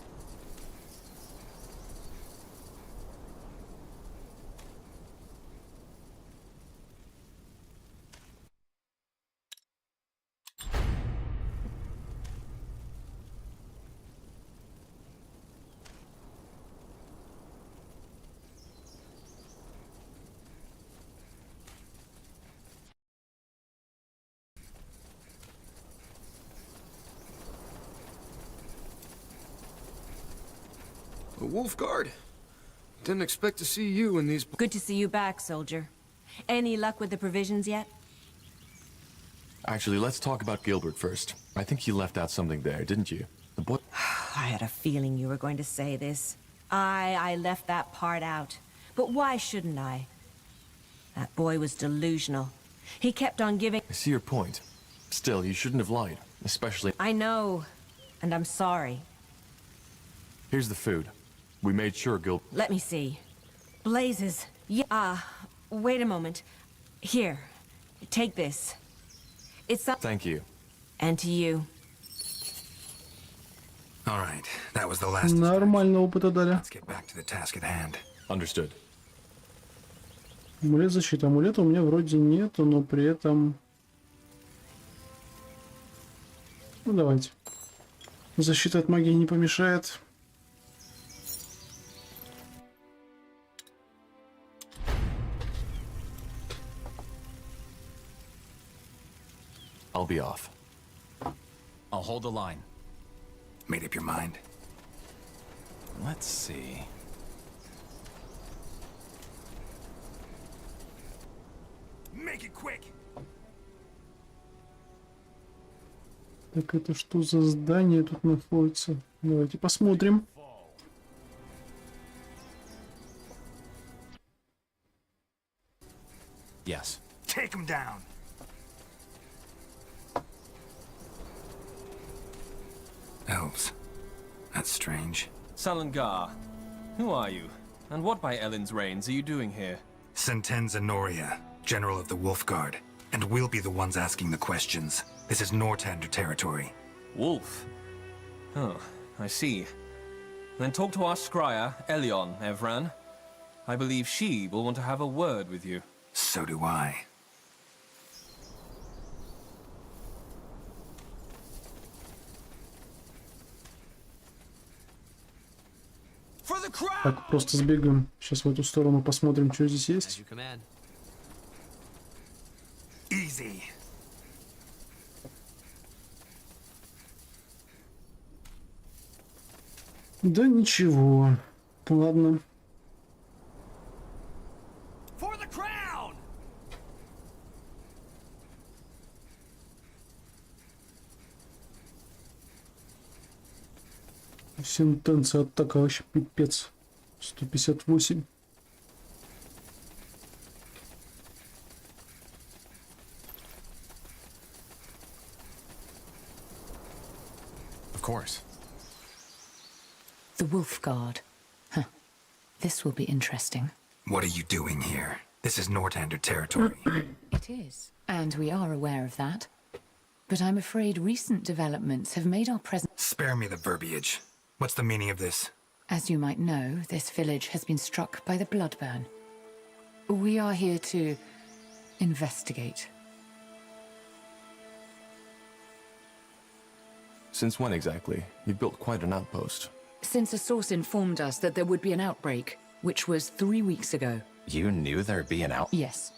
Wolfguard. Didn't expect to see you in these... Good to see you back, soldier. Any luck with the provisions yet? Actually, let's talk about Gilbert first. I think you left out something there, didn't you? The boy... I had a feeling you were going to say this. I left that part out. But why shouldn't I? That boy was delusional. He kept on giving... I see your point. Still, you shouldn't have lied, especially... I know, and I'm sorry. Here's the food. We made sure Let me see. Blazes. Yeah. Wait a moment. Here. Take this. It's up. Thank you. And to you. All right, that was the last. Нормально опыта дали. Let's get back to the task at hand. Understood. Амулет защиты. Амулета у меня вроде нету, но при этом... Ну давайте. Защита от магии не помешает. I'll be off. I'll hold the line. Made up your mind? Let's see. Make it quick. Так это что за здание тут находится? Давайте посмотрим. Yes. Take him down. Elves. That's strange. Salangar, who are you? And what by Ellen's reigns are you doing here? Sentenza Noria, General of the Wolf Guard. And we'll be the ones asking the questions. This is Nortander territory. Wolf? Oh, I see. Then talk to our scryer, Elion, Evran. I believe she will want to have a word with you. So do I. Так, просто сбегаем. Сейчас в эту сторону посмотрим, что здесь есть. Easy. Да ничего. Ладно. For the crown! Сентенция атака вообще пипец. 158. Of course. The Wolf Guard. Huh. This will be interesting. What are you doing here? This is Nortander territory. It is. And we are aware of that. But I'm afraid recent developments have made our presence... Spare me the verbiage. What's the meaning of this? As you might know, this village has been struck by the Bloodburn. We are here to investigate. Since when exactly? You've built quite an outpost. Since a source informed us that there would be an outbreak, which was 3 weeks ago. You knew there'd be an out... Yes.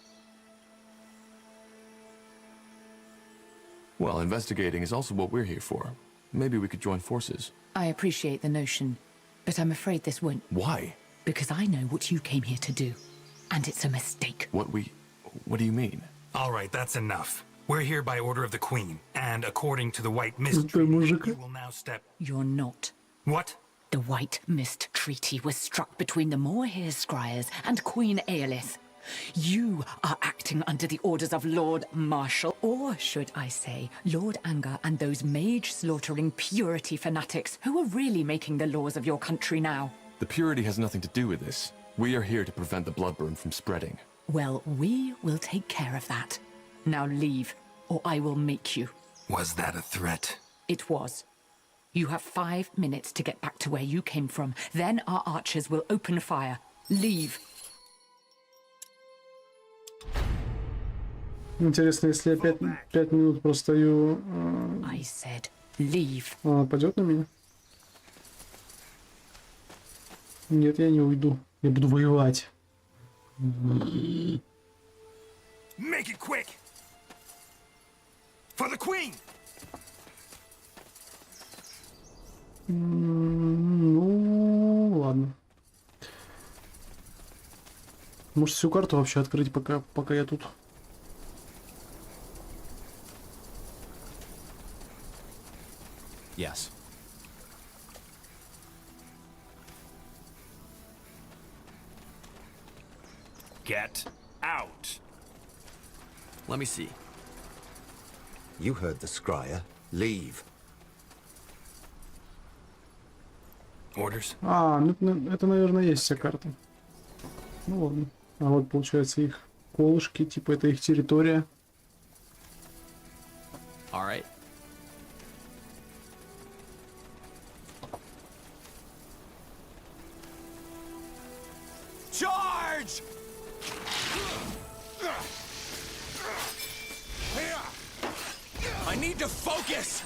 Well, investigating is also what we're here for. Maybe we could join forces. I appreciate the notion, but I'm afraid this won't. Why? Because I know what you came here to do, and it's a mistake. What do you mean? All right, that's enough. We're here by order of the Queen, and according to the White Mist Treaty, you will now step... You're not. What? The White Mist Treaty was struck between the Moorhere Scryers and Queen Aelith. You are acting under the orders of Lord Marshal, or should I say, Lord Anger and those mage-slaughtering purity fanatics who are really making the laws of your country now. The purity has nothing to do with this. We are here to prevent the Bloodburn from spreading. Well, we will take care of that. Now leave, or I will make you. Was that a threat? It was. You have 5 minutes to get back to where you came from. Then our archers will open fire. Leave. Интересно, если я 5 минут простою... I said, leave. Она нападет на меня? Нет, я не уйду. Я буду воевать. Make it quick! For the Queen! Ну, ладно. Может, всю карту вообще открыть, пока я тут. Yes. Get out. Let me see. You heard the scryer. Leave. Orders? Ну это, наверное, есть вся карта. Ну ладно. А вот, получается, их колышки, типа, это их территория. All right. Charge! I need to focus!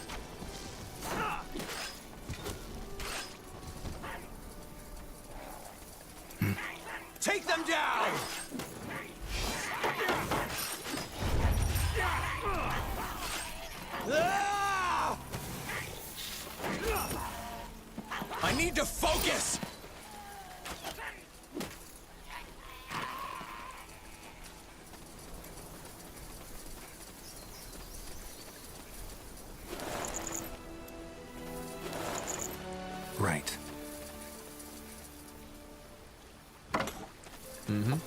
Take them down! Yes! Right. Mm-hmm.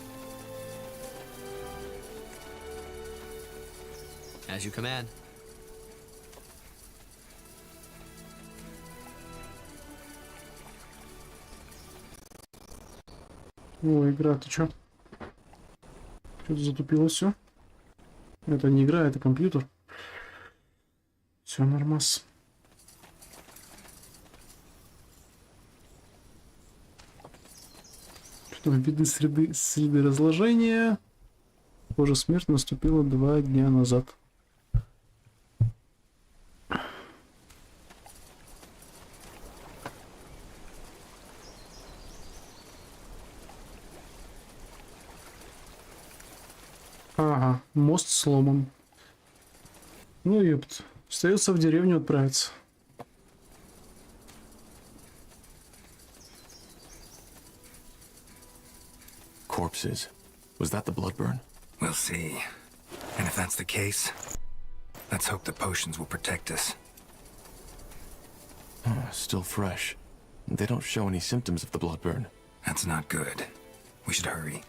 As you command. О, игра, ты чё? Что-то затупило все. Это не игра, это компьютер. Все нормас. Что видны следы разложения. Похоже, смерть наступила 2 дня назад. Ага, мост сломан. Ну ёпт. Остается в деревню отправиться. Corpses. Was that the blood burn? We'll see. And if that's the case, let's hope the potions will protect us. Still fresh. They don't show any symptoms of the blood burn. That's not good. We should hurry.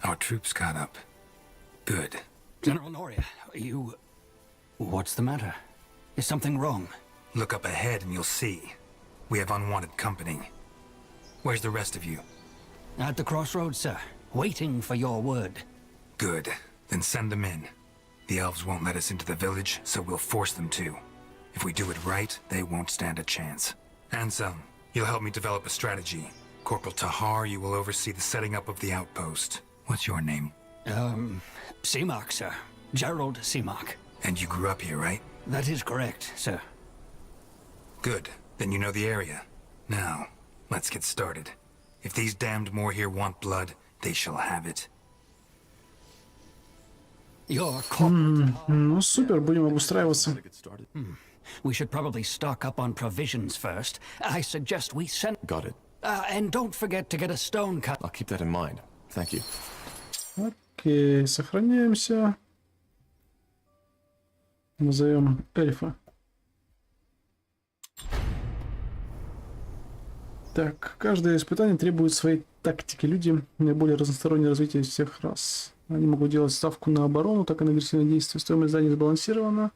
Our troops caught up. Good. General Noria, you... What's the matter? Is something wrong? Look up ahead and you'll see. We have unwanted company. Where's the rest of you? At the crossroads, sir. Waiting for your word. Good. Then send them in. The elves won't let us into the village, so we'll force them to. If we do it right, they won't stand a chance. Anselm, you'll help me develop a strategy. Corporal Tahar, you will oversee the setting up of the outpost. What's your name? Seamark, sir. Gerald Seamark. And you grew up here, right? That is correct, sir. Good. Then you know the area. Now, let's get started. If these damned more here want blood, they shall have it. Your Ну супер, будем обустраиваться. We should probably stock up on provisions first. I suggest we send... Got it. And don't forget to get a stone cut. I'll keep that in mind. Thank you. Окей, сохраняемся. Назовем эльфа. Так, каждое испытание требует своей тактики. Люди наиболее разностороннее развитие из всех рас. Они могут делать ставку на оборону, так и на агрессивное действие. Стоимость зданий сбалансирована.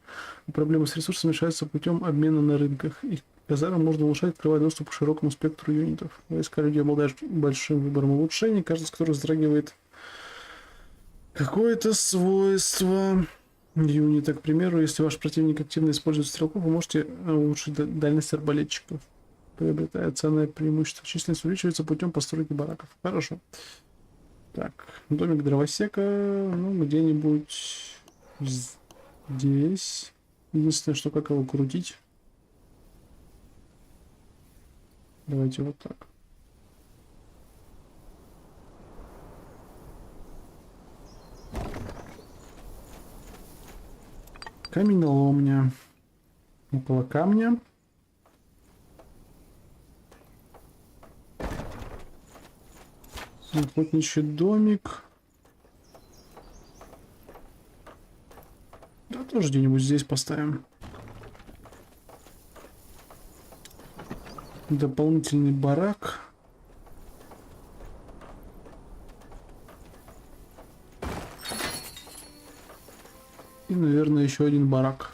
Проблемы с ресурсами решаются путем обмена на рынках. Их казармы можно улучшать, открывая доступ к широкому спектру юнитов. Войска людей обладают большим выбором улучшений, каждый из которых затрагивает какое-то свойство юнита. К примеру, если ваш противник активно использует стрелков, вы можете улучшить дальность арбалетчиков. Приобретая ценное преимущество. Численность увеличивается путем постройки бараков. Хорошо. Так, домик дровосека, ну, где-нибудь здесь. Единственное, что как его крутить. Давайте вот так. Каменоломня. Около камня. Охотничий домик. Да, тоже где-нибудь здесь поставим. Дополнительный барак. И, наверное, еще один барак.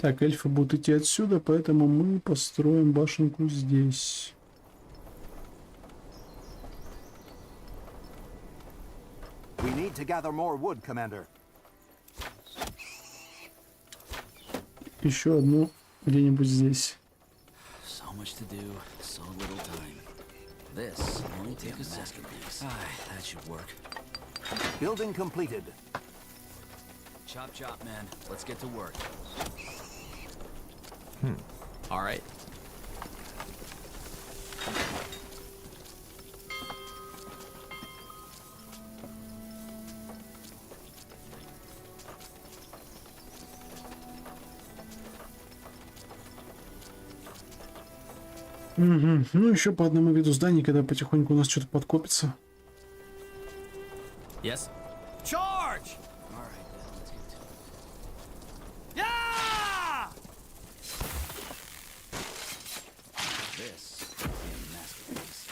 Так, эльфы будут идти отсюда, поэтому мы построим башенку здесь. Еще одну где-нибудь здесь. Building completed. Chop, chop, man. Let's get to work. All right. Угу. Ну, еще по одному виду зданий, когда потихоньку у нас что-то подкопится. Yes? Charge! All right, then, let's get to it. Yeah! This will be a masterpiece.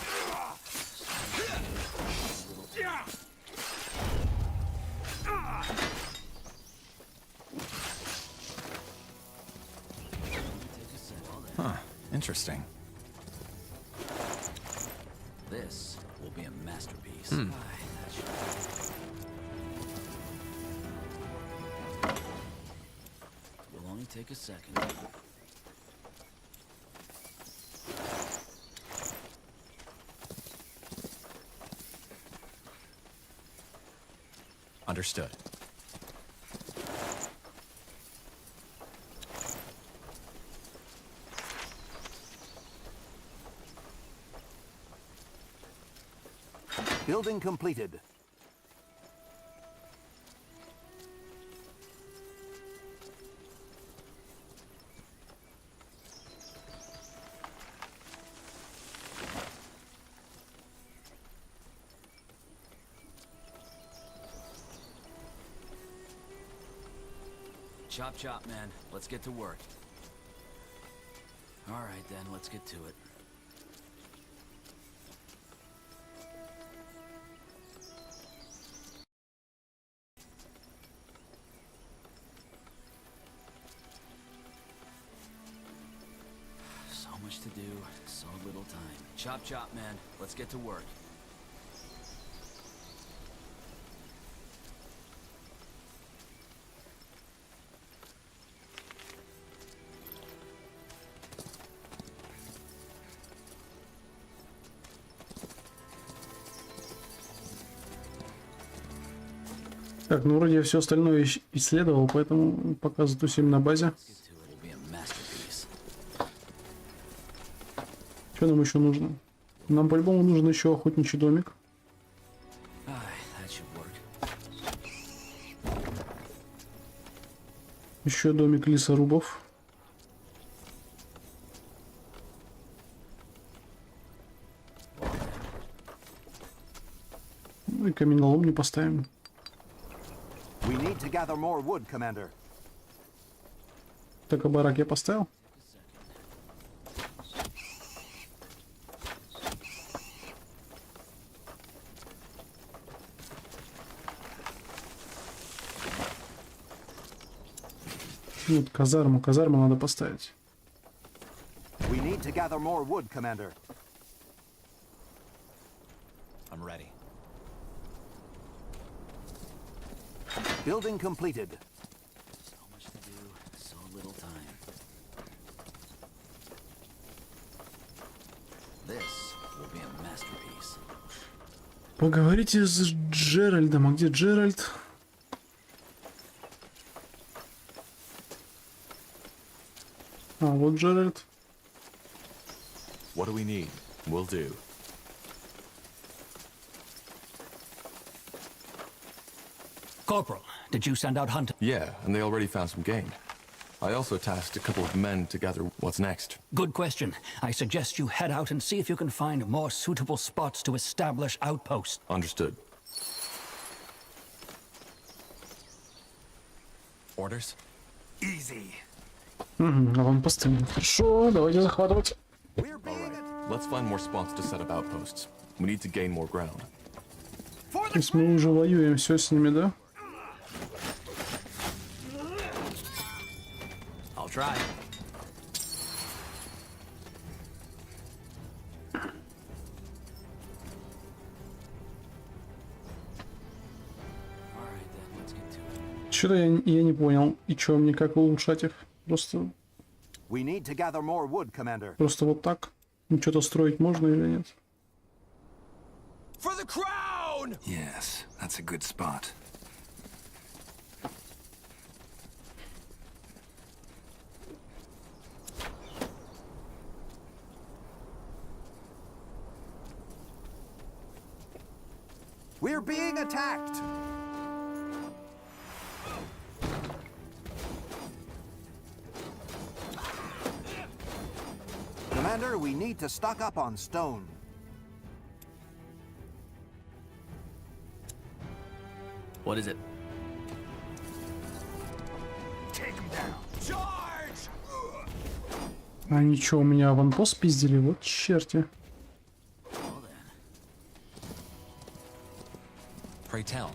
Huh, interesting. This will be a masterpiece. Hmm. Will only take a second. Understood. Building completed. Chop chop, man. Let's get to work. All right, then, let's get to it. So much to do, so little time. Chop chop, man. Let's get to work. Так, ну вроде я все остальное исследовал, поэтому пока затусим на базе. Что нам еще нужно? Нам по-любому нужен еще охотничий домик. Еще домик лесорубов. Ну и каменолом не поставим. We need to gather more wood, Commander. Так, а барак я поставил? Вот казарму надо поставить. We need to gather more wood, Commander. I'm ready. Building completed. So much to do, so little time. This will be a masterpiece. Поговорите с Джеральдом. А где Джеральд? А, вот Джеральд. What do we need? Will do. Corporal, did you send out hunters? Yeah, and they already found some game. I also tasked a couple of men to gather what's next. Good question. I suggest you head out and see if you can find more suitable spots to establish outposts. Understood. Orders? Easy. Аванпосты. Хорошо, давайте захватывать. Let's find more spots to set up outposts. We need to gain more ground. То есть мы уже воюем все с ними, да? I'll try. Что-то я не понял. И что, мне как улучшать их? Просто We need to gather more wood, Commander. Просто вот так? Что-то строить можно или нет? For the crown! Yes, that's a good spot. We're being attacked! Commander, we need to stock up on stone. What is it? Take him down. Charge! А ничего, у меня аванпост пиздили, вот черти. Pray tell.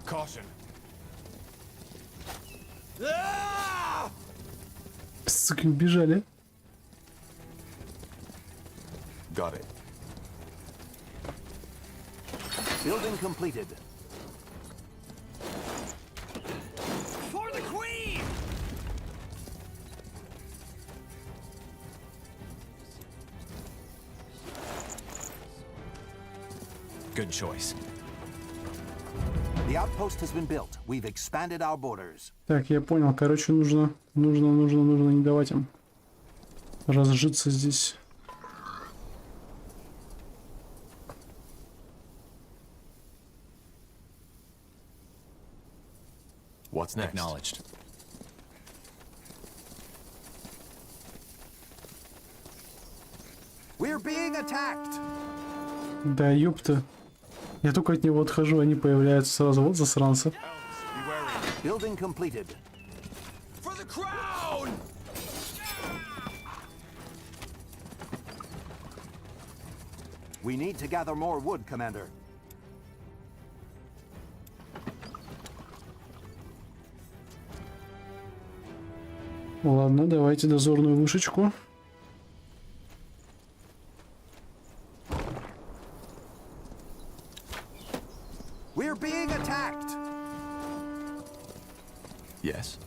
Caution. Сука, бежали. Got it. Building completed. For the Queen! Good choice. The outpost has been built. We've expanded our borders. Так, я понял. Короче, нужно не давать им разжиться здесь. What's next? Acknowledged. We're being attacked. Да ёпта. Я только от него отхожу, они появляются сразу. Вот засранцы. Building completed. For the crown! We need to gather more wood, Commander. Ладно, давайте дозорную вышечку. We're being attacked. Yes.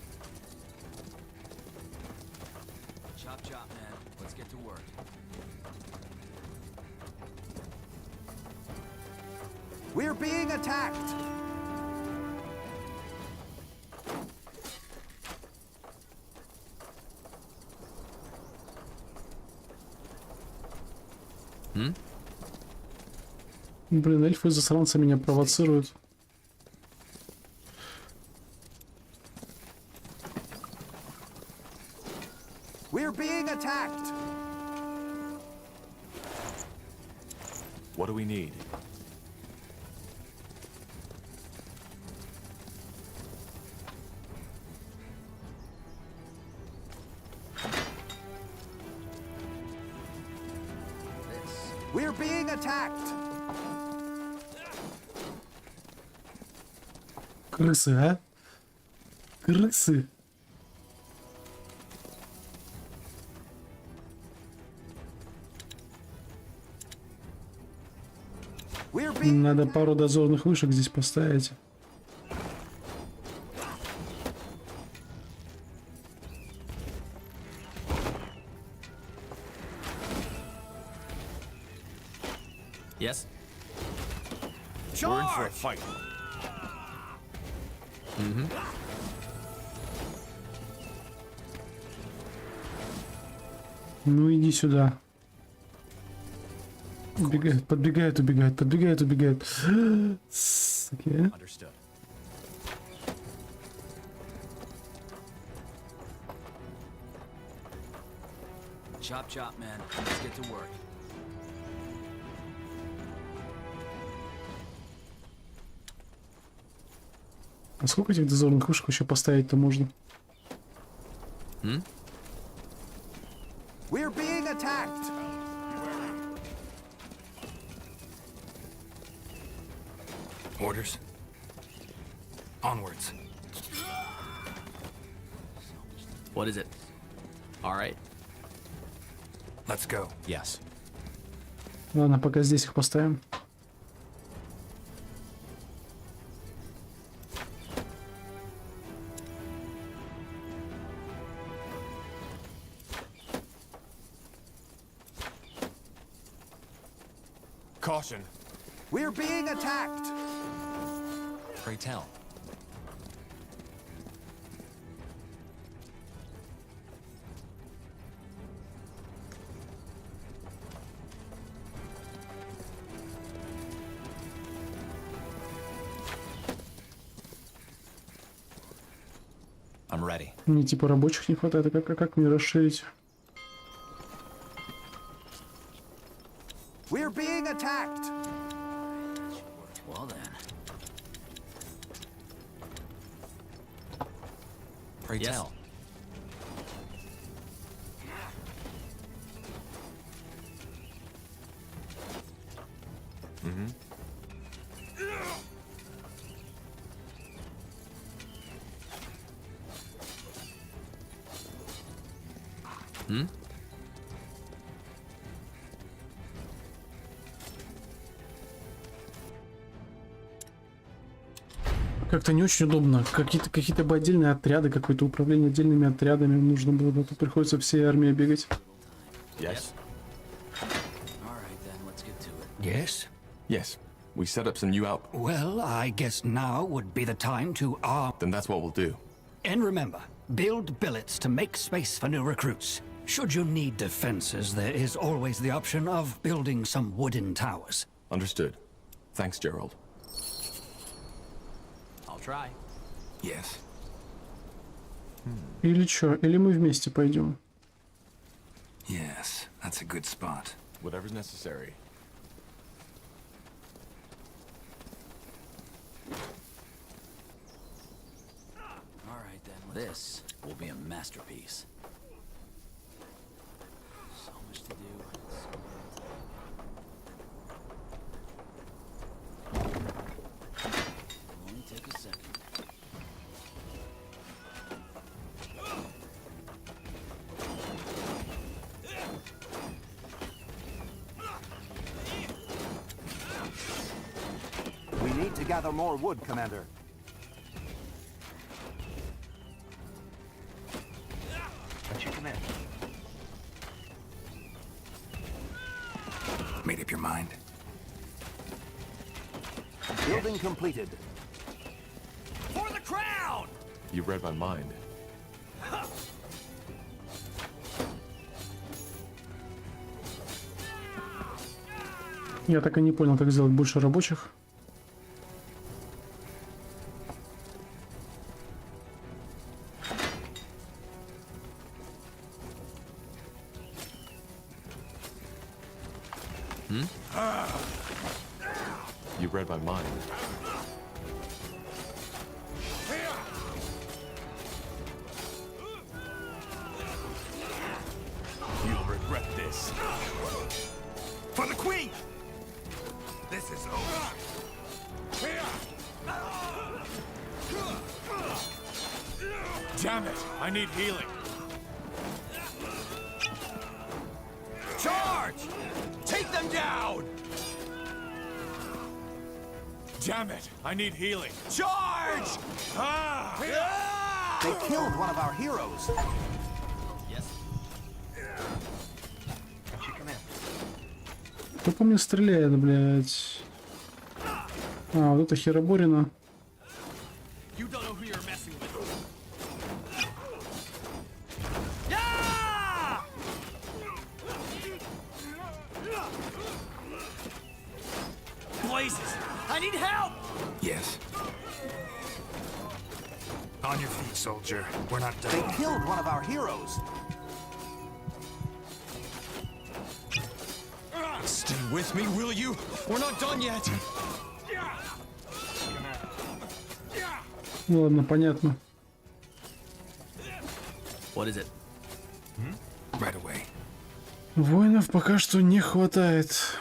Chop chop, man. Let's get to work. We're being attacked. Блин, эльфы засранцы меня провоцируют. We're being attacked. What do we need? We're being attacked. Крысы, а? Крысы. Надо пару дозорных вышек здесь поставить. Yes? We're in for a fight. Ну иди сюда. Убегает, подбегает, убегает, подбегает, убегает. Суки. Chop chop, man. Let's get to work. А сколько этих дозорных вышек еще поставить-то можно? We're being attacked. Orders. Onwards. What is it? All right. Let's go. Yes. Ладно, пока здесь их поставим. Caution. We're being attacked. Pray tell. I'm ready. Мне типа рабочих не хватает, а как мне расширить? We're being attacked. Well then. Pray tell. Mm-hmm. Hmm? Как-то не очень удобно. Какие-то бы отдельные отряды, какое-то управление отдельными отрядами нужно было бы. Тут приходится всей армией бегать. Yes? All right then, let's get to it. Yes? Yes. We set up some new out... Well, I guess now would be the time to arm... Then that's what we'll do. And remember, build billets to make space for new recruits. Should you need defenses, there is always the option of building some wooden towers. Understood. Thanks, Gerald. I'll try. Yes. Или чё? Или мы вместе пойдем? Yes, that's a good spot. Whatever's necessary. All right then, this will be a masterpiece. So much to do. Only take a second. We need to gather more wood, Commander. At your command. Made up your mind? Building completed. For the crown! You read my mind. Я так и не понял, как сделать больше рабочих. You read my mind. You'll regret this. For the queen! This is over. Damn it! I need healing. Charge! Take them down! Damn it! I need healing. Charge! They killed one of our heroes. Yes. At your command. Кто по мне стреляет, блядь? А, вот это хероборина. You don't know who you're messing with. Blazes! I need help! Yes. On your feet, soldier. We're not done. They killed one of our heroes. Stay with me, will you? We're not done yet. Ну ладно, понятно. What is it? Right away. Воинов пока что не хватает.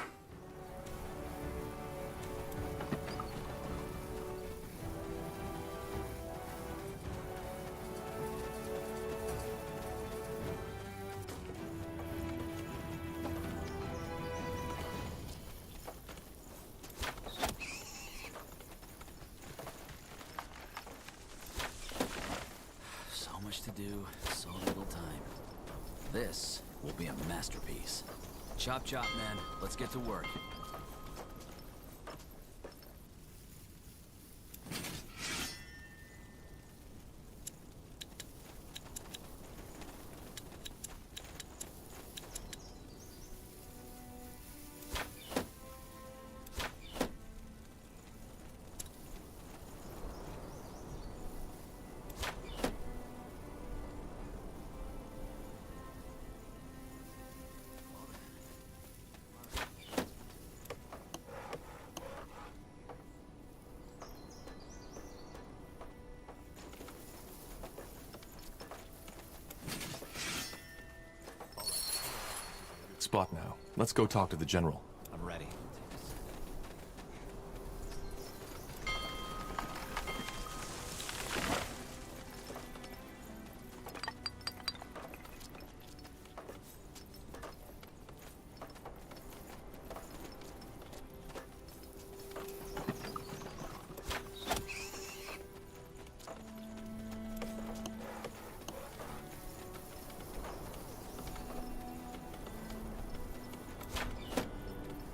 So much to do, so little time. This will be a masterpiece. Chop chop, man. Let's get to work. spot now. Let's go talk to the general. I'm ready.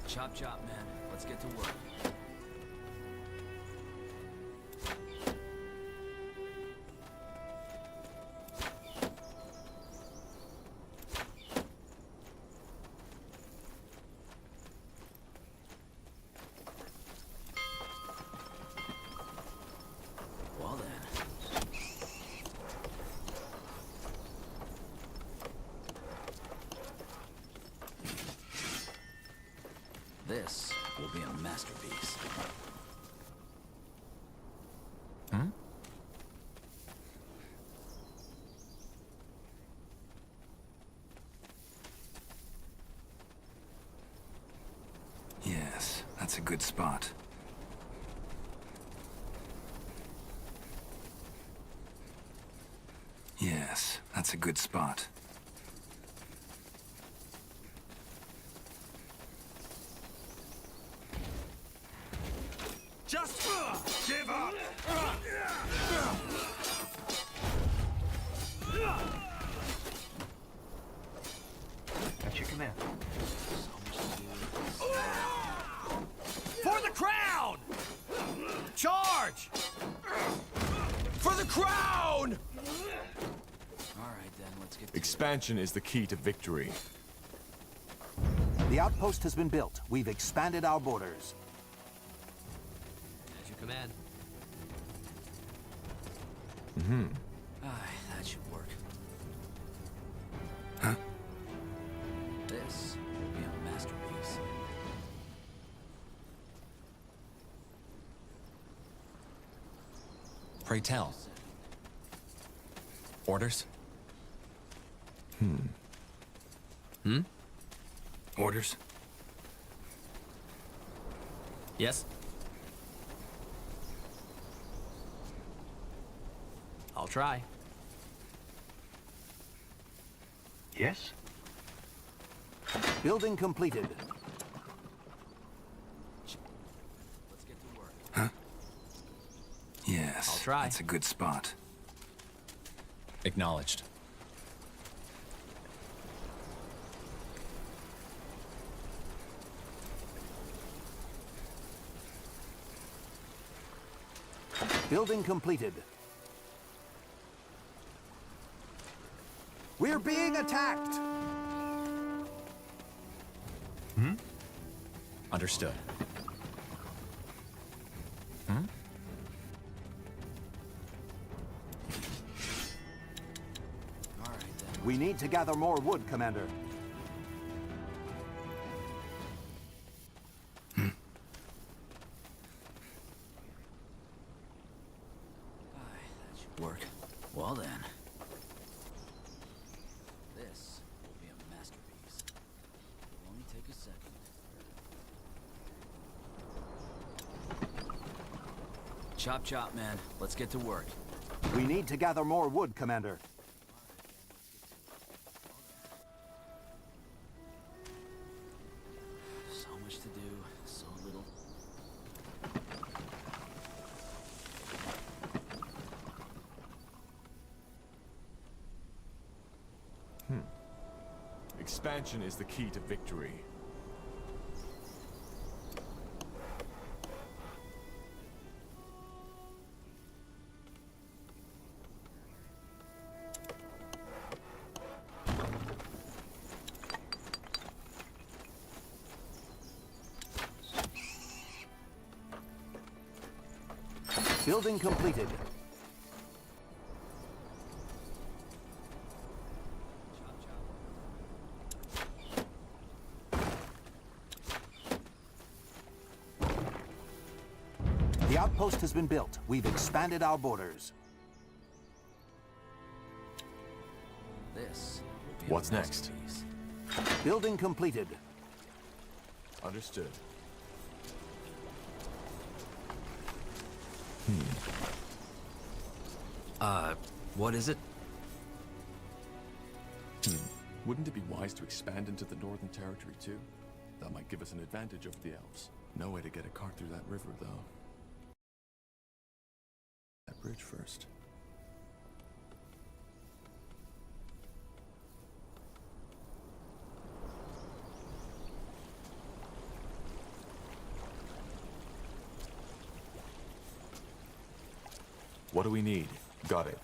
Chop chop, man. Let's get to work. Well then. This will be a masterpiece. Hmm? Yes, that's a good spot. Yes, that's a good spot. Just give up! That's your command. For the crown! Charge! For the crown! Alright then, let's get Expansion is the key to victory. The outpost has been built. We've expanded our borders. As you command. Mm-hmm. Aye, that should work. Huh? This will be a masterpiece. Pray tell. Orders? Hmm? Orders? Yes? I'll try. Yes? Building completed. Let's get to work. Huh? Yes. I'll try. That's a good spot. Acknowledged. Building completed. We're being attacked! Hmm? Understood. Hmm? We need to gather more wood, Commander. That should work. Well then. This will be a masterpiece. It'll only take a second. Chop chop, man. Let's get to work. We need to gather more wood, Commander. So much to do, so little. Expansion is the key to victory. Building completed. The outpost has been built. We've expanded our borders. This will be What's a next? masterpiece. Building completed. Understood. What is it? Wouldn't it be wise to expand into the Northern Territory too? That might give us an advantage over the elves. No way to get a cart through that river, though. That bridge first. What do we need? Got it.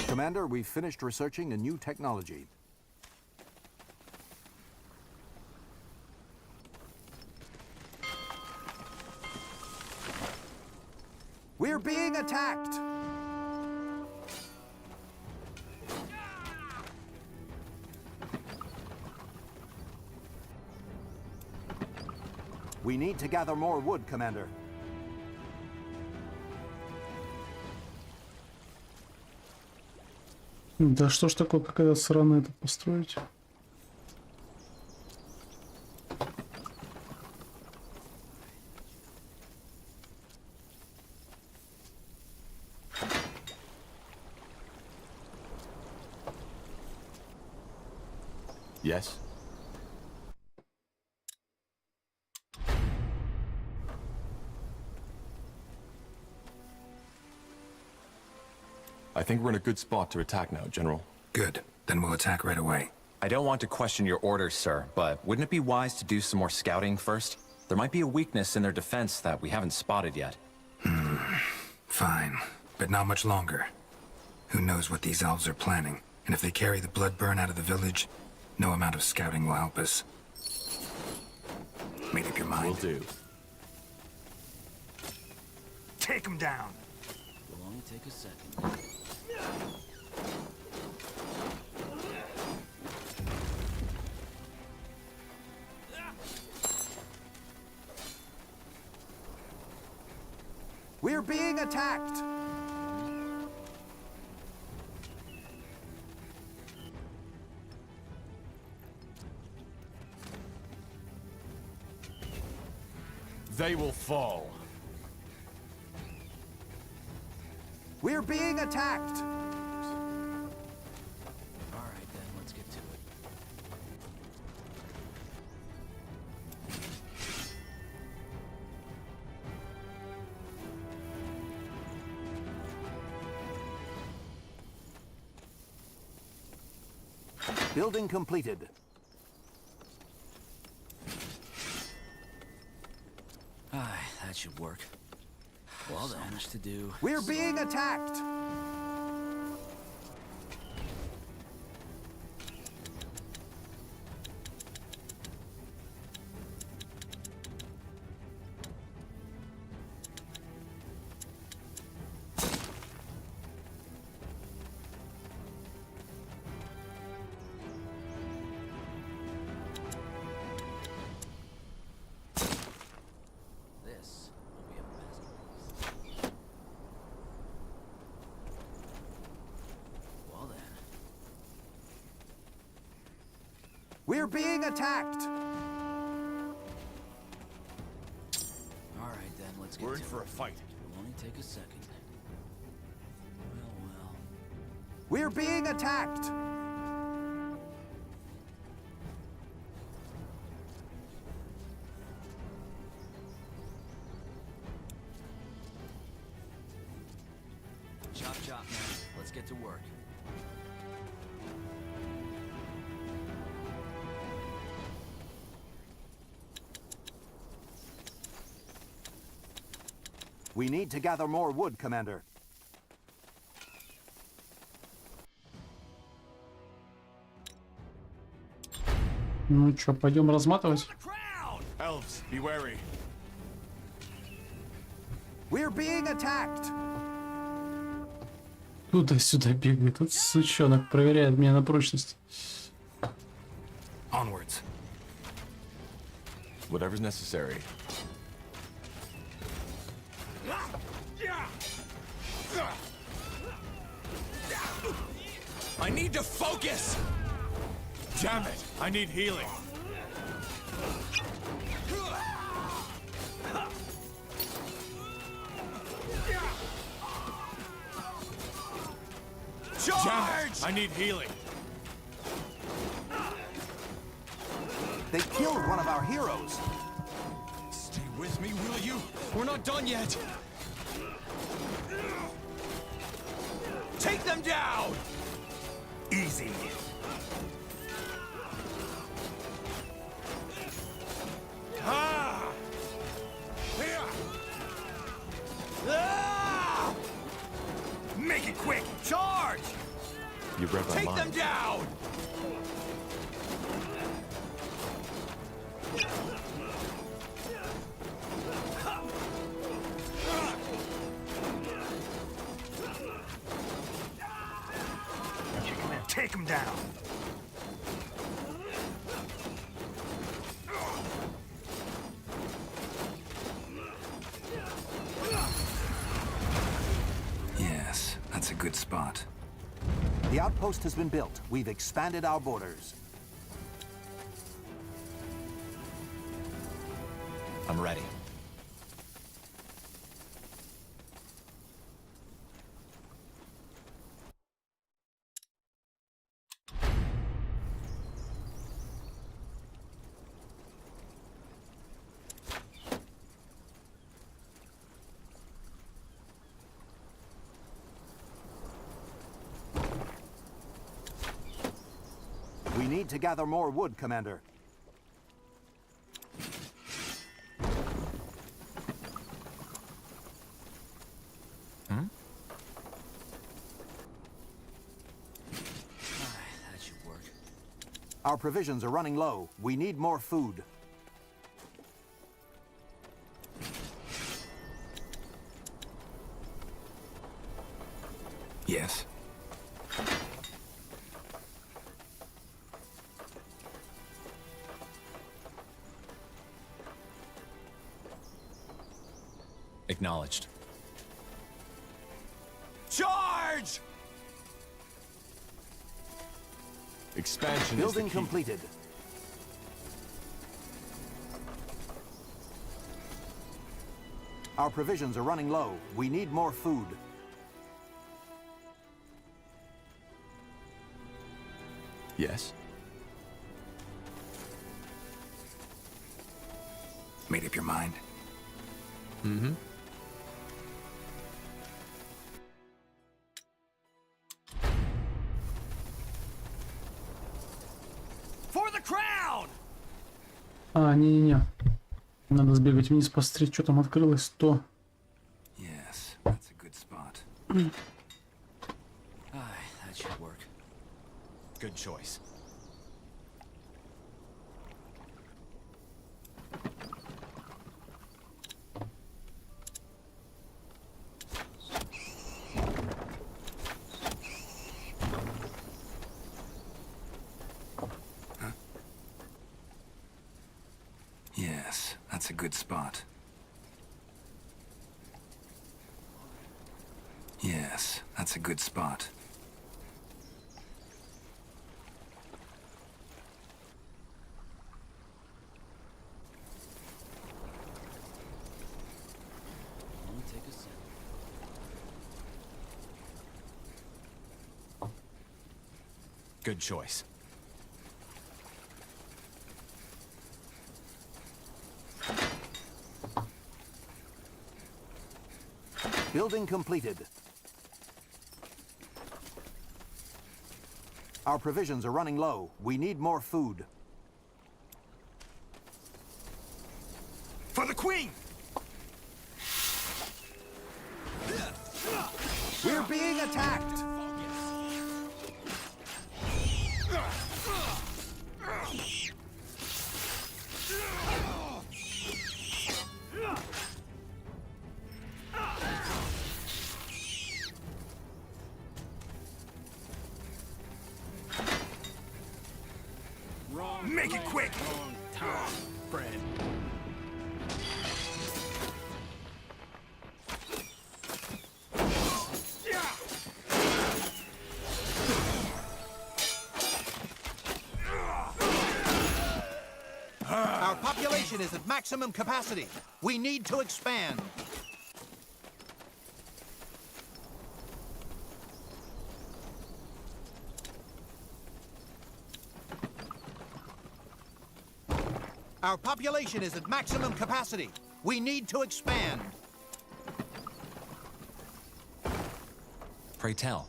Commander, we've finished researching a new technology. We're being attacked! We need to gather more wood, Commander. Да что ж такое, какая сраная это построить? Yes? I think we're in a good spot to attack now, General. Good. Then we'll attack right away. I don't want to question your orders, sir, but wouldn't it be wise to do some more scouting first? There might be a weakness in their defense that we haven't spotted yet. Fine. But not much longer. Who knows what these elves are planning? And if they carry the blood burn out of the village, no amount of scouting will help us. Make up your mind. Will do. Take them down! It'll only take a second. We're being attacked! They will fall. We're being attacked! All right, then, let's get to it. Building completed. That should work. Well, so much to do. We're being attacked! This will be a masterpiece. Well then. We're being attacked! All right, then, let's get We're to in for a fight. It'll only take a second. Well. We're being attacked! Chop, chop, man. Let's get to work. We need to gather more wood, Commander. Ну чё, пойдем разматывать? Elves, be wary. We're being attacked! Туда-сюда бегает. Тут сучонок проверяет меня на прочность. Onwards. Whatever's necessary. I need to focus! Damn it! I need healing. Charge! I need healing. They killed one of our heroes. Stay with me, will you? We're not done yet. Take them down! Easy. Ah! Here! Ah! Make it quick! Charge! You read my Take mind. them down! Take him down. Yes, that's a good spot. The outpost has been built. We've expanded our borders. I'm ready. We need to gather more wood, Commander. That should work. Our provisions are running low. We need more food. Yes. Acknowledged. Charge! Expansion Building is the key. completed. Our provisions are running low. We need more food. Yes. Made up your mind? Mm-hmm. For the crown! А, не-не-не. Надо сбегать вниз, посмотреть, что там открылось. То. Yes, that's a good spot. That should work. Good choice. Yes, that's a good spot. Yes, that's a good spot. Only take a sip. Good choice. Building completed. Our provisions are running low. We need more food. For the queen! We're being attacked! population is at maximum capacity. We need to expand. Our population is at maximum capacity. We need to expand. Pray tell.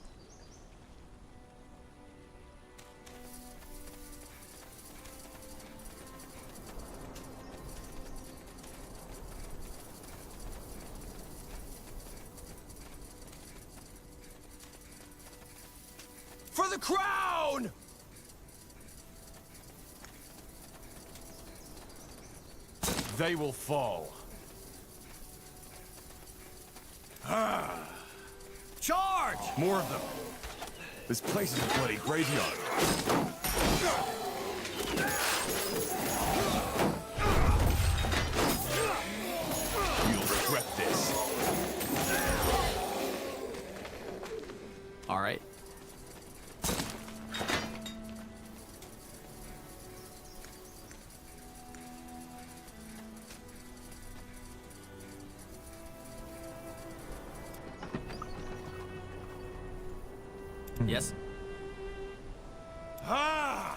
For the crown! They will fall. Charge! More of them. This place is a bloody graveyard. You'll regret this. All right. Yes. Ah!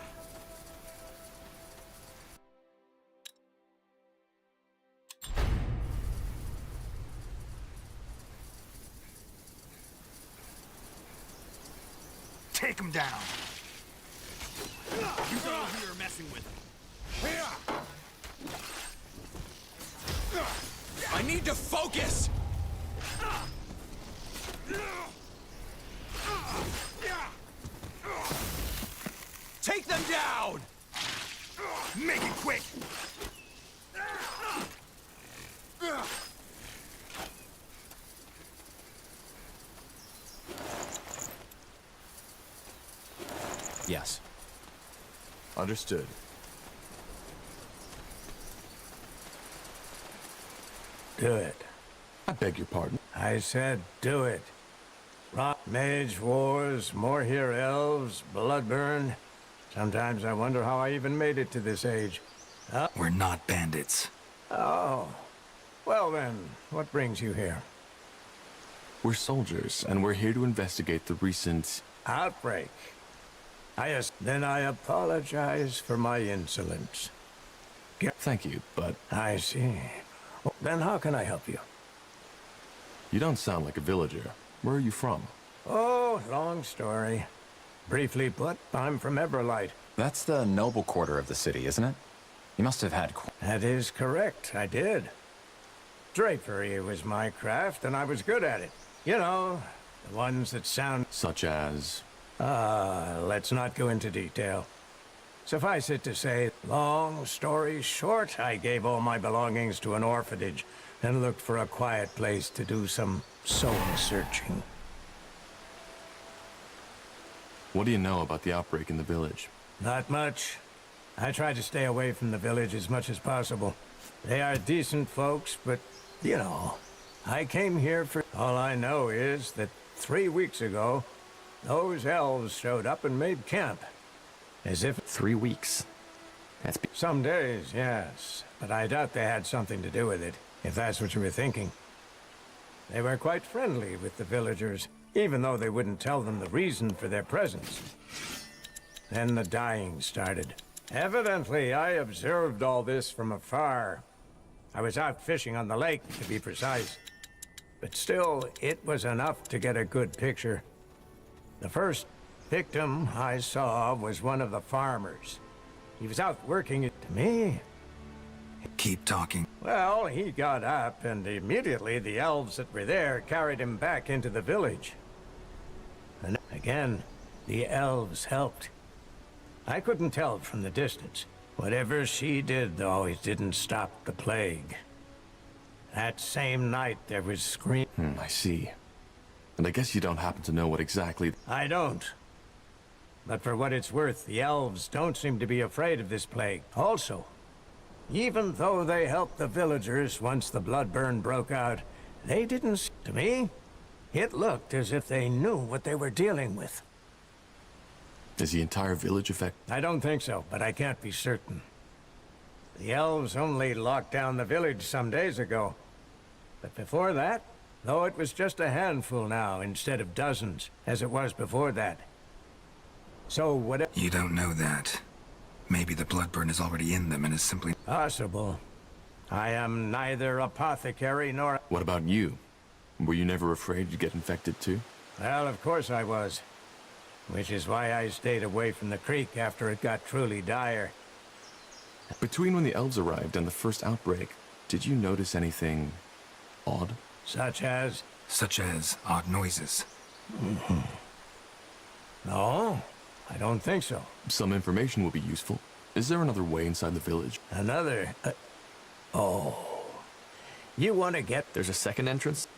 Take him down. You know who you're messing with. I need to focus! Take them down! Make it quick! Yes. Understood. Do it. I beg your pardon. I said do it. Mage wars, more here elves, bloodburn. Sometimes I wonder how I even made it to this age. We're not bandits. Oh. Well then, what brings you here? We're soldiers, and we're here to investigate the recent... Outbreak. Then I apologize for my insolence. Thank you, but... I see. Then how can I help you? You don't sound like a villager. Where are you from? Oh, long story. Briefly put, I'm from Everlight. That's the noble quarter of the city, isn't it? You must have had... That is correct, I did. Drapery was my craft, and I was good at it. You know, the ones that sound... Such as... let's not go into detail. Suffice it to say, long story short, I gave all my belongings to an orphanage and looked for a quiet place to do some soul searching. What do you know about the outbreak in the village? Not much. I try to stay away from the village as much as possible. They are decent folks, but, you know, I came here for... All I know is that 3 weeks ago, those elves showed up and made camp. As if... 3 weeks? That's... Some days, yes. But I doubt they had something to do with it, if that's what you were thinking. They were quite friendly with the villagers, even though they wouldn't tell them the reason for their presence. Then the dying started. Evidently, I observed all this from afar. I was out fishing on the lake, to be precise. But still, it was enough to get a good picture. The first victim I saw was one of the farmers. He was out working it to me. Keep talking. Well, he got up, and immediately the elves that were there carried him back into the village. And again, the elves helped. I couldn't tell from the distance. Whatever she did, though, it didn't stop the plague. That same night, there was scream. I see. And I guess you don't happen to know what exactly... I don't. But for what it's worth, the elves don't seem to be afraid of this plague. Also, even though they helped the villagers once the bloodburn broke out, they didn't... To me, it looked as if they knew what they were dealing with. Is the entire village affected? I don't think so, but I can't be certain. The elves only locked down the village some days ago. But before that, though it was just a handful now instead of dozens, as it was before that. So whatever... You don't know that. Maybe the bloodburn is already in them and is simply... Possible. I am neither apothecary nor... What about you? Were you never afraid you'd get infected too? Well, of course I was. Which is why I stayed away from the creek after it got truly dire. Between when the elves arrived and the first outbreak, did you notice anything odd? Such as? Such as odd noises. No, I don't think so. Some information will be useful. Is there another way inside the village? Another? Oh. You want to get... There's a second entrance?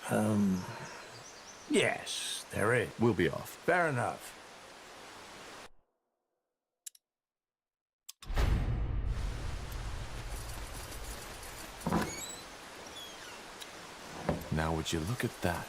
Yes, there is. We'll be off. Fair enough. Now would you look at that?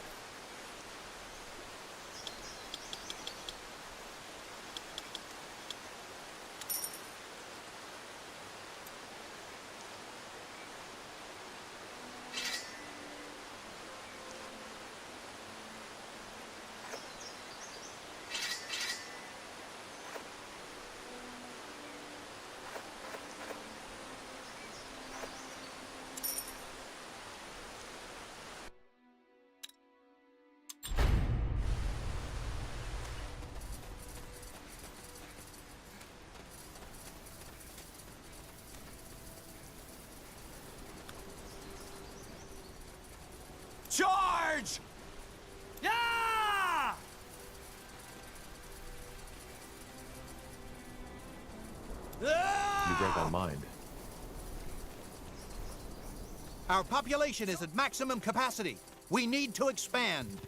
Charge! Yeah! You read my mind. Our population is at maximum capacity. We need to expand.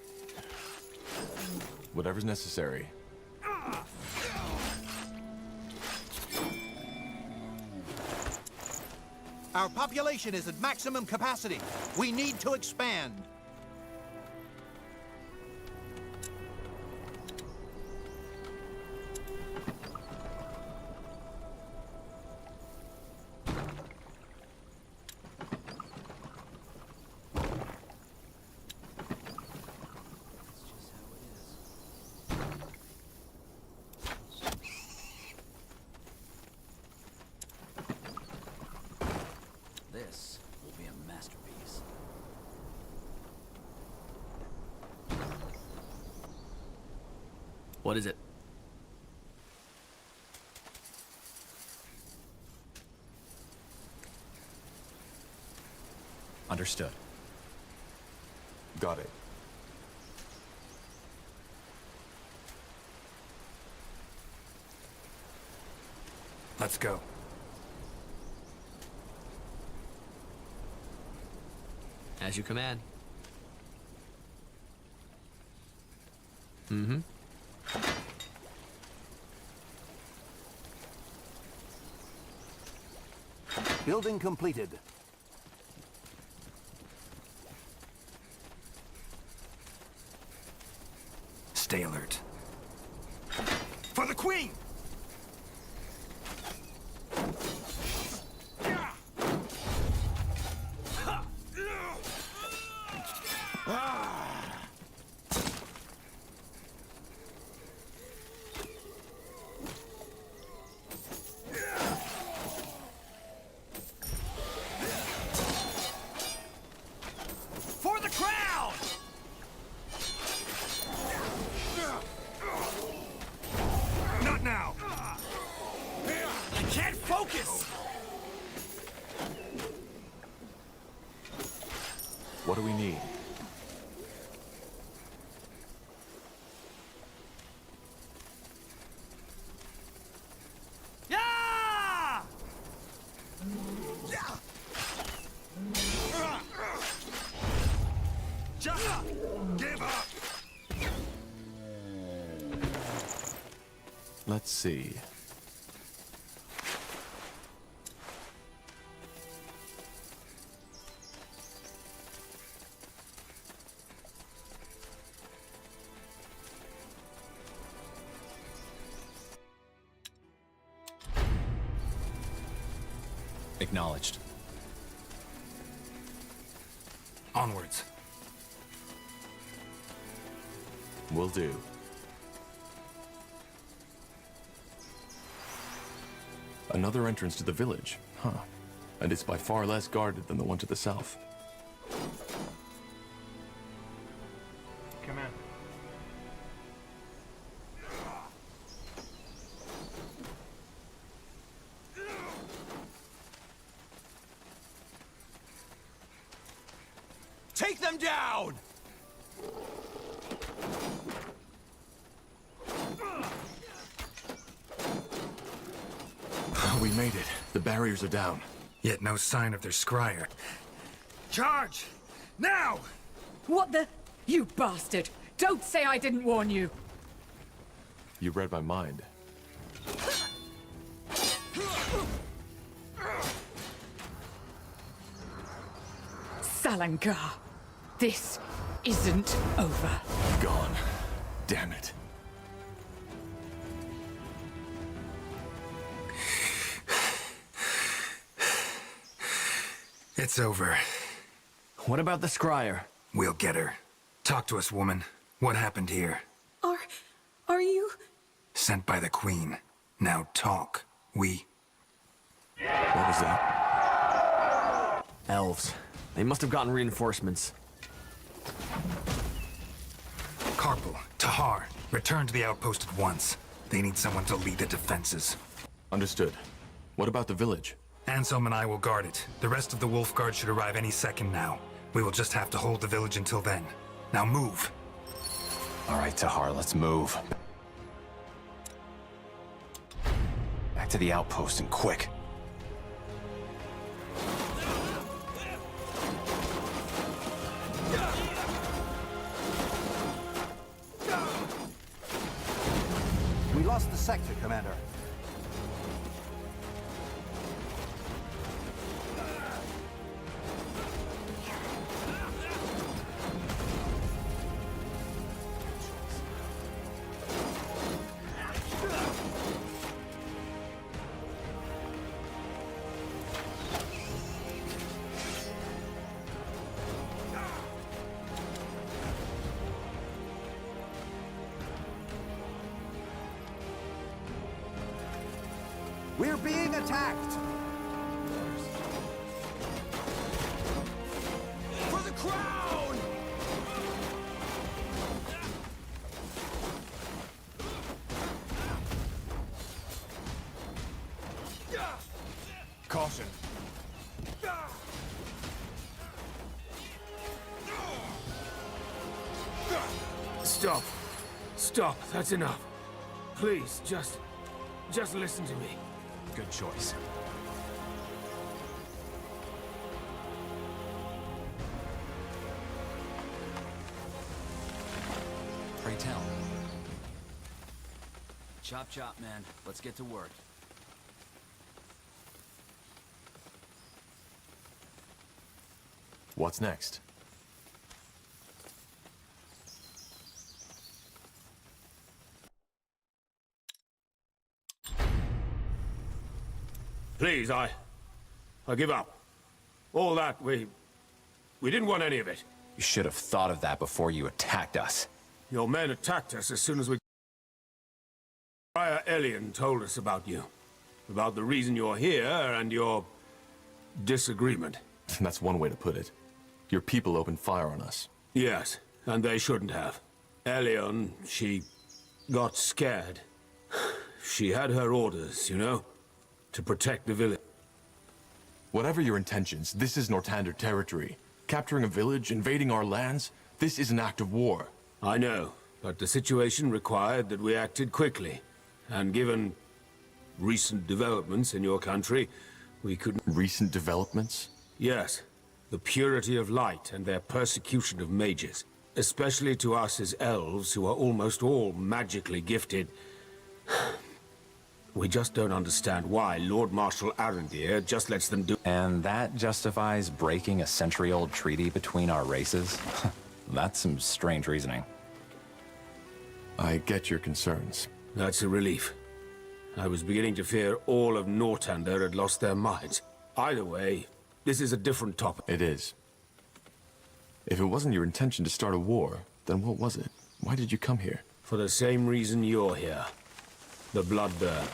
Whatever's necessary. Our population is at maximum capacity. We need to expand. This will be a masterpiece. What is it? Understood. Got it. Let's go. As you command. Mm-hmm. Building completed. Stay alert. For the Queen! For the crown! Not now! I can't focus! What do we need? Yeah! Just give up! Let's see. Acknowledged. Onwards. Will do. Another entrance to the village, huh? And it's by far less guarded than the one to the south. Come in. Take them down! We made it. The barriers are down. Yet no sign of their scryer. Charge! Now! What the? You bastard! Don't say I didn't warn you! You read my mind. Salangar, this isn't over. Gone. Damn it. It's over. What about the scryer? We'll get her. Talk to us, woman. What happened here? Are you... Sent by the Queen. Now talk. What was that? Elves. They must have gotten reinforcements. Karpal, Tahar, return to the outpost at once. They need someone to lead the defenses. Understood. What about the village? Anselm and I will guard it. The rest of the Wolf Guard should arrive any second now. We will just have to hold the village until then. Now move. All right, Tahar, let's move. Back to the outpost and quick. We lost the sector, Commander. We're being attacked! For the crown! Caution. Stop. Stop. That's enough. Please, just listen to me. Good choice. Pray tell. Chop chop, man. Let's get to work. What's next? Please, I give up. All that, we didn't want any of it. You should have thought of that before you attacked us. Your men attacked us as soon as we... Friar Elion told us about you. About the reason you're here and your... disagreement. That's one way to put it. Your people opened fire on us. Yes, and they shouldn't have. Elion, she got scared. She had her orders, you know? To protect the village. Whatever your intentions, this is Northander territory. Capturing a village, invading our lands, this is an act of war. I know, but the situation required that we acted quickly. And given recent developments in your country, we couldn't... Recent developments? Yes. The purity of light and their persecution of mages. Especially to us as elves, who are almost all magically gifted. We just don't understand why Lord Marshal Arendir just lets them do... And that justifies breaking a century-old treaty between our races? That's some strange reasoning. I get your concerns. That's a relief. I was beginning to fear all of Northander had lost their minds. Either way, this is a different topic. It is. If it wasn't your intention to start a war, then what was it? Why did you come here? For the same reason you're here. The Bloodburn.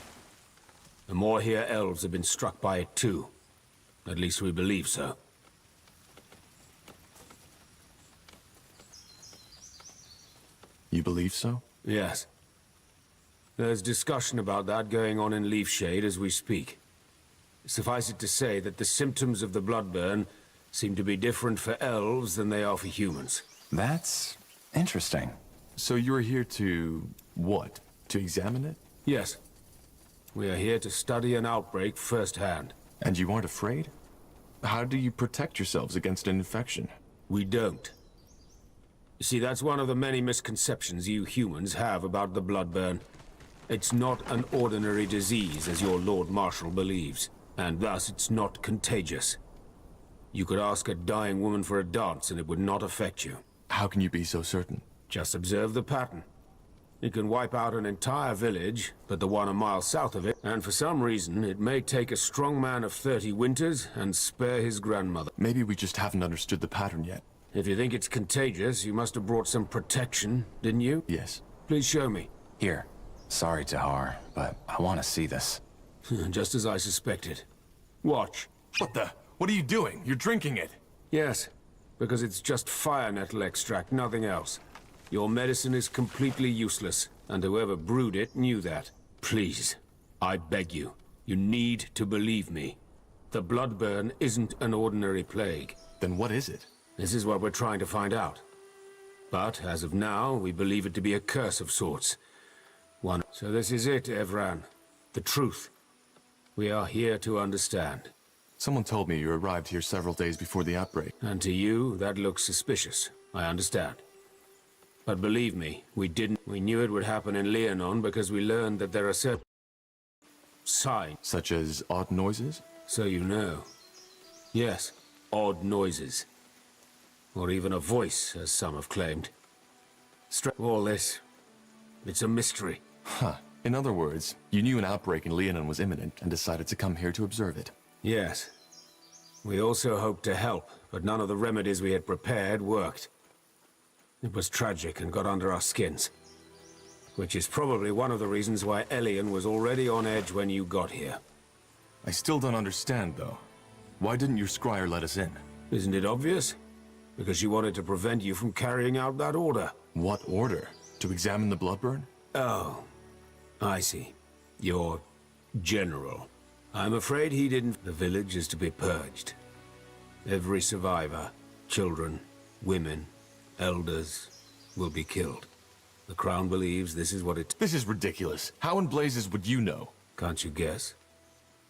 The more here elves have been struck by it too. At least we believe so. You believe so? Yes. There's discussion about that going on in Leafshade as we speak. Suffice it to say that the symptoms of the Bloodburn seem to be different for elves than they are for humans. That's interesting. So you're here to... what? To examine it? Yes. We are here to study an outbreak firsthand. And you aren't afraid? How do you protect yourselves against an infection? We don't. You see, that's one of the many misconceptions you humans have about the Bloodburn. It's not an ordinary disease, as your Lord Marshal believes, and thus it's not contagious. You could ask a dying woman for a dance and it would not affect you. How can you be so certain? Just observe the pattern. It can wipe out an entire village, but the one a mile south of it, and for some reason, it may take a strong man of 30 winters and spare his grandmother. Maybe we just haven't understood the pattern yet. If you think it's contagious, you must have brought some protection, didn't you? Yes. Please show me. Here. Sorry, Tahar, but I want to see this. Just as I suspected. Watch. What the? What are you doing? You're drinking it. Yes, because it's just fire nettle extract, nothing else. Your medicine is completely useless, and whoever brewed it knew that. Please, I beg you, you need to believe me. The Bloodburn isn't an ordinary plague. Then what is it? This is what we're trying to find out. But, as of now, we believe it to be a curse of sorts. So this is it, Evran. The truth. We are here to understand. Someone told me you arrived here several days before the outbreak. And to you, that looks suspicious. I understand. But believe me, we didn't. We knew it would happen in Leonon because we learned that there are certain signs. Such as odd noises? So you know. Yes, odd noises. Or even a voice, as some have claimed. All this, it's a mystery. Huh. In other words, you knew an outbreak in Leonon was imminent and decided to come here to observe it. Yes. We also hoped to help, but none of the remedies we had prepared worked. It was tragic and got under our skins. Which is probably one of the reasons why Elion was already on edge when you got here. I still don't understand, though. Why didn't your scryer let us in? Isn't it obvious? Because she wanted to prevent you from carrying out that order. What order? To examine the Bloodburn? Oh, I see. Your general. I'm afraid he didn't... The village is to be purged. Every survivor, children, women, elders, will be killed. The Crown believes this is what it... This is ridiculous. How in blazes would you know? Can't you guess?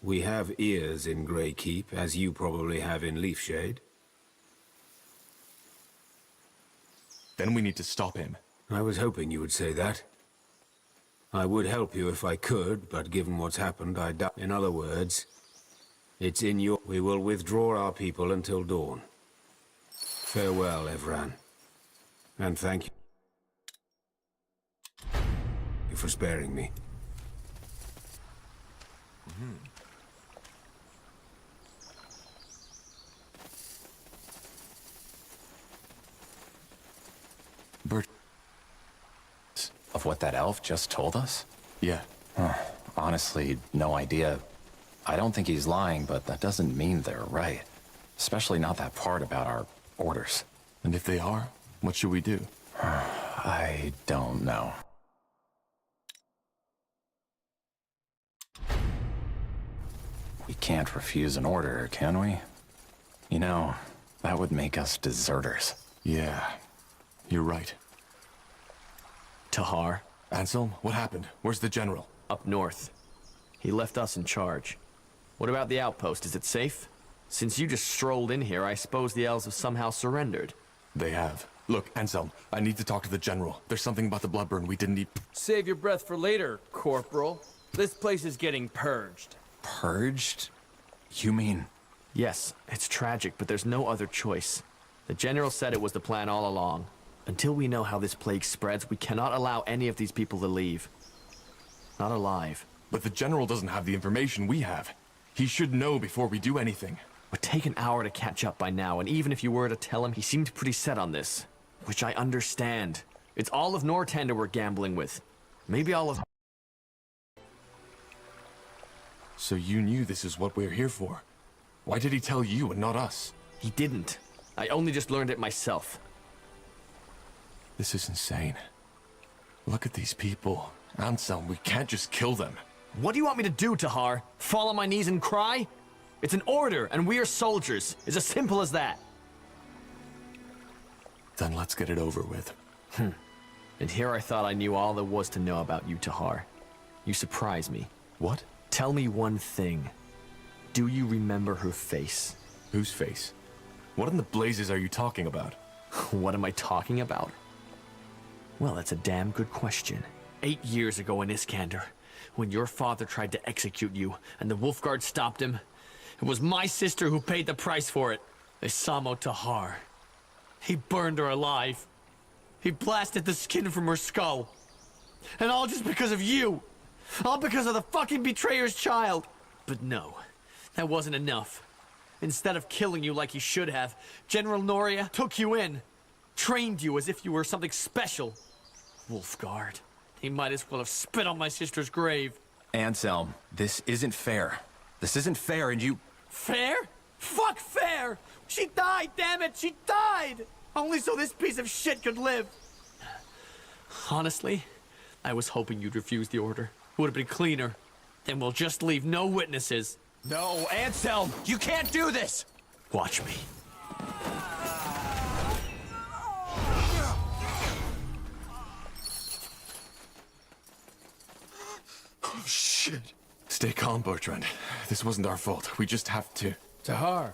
We have ears in Grey Keep, as you probably have in Leafshade. Then we need to stop him. I was hoping you would say that. I would help you if I could, but given what's happened, I doubt. In other words, it's in your... We will withdraw our people until dawn. Farewell, Evran. And thank you for sparing me. Bert... Of what that elf just told us? Yeah. Honestly, no idea. I don't think he's lying, but that doesn't mean they're right. Especially not that part about our orders. And if they are, what should we do? I don't know. We can't refuse an order, can we? You know, that would make us deserters. Yeah, you're right. Tahar? Anselm, what happened? Where's the general? Up north. He left us in charge. What about the outpost? Is it safe? Since you just strolled in here, I suppose the elves have somehow surrendered. They have. Look, Anselm, I need to talk to the general. There's something about the Bloodburn we didn't need. Save your breath for later, Corporal. This place is getting purged. Purged? You mean... Yes, it's tragic, but there's no other choice. The general said it was the plan all along. Until we know how this plague spreads, we cannot allow any of these people to leave. Not alive. But the general doesn't have the information we have. He should know before we do anything. Would take an hour to catch up by now, and even if you were to tell him, he seemed pretty set on this. Which I understand. It's all of Northander we're gambling with. Maybe all of... So you knew this is what we're here for. Why did he tell you and not us? He didn't. I only just learned it myself. This is insane. Look at these people. Anselm, we can't just kill them. What do you want me to do, Tahar? Fall on my knees and cry? It's an order, and we are soldiers. It's as simple as that. Then let's get it over with. And here I thought I knew all there was to know about you, Tahar. You surprise me. What? Tell me one thing. Do you remember her face? Whose face? What in the blazes are you talking about? What am I talking about? Well, that's a damn good question. 8 years ago in Iskander, when your father tried to execute you and the Wolfguard stopped him, it was my sister who paid the price for it. Isamo Tahar. He burned her alive. He blasted the skin from her skull. And all just because of you. All because of the fucking betrayer's child. But no, that wasn't enough. Instead of killing you like he should have, General Noria took you in. Trained you as if you were something special. Wolfguard. He might as well have spit on my sister's grave. Anselm, this isn't fair. This isn't fair, and you... Fair? Fuck fair! She died, damn it! She died! Only so this piece of shit could live. Honestly, I was hoping you'd refuse the order. It would have been cleaner. Then we'll just leave no witnesses. No, Anselm! You can't do this! Watch me. Oh, shit. Stay calm, Bertrand. This wasn't our fault. We just have to... Tahar,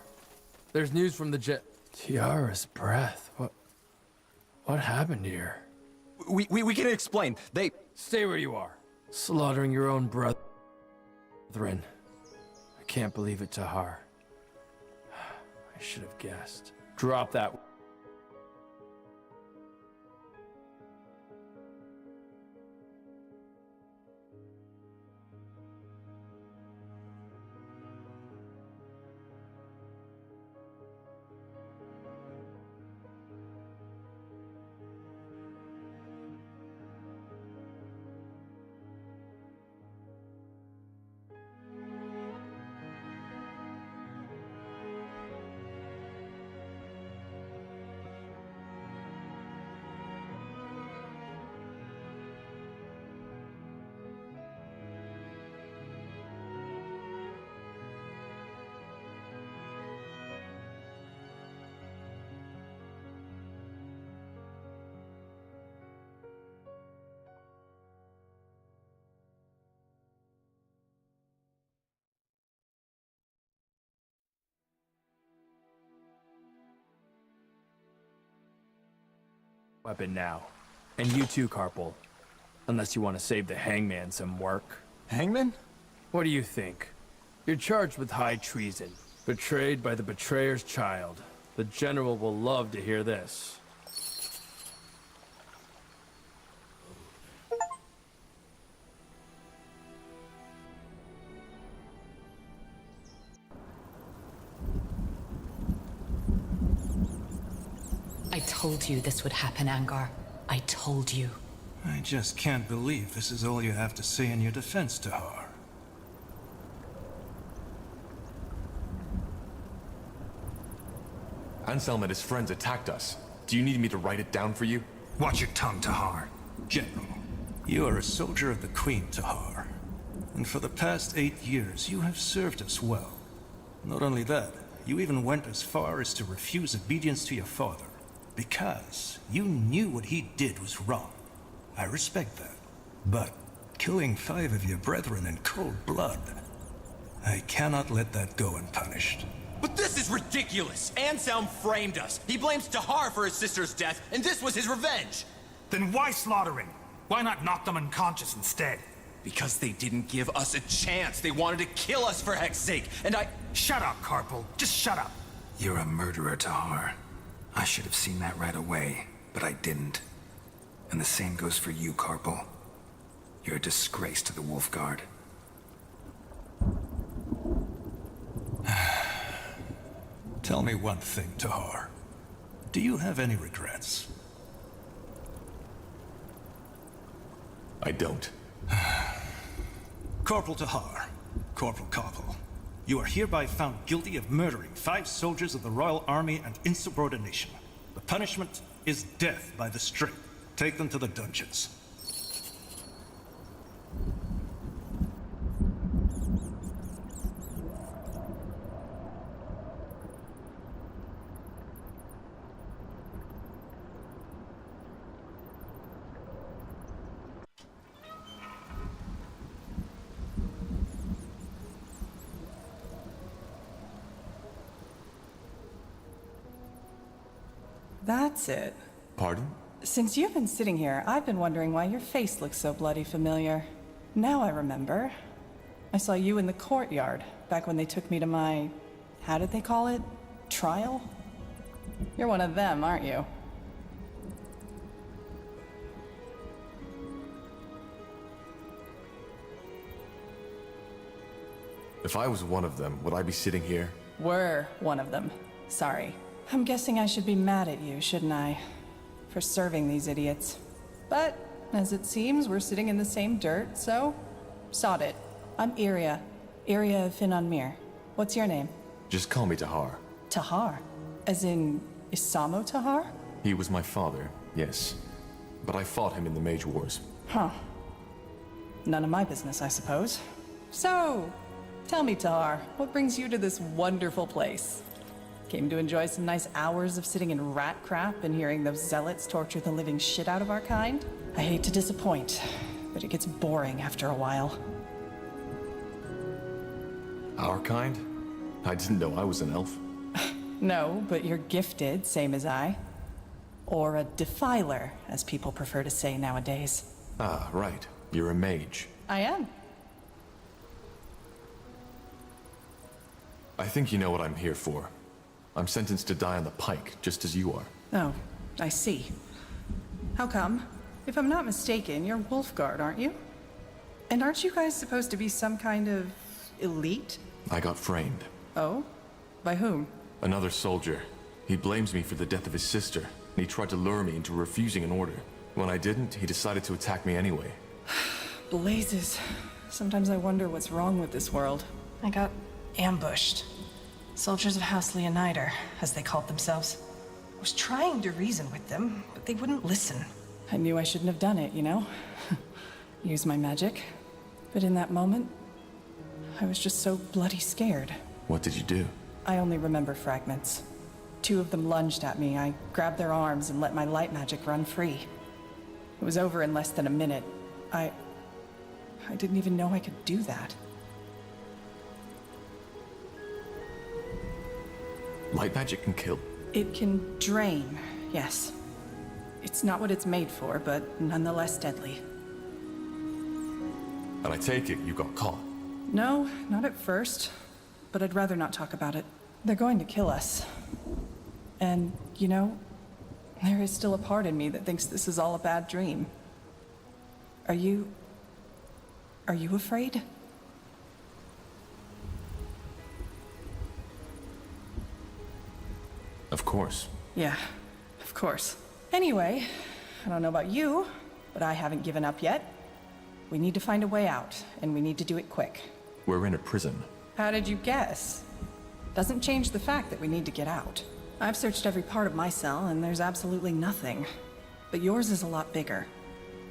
there's news from the jet... Tiara's breath. What happened here? We can explain. They... Stay where you are. Slaughtering your own brethren. I can't believe it, Tahar. I should have guessed. Drop that... weapon now. And you too, Carpal. Unless you want to save the hangman some work. Hangman? What do you think? You're charged with high treason. Betrayed by the betrayer's child. The general will love to hear this. I told you this would happen, Angar. I told you. I just can't believe this is all you have to say in your defense, Tahar. Anselm and his friends attacked us. Do you need me to write it down for you? Watch your tongue, Tahar. General, you are a soldier of the Queen, Tahar. And for the past 8 years, you have served us well. Not only that, you even went as far as to refuse obedience to your father. Because you knew what he did was wrong. I respect that. But killing 5 of your brethren in cold blood, I cannot let that go unpunished. But this is ridiculous! Anselm framed us. He blames Tahar for his sister's death, and this was his revenge! Then why slaughtering? Why not knock them unconscious instead? Because they didn't give us a chance. They wanted to kill us for heck's sake, and I... Shut up, Carpal. Just shut up. You're a murderer, Tahar. I should have seen that right away, but I didn't. And the same goes for you, Carpal. You're a disgrace to the Wolfguard. Tell me one thing, Tahar. Do you have any regrets? I don't. Corporal Tahar, Corporal Koppel, you are hereby found guilty of murdering 5 soldiers of the Royal Army and insubordination. The punishment is death by the string. Take them to the dungeons. That's it. Pardon? Since you've been sitting here, I've been wondering why your face looks so bloody familiar. Now I remember. I saw you in the courtyard, back when they took me to my... how did they call it? Trial? You're one of them, aren't you? If I was one of them, would I be sitting here? Were one of them. Sorry. I'm guessing I should be mad at you, shouldn't I? For serving these idiots. But, as it seems, we're sitting in the same dirt, so... sod it. I'm Iria. Iria of Finnanmir. What's your name? Just call me Tahar. Tahar? As in... Isamo Tahar? He was my father, yes. But I fought him in the Mage Wars. Huh. None of my business, I suppose. So, tell me, Tahar, what brings you to this wonderful place? Came to enjoy some nice hours of sitting in rat crap and hearing those zealots torture the living shit out of our kind? I hate to disappoint, but it gets boring after a while. Our kind? I didn't know I was an elf. No, but you're gifted, same as I. Or a defiler, as people prefer to say nowadays. Ah, right. You're a mage. I am. I think you know what I'm here for. I'm sentenced to die on the pike, just as you are. Oh, I see. How come? If I'm not mistaken, you're Wolfguard, aren't you? And aren't you guys supposed to be some kind of... elite? I got framed. Oh? By whom? Another soldier. He blames me for the death of his sister, and he tried to lure me into refusing an order. When I didn't, he decided to attack me anyway. Blazes. Sometimes I wonder what's wrong with this world. I got ambushed. Soldiers of House Leonider, as they called themselves. I was trying to reason with them, but they wouldn't listen. I knew I shouldn't have done it, you know? Use my magic. But in that moment, I was just so bloody scared. What did you do? I only remember fragments. 2 of them lunged at me. I grabbed their arms and let my light magic run free. It was over in less than a minute. I didn't even know I could do that. Light magic can kill? It can drain, yes. It's not what it's made for, but nonetheless deadly. And I take it you got caught. No, not at first. But I'd rather not talk about it. They're going to kill us. And, you know, there is still a part in me that thinks this is all a bad dream. Are you afraid? Of course. Yeah, of course. Anyway, I don't know about you, but I haven't given up yet. We need to find a way out, and we need to do it quick. We're in a prison. How did you guess? Doesn't change the fact that we need to get out. I've searched every part of my cell, and there's absolutely nothing. But yours is a lot bigger.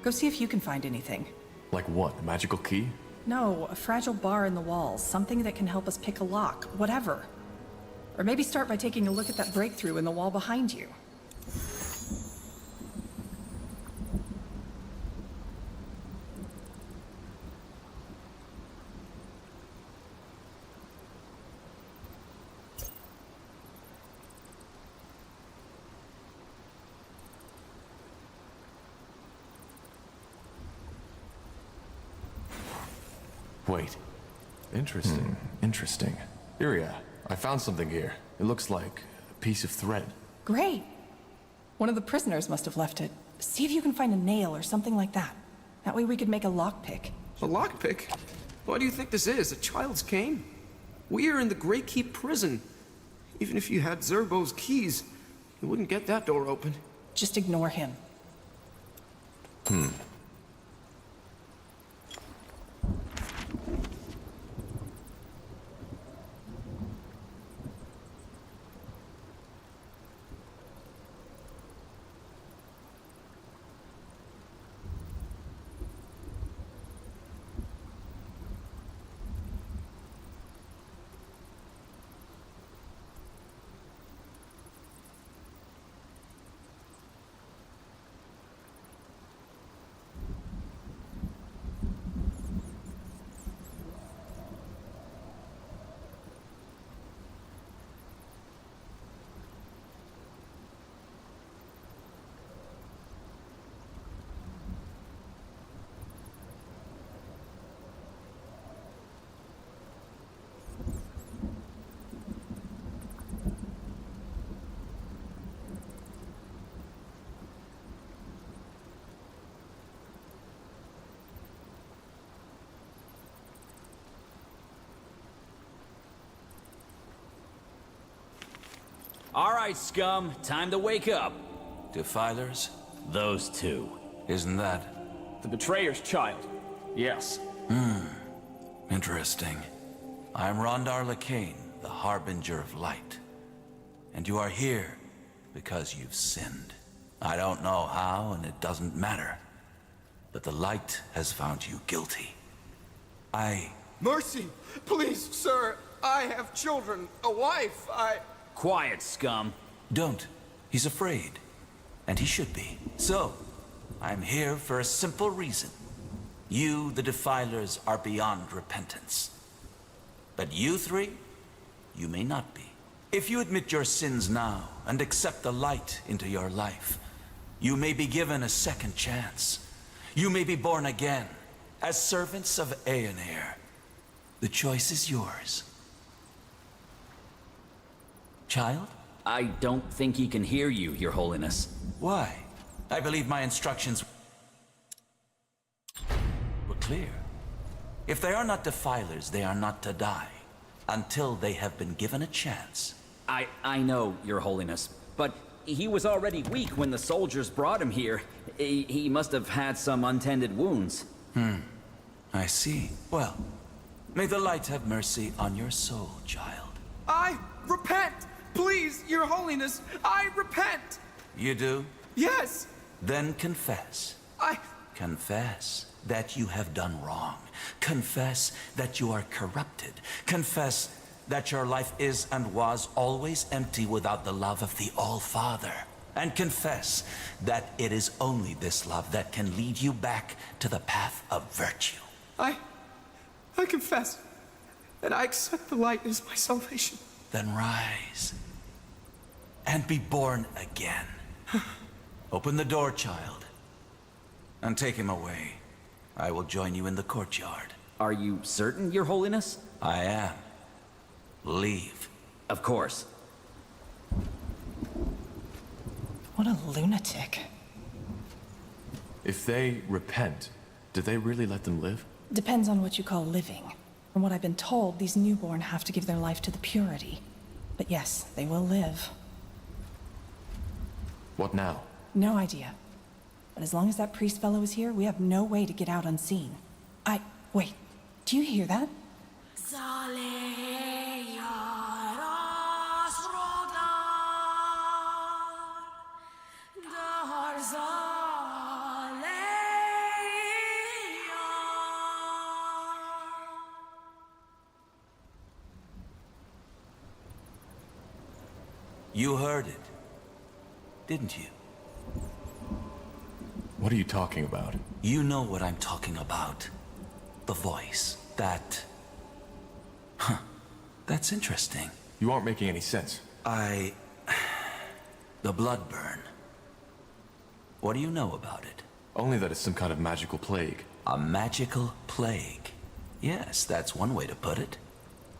Go see if you can find anything. Like what? A magical key? No, a fragile bar in the walls. Something that can help us pick a lock. Whatever. Or maybe start by taking a look at that breakthrough in the wall behind you. Wait. Interesting. Interesting. Iria, I found something here. It looks like a piece of thread. Great! One of the prisoners must have left it. See if you can find a nail or something like that. That way we could make a lockpick. A lockpick? What do you think this is, a child's cane? We are in the Grey Keep prison. Even if you had Zerbo's keys, you wouldn't get that door open. Just ignore him. All right, scum. Time to wake up. Defilers? Those two. Isn't that... The betrayer's child. Yes. Interesting. I'm Rondar Lacane, the Harbinger of Light. And you are here because you've sinned. I don't know how, and it doesn't matter. But the Light has found you guilty. Mercy! Please, sir! I have children, a wife, Quiet, scum. Don't. He's afraid. And he should be. So, I'm here for a simple reason. You, the Defilers, are beyond repentance. But you three, you may not be. If you admit your sins now and accept the Light into your life, you may be given a second chance. You may be born again as servants of Aenair. The choice is yours. Child? I don't think he can hear you, Your Holiness. Why? I believe my instructions were clear. If they are not Defilers, they are not to die until they have been given a chance. I know, Your Holiness, but he was already weak when the soldiers brought him here. He must have had some untended wounds. I see. Well, may the Light have mercy on your soul, child. I repent! Please, Your Holiness, I repent! You do? Yes! Then confess. Confess that you have done wrong. Confess that you are corrupted. Confess that your life is and was always empty without the love of the All-Father. And confess that it is only this love that can lead you back to the path of virtue. I confess, and I accept the Light as my salvation. Then rise and be born again. Open the door, child, and take him away. I will join you in the courtyard. Are you certain, Your Holiness? I am. Leave. Of course. What a lunatic. If they repent, do they really let them live? Depends on what you call living. From what I've been told, these newborn have to give their life to the purity. But yes, they will live. What now? No idea. But as long as that priest fellow is here, we have no way to get out unseen. Wait, do you hear that? You heard it, didn't you? What are you talking about? You know what I'm talking about. The voice. That... That's interesting. You aren't making any sense. The blood burn. What do you know about it? Only that it's some kind of magical plague. A magical plague. Yes, that's one way to put it.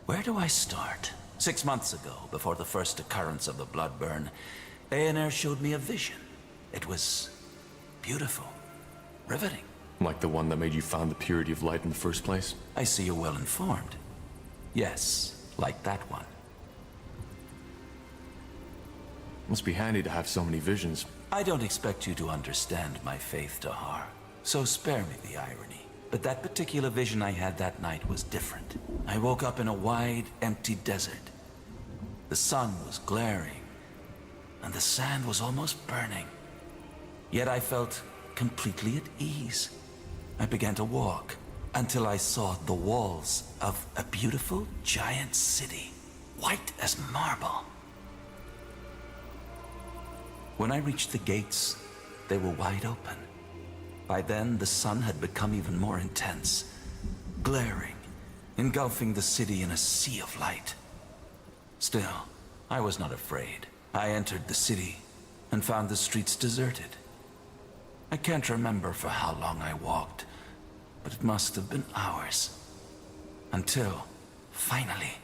Where do I start? 6 months ago, before the first occurrence of the blood burn, Aenair showed me a vision. It was beautiful, riveting. Like the one that made you found the purity of light in the first place? I see you're well informed. Yes, like that one. Must be handy to have so many visions. I don't expect you to understand my faith, Tahar, so spare me the irony. But that particular vision I had that night was different. I woke up in a wide, empty desert. The sun was glaring, and the sand was almost burning. Yet I felt completely at ease. I began to walk until I saw the walls of a beautiful giant city, white as marble. When I reached the gates, they were wide open. By then, the sun had become even more intense, glaring, engulfing the city in a sea of light. Still, I was not afraid. I entered the city and found the streets deserted. I can't remember for how long I walked, but it must have been hours. Until, finally,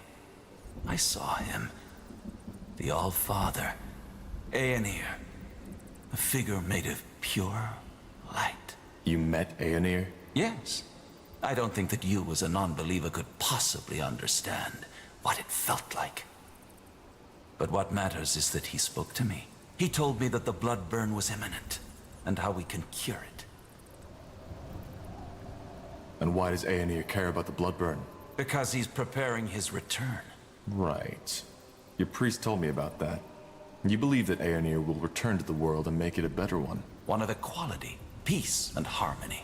I saw him. The All-Father, Aenir. A figure made of pure light. You met Aenir? Yes. I don't think that you as a non-believer could possibly understand what it felt like. But what matters is that he spoke to me. He told me that the blood burn was imminent, and how we can cure it. And why does Aenir care about the blood burn? Because he's preparing his return. Right. Your priest told me about that. You believe that Aenir will return to the world and make it a better one. One of equality, peace, and harmony.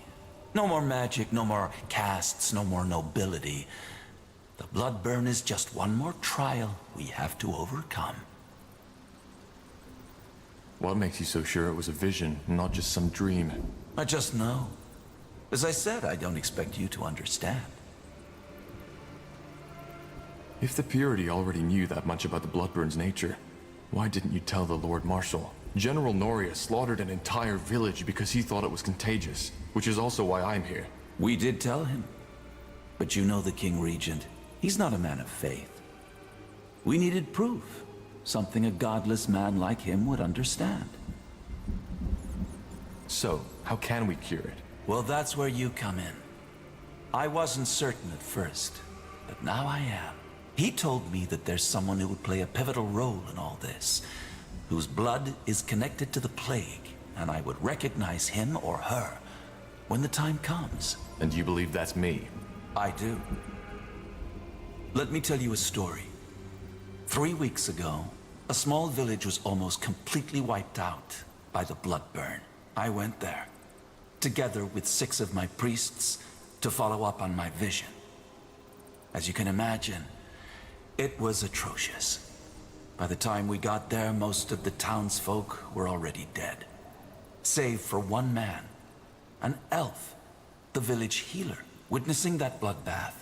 No more magic, no more castes, no more nobility. The blood burn is just one more trial we have to overcome. What makes you so sure it was a vision, not just some dream? I just know. As I said, I don't expect you to understand. If the Purity already knew that much about the Bloodburn's nature, why didn't you tell the Lord Marshal? General Noria slaughtered an entire village because he thought it was contagious, which is also why I'm here. We did tell him. But you know the King Regent. He's not a man of faith. We needed proof. Something a godless man like him would understand. So, how can we cure it? Well, that's where you come in. I wasn't certain at first, but now I am. He told me that there's someone who would play a pivotal role in all this, whose blood is connected to the plague, and I would recognize him or her when the time comes. And you believe that's me? I do. Let me tell you a story. 3 weeks ago, a small village was almost completely wiped out by the blood burn. I went there, together with 6 of my priests, to follow up on my vision. As you can imagine, it was atrocious. By the time we got there, most of the townsfolk were already dead. Save for one man, an elf, the village healer. Witnessing that bloodbath,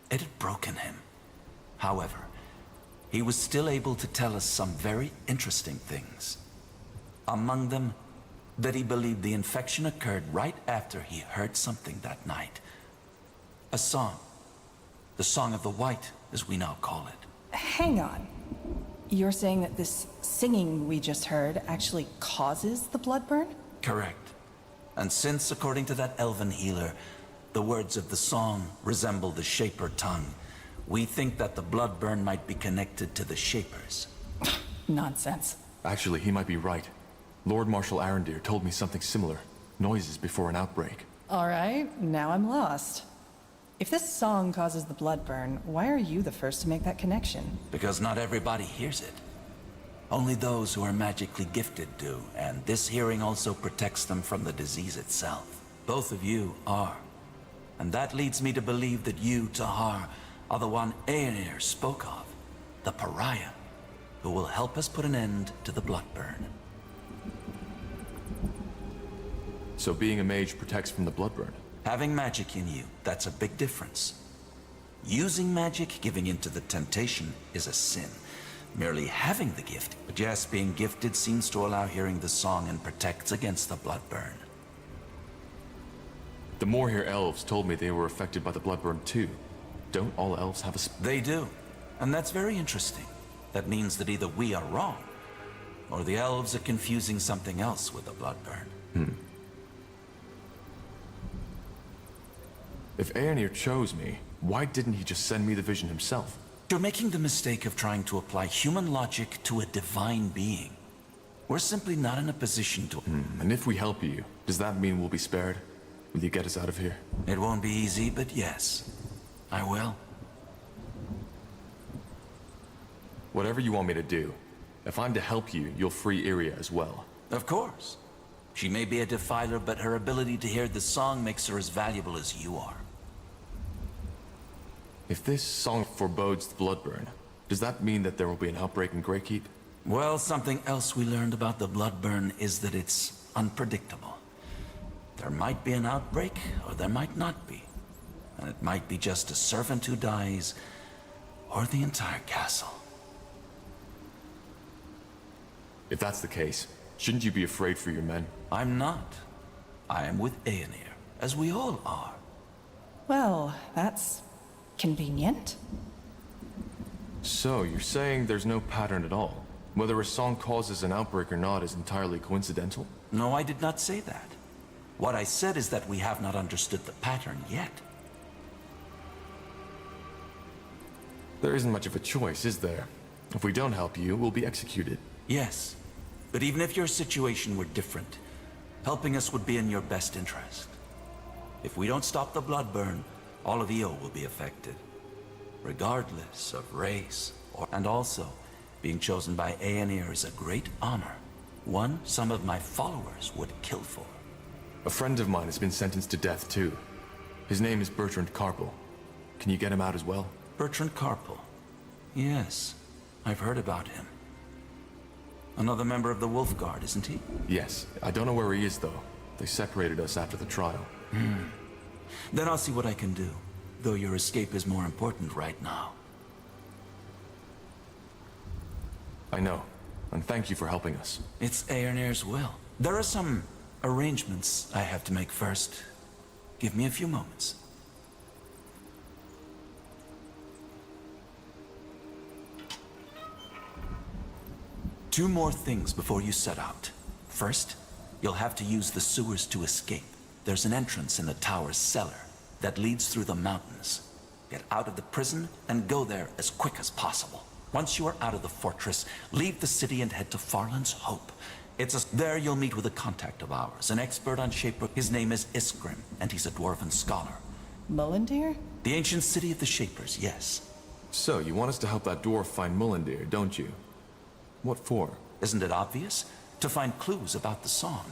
it had broken him. However, he was still able to tell us some very interesting things. Among them, that he believed the infection occurred right after he heard something that night. A song. The Song of the White, as we now call it. Hang on. You're saying that this singing we just heard actually causes the blood burn? Correct. And since, according to that elven healer, the words of the song resemble the Shaper tongue, we think that the blood burn might be connected to the Shapers. Nonsense. Actually, he might be right. Lord Marshal Arendir told me something similar. Noises before an outbreak. All right, now I'm lost. If this song causes the blood burn, why are you the first to make that connection? Because not everybody hears it. Only those who are magically gifted do, and this hearing also protects them from the disease itself. Both of you are. And that leads me to believe that you, Tahar, are the one Aenir spoke of. The pariah, who will help us put an end to the blood burn. So being a mage protects from the blood burn? Having magic in you, that's a big difference. Using magic, giving into the temptation, is a sin. Merely having the gift, but yes, being gifted seems to allow hearing the song and protects against the blood burn. The Moorhere elves told me they were affected by the blood burn too. Don't all elves have a They do. And that's very interesting. That means that either we are wrong, or the elves are confusing something else with the blood burn. If Aenir chose me, why didn't he just send me the vision himself? You're making the mistake of trying to apply human logic to a divine being. We're simply not in a position to... And if we help you, does that mean we'll be spared? Will you get us out of here? It won't be easy, but yes, I will. Whatever you want me to do, if I'm to help you, you'll free Iria as well. Of course. She may be a defiler, but her ability to hear the song makes her as valuable as you are. If this song forebodes the Bloodburn, does that mean that there will be an outbreak in Greykeep? Well, something else we learned about the Bloodburn is that it's unpredictable. There might be an outbreak, or there might not be. And it might be just a servant who dies, or the entire castle. If that's the case, shouldn't you be afraid for your men? I'm not. I am with Aenir, as we all are. Well, that's convenient. So, you're saying there's no pattern at all? Whether a song causes an outbreak or not is entirely coincidental? No, I did not say that. What I said is that we have not understood the pattern yet. There isn't much of a choice, is there? If we don't help you, we'll be executed. Yes. But even if your situation were different, helping us would be in your best interest. If we don't stop the Bloodburn, all of Io will be affected. Regardless of race, and also, being chosen by Aenir is a great honor. One some of my followers would kill for. A friend of mine has been sentenced to death too. His name is Bertrand Carpel. Can you get him out as well? Bertrand Carpel? Yes, I've heard about him. Another member of the Wolf Guard, isn't he? Yes. I don't know where he is though. They separated us after the trial. Then I'll see what I can do. Though your escape is more important right now. I know. And thank you for helping us. It's Aenir's will. There are some arrangements I have to make first. Give me a few moments. Two more things before you set out. First, you'll have to use the sewers to escape. There's an entrance in the tower's cellar that leads through the mountains. Get out of the prison and go there as quick as possible. Once you are out of the fortress, leave the city and head to Farland's Hope. There you'll meet with a contact of ours, an expert on Shaper. His name is Iskrim, and he's a dwarven scholar. Mullendeer? The ancient city of the Shapers, yes. So, you want us to help that dwarf find Mullendeer, don't you? What for? Isn't it obvious? To find clues about the song.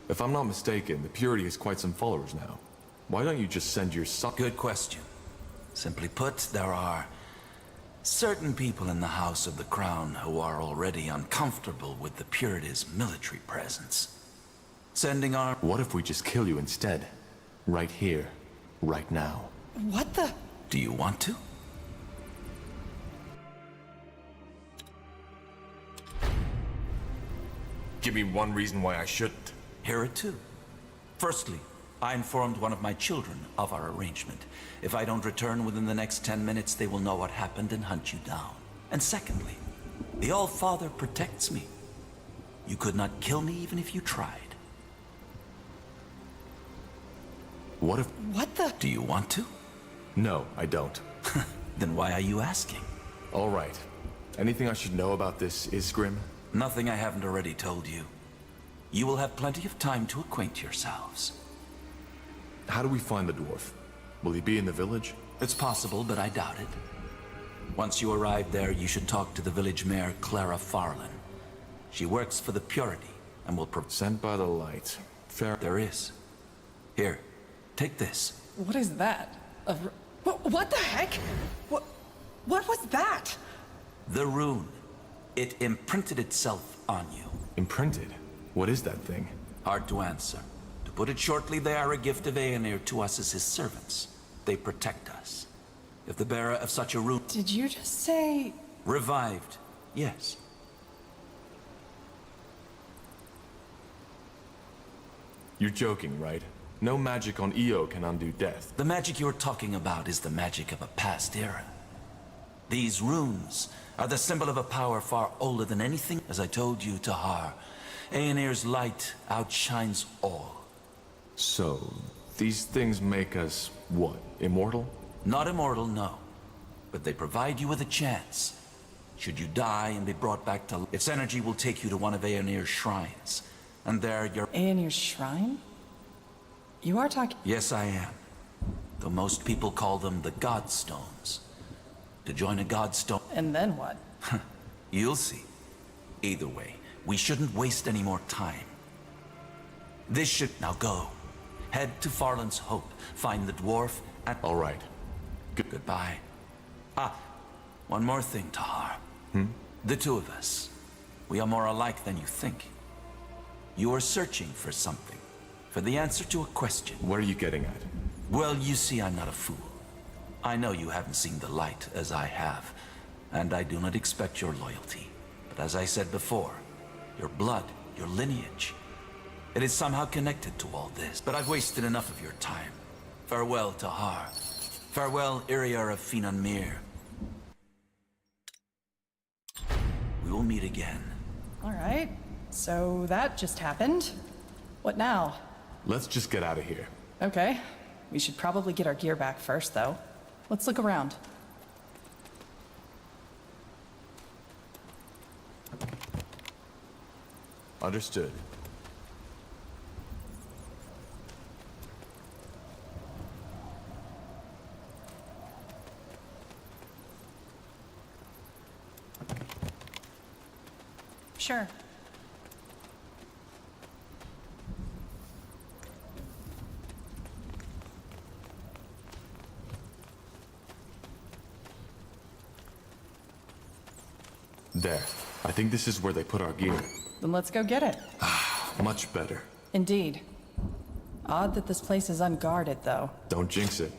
If I'm not mistaken, the Purity has quite some followers now. Why don't you just send your son? Good question. Simply put, there are certain people in the House of the Crown who are already uncomfortable with the Purity's military presence. Sending our... What if we just kill you instead? Right here, right now. What the... Do you want to? Give me one reason why I shouldn't. Here are two. Firstly, I informed one of my children of our arrangement. If I don't return within the next 10 minutes, they will know what happened and hunt you down. And secondly, the All-Father protects me. You could not kill me even if you tried. What if... What the... Do you want to? No, I don't. Then why are you asking? All right. Anything I should know about this Iskrim? Nothing I haven't already told you. You will have plenty of time to acquaint yourselves. How do we find the dwarf? Will he be in the village? It's possible, but I doubt it. Once you arrive there, you should talk to the village mayor, Clara Farland. She works for the Purity, and will Sent by the light. Fair. There is. Here, take this. What is that? What the heck? What was that? The rune. It imprinted itself on you. Imprinted? What is that thing? Hard to answer. To put it shortly, they are a gift of Aenir to us as his servants. They protect us. If the bearer of such a rune... Did you just say... Revived, yes. You're joking, right? No magic on Io can undo death. The magic you're talking about is the magic of a past era. These runes are the symbol of a power far older than anything. As I told you, Tahar, Aenir's light outshines all. So, these things make us, what, immortal? Not immortal, no. but they provide you with a chance. Should you die and be brought back to... Its energy will take you to one of Aeonir's shrines, and there you're... Aeonir's shrine? You are talking... Yes, I am. Though most people call them the Godstones. To join a Godstone... And then what? You'll see. Either way, we shouldn't waste any more time. This should... Now go. Head to Farland's Hope. Find the dwarf at... All right. Goodbye. Ah, one more thing, Tahar. The two of us. We are more alike than you think. You are searching for something. For the answer to a question. What are you getting at? Well, you see, I'm not a fool. I know you haven't seen the light as I have, and I do not expect your loyalty. But as I said before, your blood, your lineage, it is somehow connected to all this. But I've wasted enough of your time. Farewell, Tahar. Farewell, Iriar of Finanmir. We will meet again. All right. So that just happened. What now? Let's just get out of here. Okay. We should probably get our gear back first, though. Let's look around. Understood. Sure. There. I think this is where they put our gear. Then let's go get it. Much better. Indeed. Odd that this place is unguarded, though. Don't jinx it.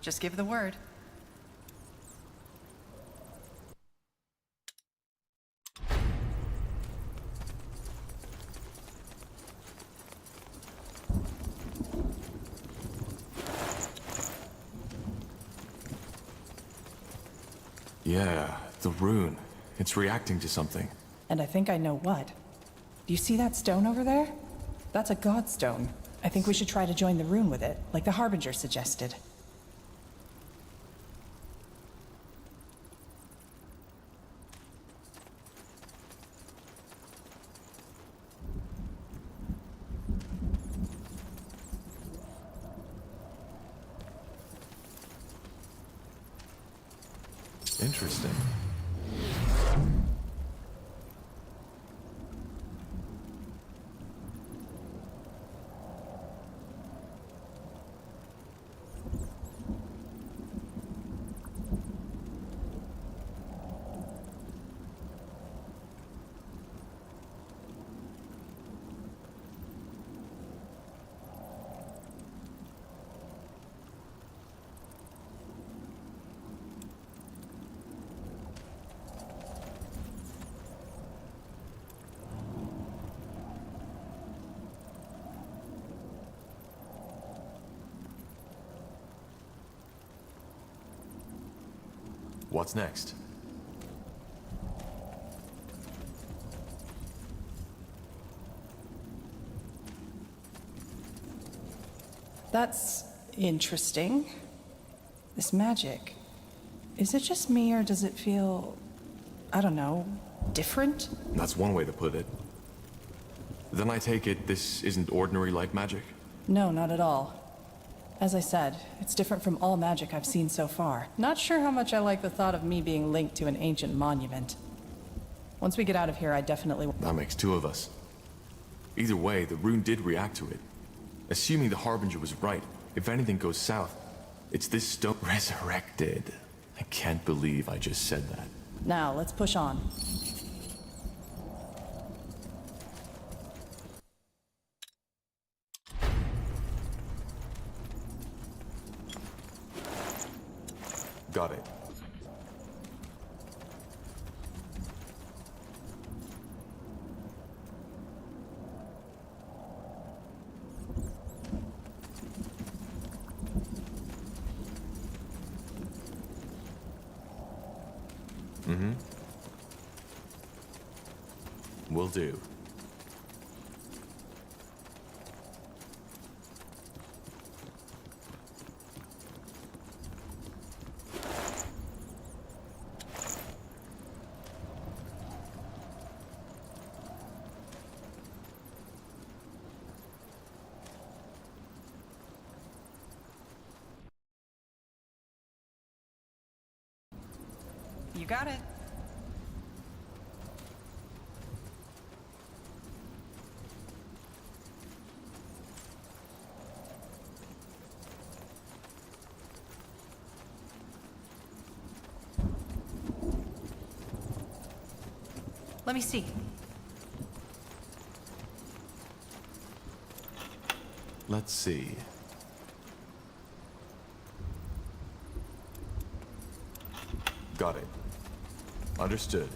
Just give the word. Yeah, the rune. It's reacting to something. And I think I know what. Do you see that stone over there? That's a godstone. I think we should try to join the rune with it, like the Harbinger suggested. Interesting. What's next? That's interesting. This magic. Is it just me, or does it feel, I don't know, different? That's one way to put it. Then I take it this isn't ordinary light magic? No, not at all. As I said, it's different from all magic I've seen so far. Not sure how much I like the thought of me being linked to an ancient monument. Once we get out of here, I definitely... That makes two of us. Either way, the rune did react to it. Assuming the Harbinger was right, if anything goes south, it's this stone resurrected. I can't believe I just said that. Now, let's push on. Got it. Will do. You got it. Let me see. Let's see. Got it. Understood.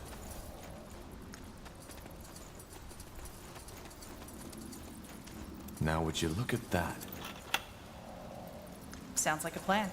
Now would you look at that? Sounds like a plan.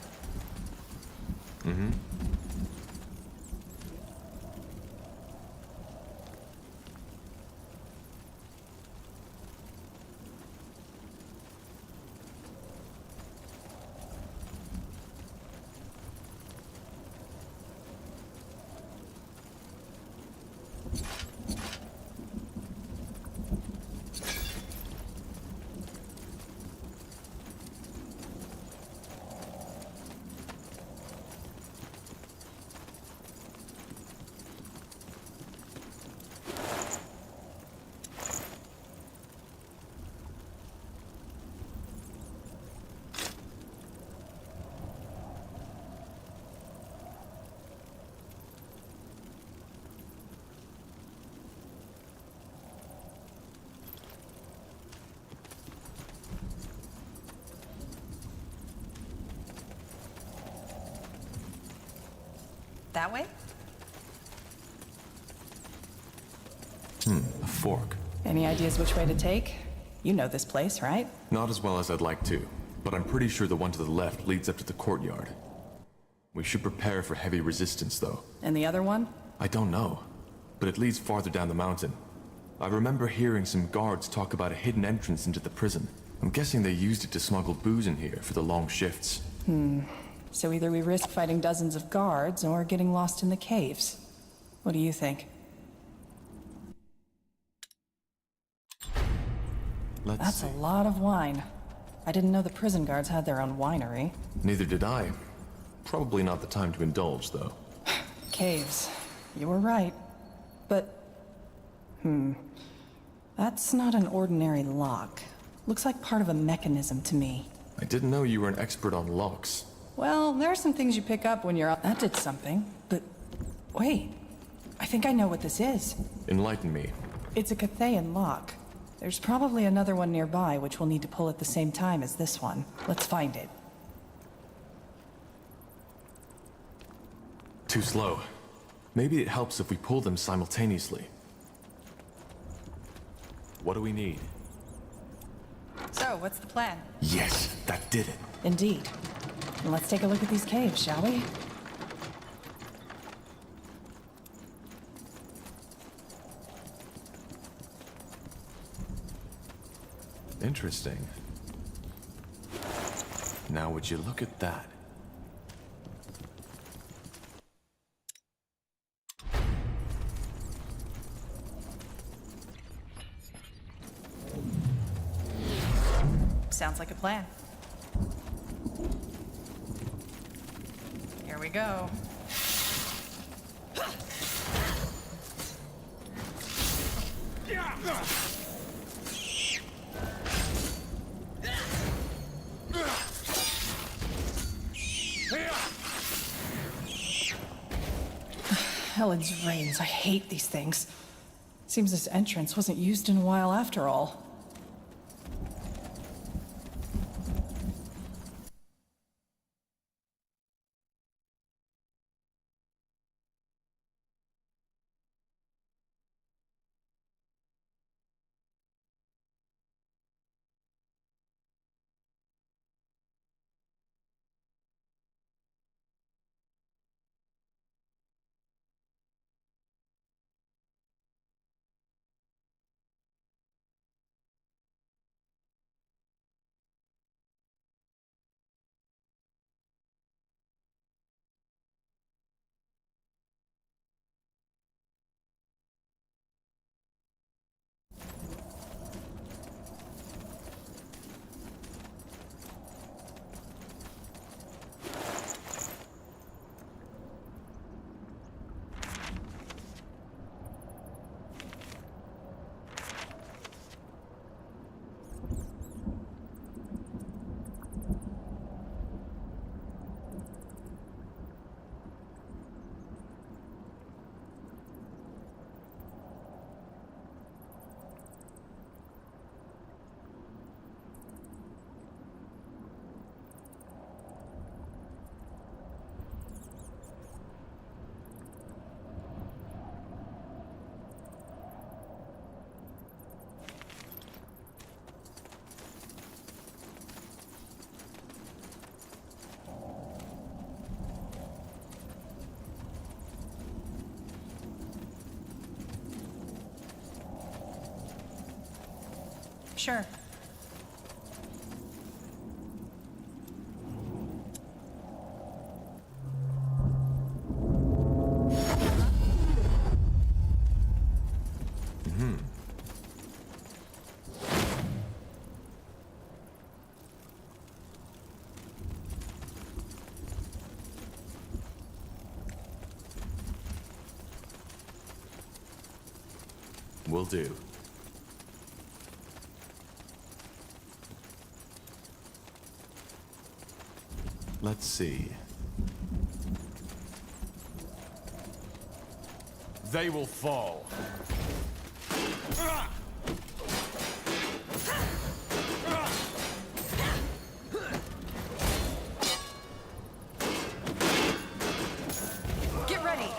That way? A fork. Any ideas which way to take? You know this place, right? Not as well as I'd like to, but I'm pretty sure the one to the left leads up to the courtyard. We should prepare for heavy resistance, though. And the other one? I don't know, but it leads farther down the mountain. I remember hearing some guards talk about a hidden entrance into the prison. I'm guessing they used it to smuggle booze in here for the long shifts. So either we risk fighting dozens of guards or getting lost in the caves. What do you think? That's a lot of wine. I didn't know the prison guards had their own winery. Neither did I. Probably not the time to indulge, though. Caves. You were right. But... That's not an ordinary lock. Looks like part of a mechanism to me. I didn't know you were an expert on locks. Well, there are some things you pick up when you're out. That did something. But... wait. I think I know what this is. Enlighten me. It's a Cathayan lock. There's probably another one nearby, which we'll need to pull at the same time as this one. Let's find it. Too slow. Maybe it helps if we pull them simultaneously. What do we need? So, what's the plan? Yes, that did it. Indeed. Let's take a look at these caves, shall we? Interesting. Now would you look at that? Sounds like a plan. Here we go. Helen's reins. I hate these things. Seems this entrance wasn't used in a while after all. Sure. Will do. Let's see. They will fall. Get ready.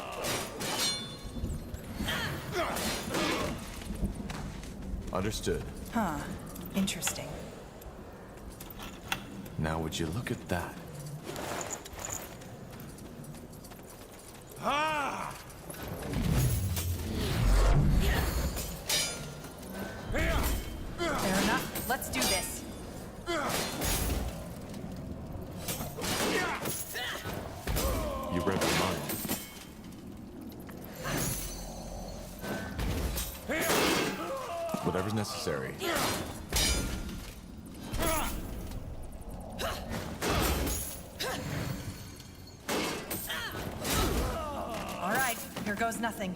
Understood. Huh. Interesting. Now would you look at that? Fair enough. Let's do this. You read my mind. Whatever's necessary. All right, here goes nothing.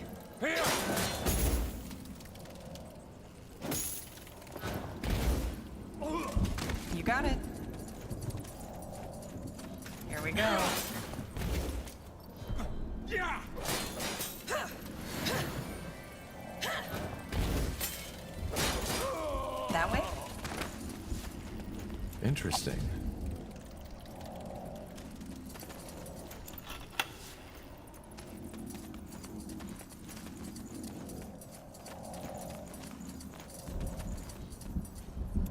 You got it. Here we go. That way? Interesting.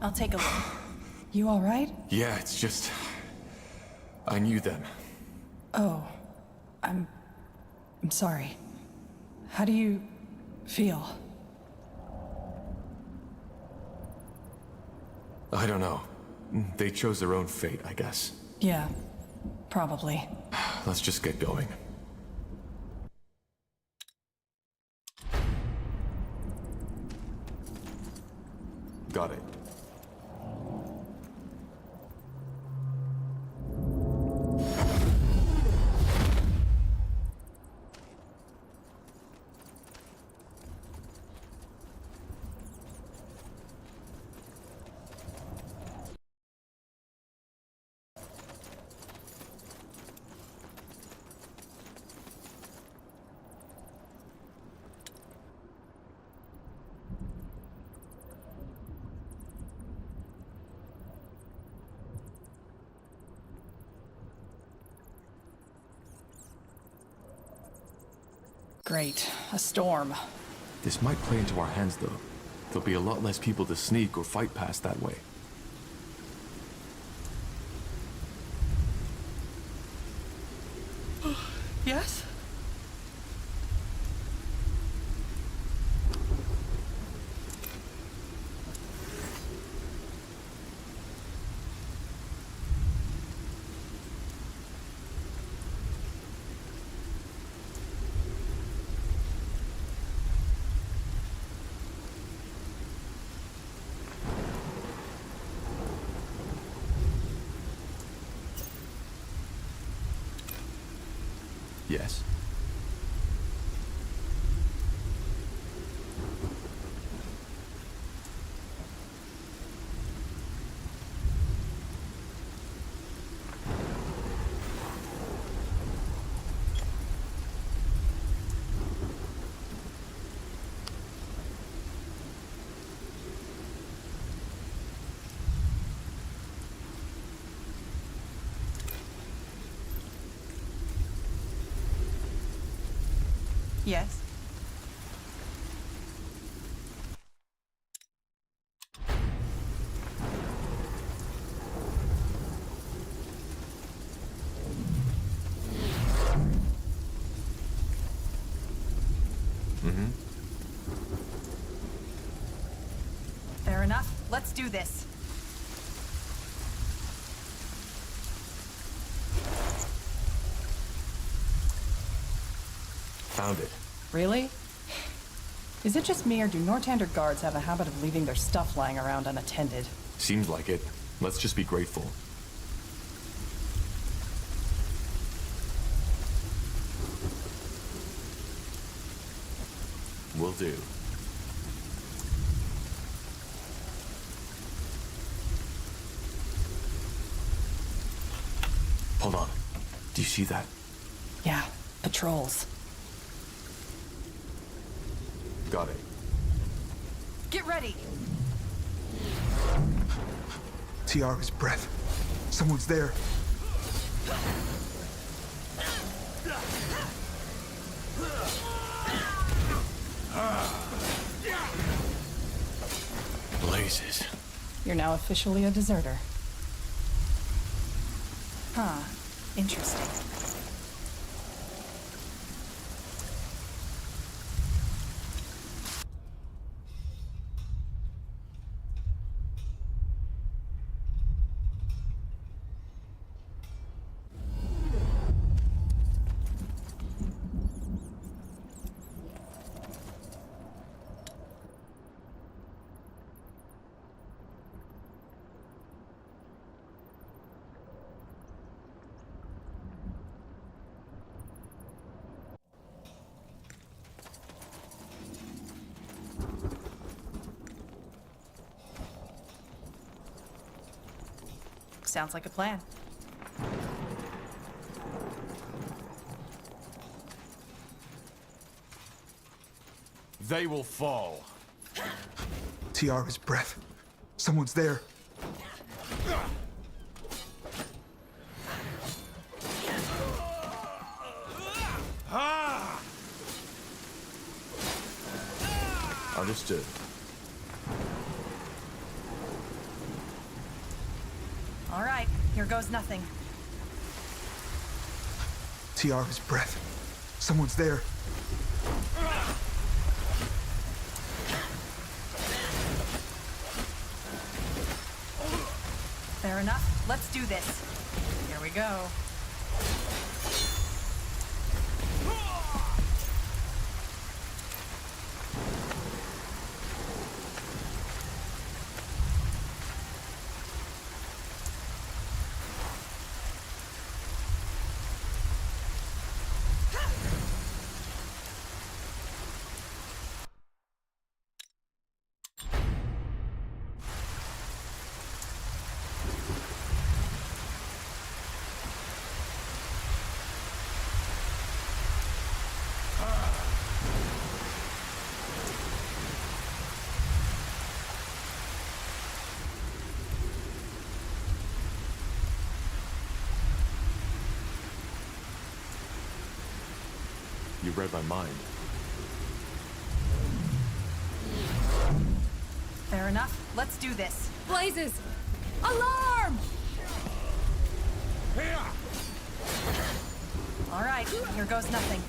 I'll take a look. You all right? Yeah, it's just... I knew them. Oh, I'm sorry. How do you feel? I don't know. They chose their own fate, I guess. Yeah, probably. Let's just get going. Got it. Great. A storm. This might play into our hands, though. There'll be a lot less people to sneak or fight past that way. Yes? Yes. Yes. Mm-hmm. Fair enough. Let's do this. Found it. Really? Is it just me, or do Nortander guards have a habit of leaving their stuff lying around unattended? Seems like it. Let's just be grateful. Will do. Hold on. Do you see that? Yeah, patrols. Got it. Get ready! Tiara's breath. Someone's there. Blazes. You're now officially a deserter. Huh. Interesting. Sounds like a plan. They will fall. Tiara's breath. Someone's there. Understood. All right, here goes nothing. Tiara's breath. Someone's there. Fair enough. Let's do this. Here we go. You read my mind. Fair enough. Let's do this. Blazes! Alarm! All right, here goes nothing.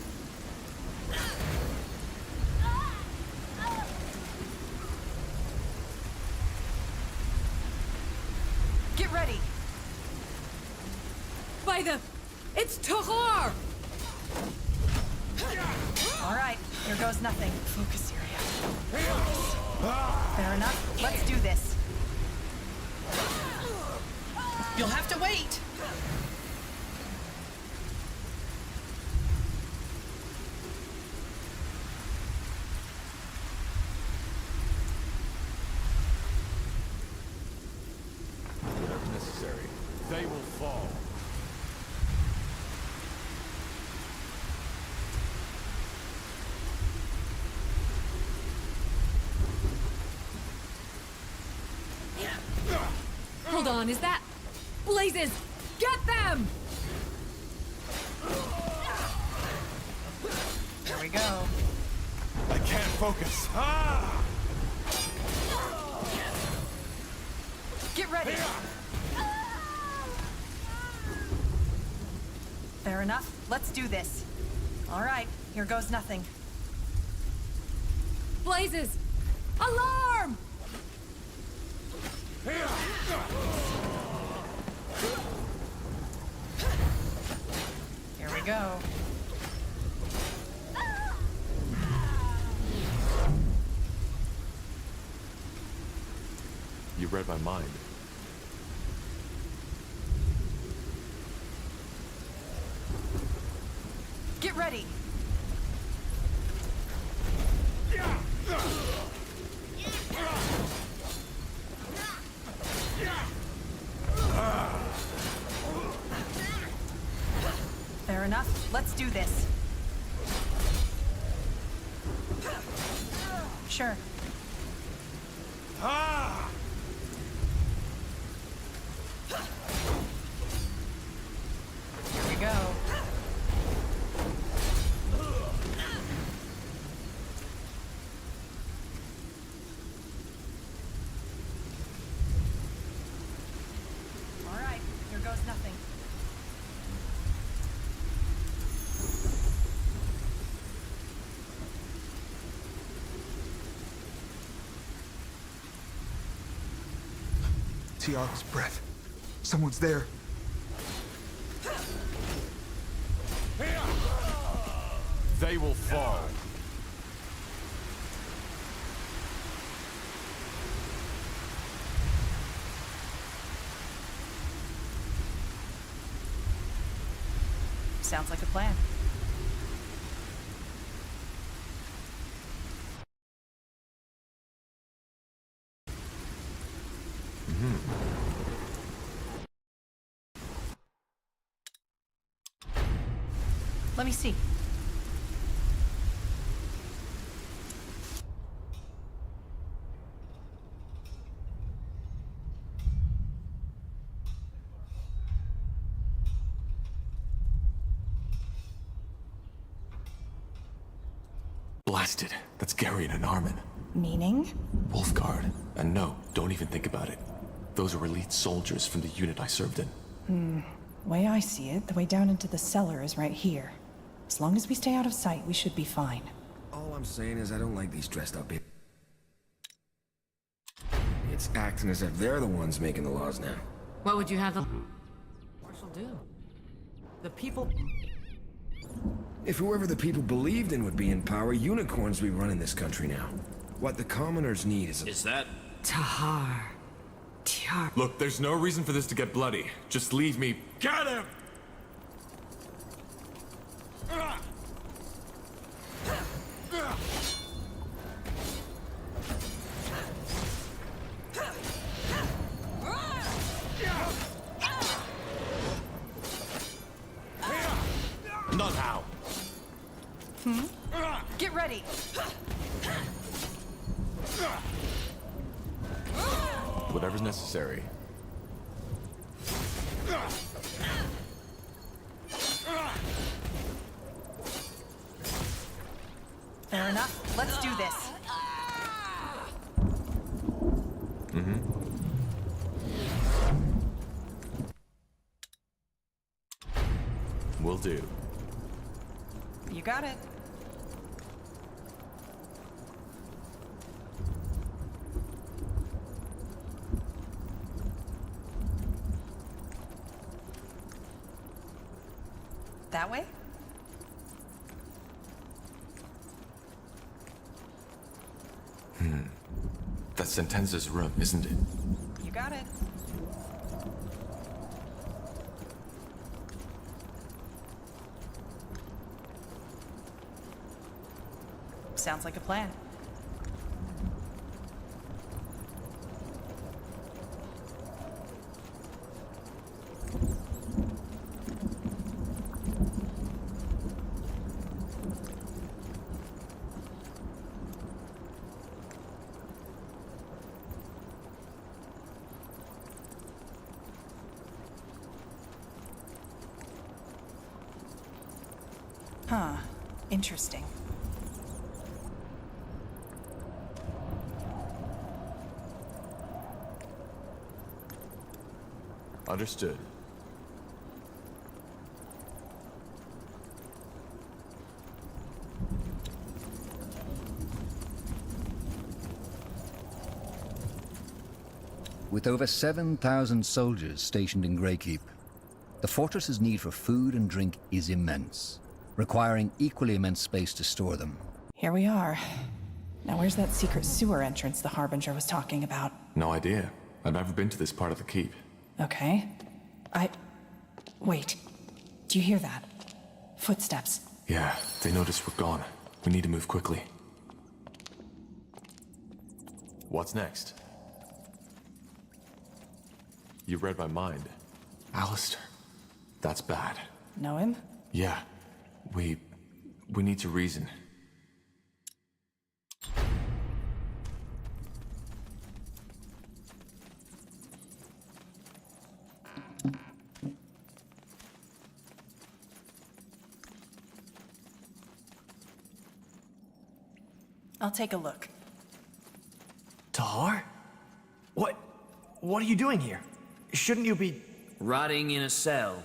Get ready. By the... It's Tahar! All right, here goes nothing. Focus area. Fair enough. Let's do this. You'll have to wait. Whatever necessary. They will fall. Hold on, is that... Blazes! Get them! Here we go. I can't focus. Ah! Get ready. Fair enough. Let's do this. All right, here goes nothing. Blazes! Alarm! Here we go. You read my mind. Get ready. Fair enough. Let's do this. Sure. Ah! Here we go. All right, here goes nothing. Tiara's breath. Someone's there. They will fall. Sounds like a plan. Let me see. Blasted. That's Garion and Armin. Meaning? Wolfguard. And no, don't even think about it. Those are elite soldiers from the unit I served in. Way I see it, the way down into the cellar is right here. As long as we stay out of sight, we should be fine. All I'm saying is I don't like these dressed up people. It's acting as if they're the ones making the laws now. What would you have the Marshal do? The people... If whoever the people believed in would be in power, unicorns would be running this country now. What the commoners need is... Is that... Tahar. Tiar. Look, there's no reason for this to get bloody. Just leave me. Get him! Not how. Get ready. Whatever's necessary. Fair enough. Let's do this. Will do. You got it. That way? That's Sentenza's room, isn't it? You got it. Sounds like a plan. Huh. Interesting. Understood. With over 7,000 soldiers stationed in Greykeep, the fortress's need for food and drink is immense, requiring equally immense space to store them. Here we are. Now where's that secret sewer entrance the Harbinger was talking about? No idea. I've never been to this part of the keep. Okay. Wait. Do you hear that? Footsteps. Yeah, they noticed we're gone. We need to move quickly. What's next? You read my mind. Alistair. That's bad. Know him? Yeah. We need to reason. I'll take a look. Tahar? What are you doing here? Shouldn't you be... Rotting in a cell.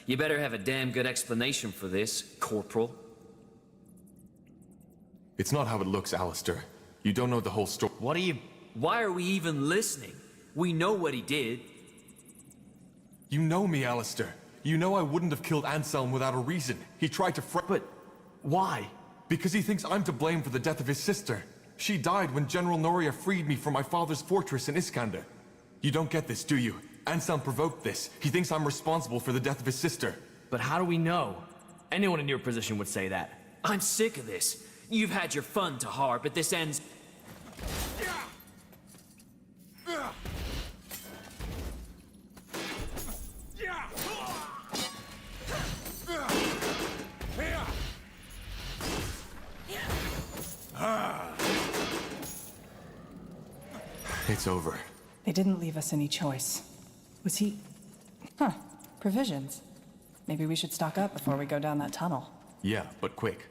You better have a damn good explanation for this, Corporal. It's not how it looks, Alistair. You don't know the whole story. What are you... Why are we even listening? We know what he did. You know me, Alistair. You know I wouldn't have killed Anselm without a reason. He tried to But why? Because he thinks I'm to blame for the death of his sister. She died when General Noria freed me from my father's fortress in Iskander. You don't get this, do you? Anselm provoked this. He thinks I'm responsible for the death of his sister. But how do we know? Anyone in your position would say that. I'm sick of this. You've had your fun, Tahar, but this ends... It's over. They didn't leave us any choice. Was he... Huh. Provisions. Maybe we should stock up before we go down that tunnel. Yeah, but quick.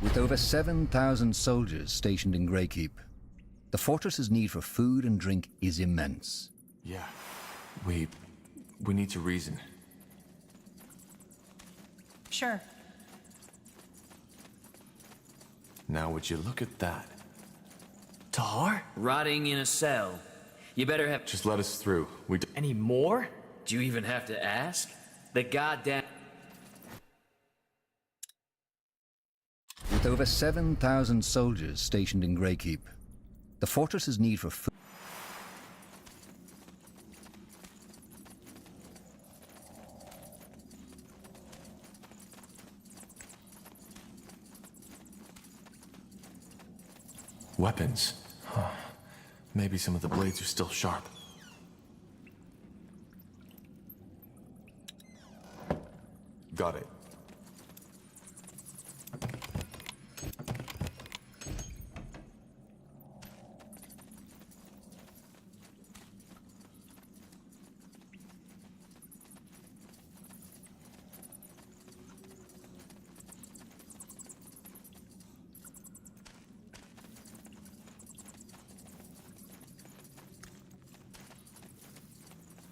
With With over 7,000 soldiers stationed in Greykeep, the fortress's need for food and drink is immense. Yeah, we need to reason. Sure. Now would you look at that? Tar? Rotting in a cell. You better have... Just let us through. Any more? Do you even have to ask? The goddamn... With over 7,000 soldiers stationed in Greykeep, the fortress's need for food... Weapons. Huh. Maybe some of the blades are still sharp. Got it.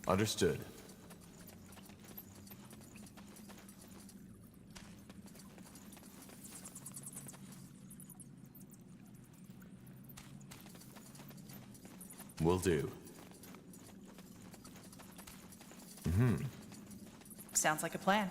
Understood. Will do. Sounds like a plan.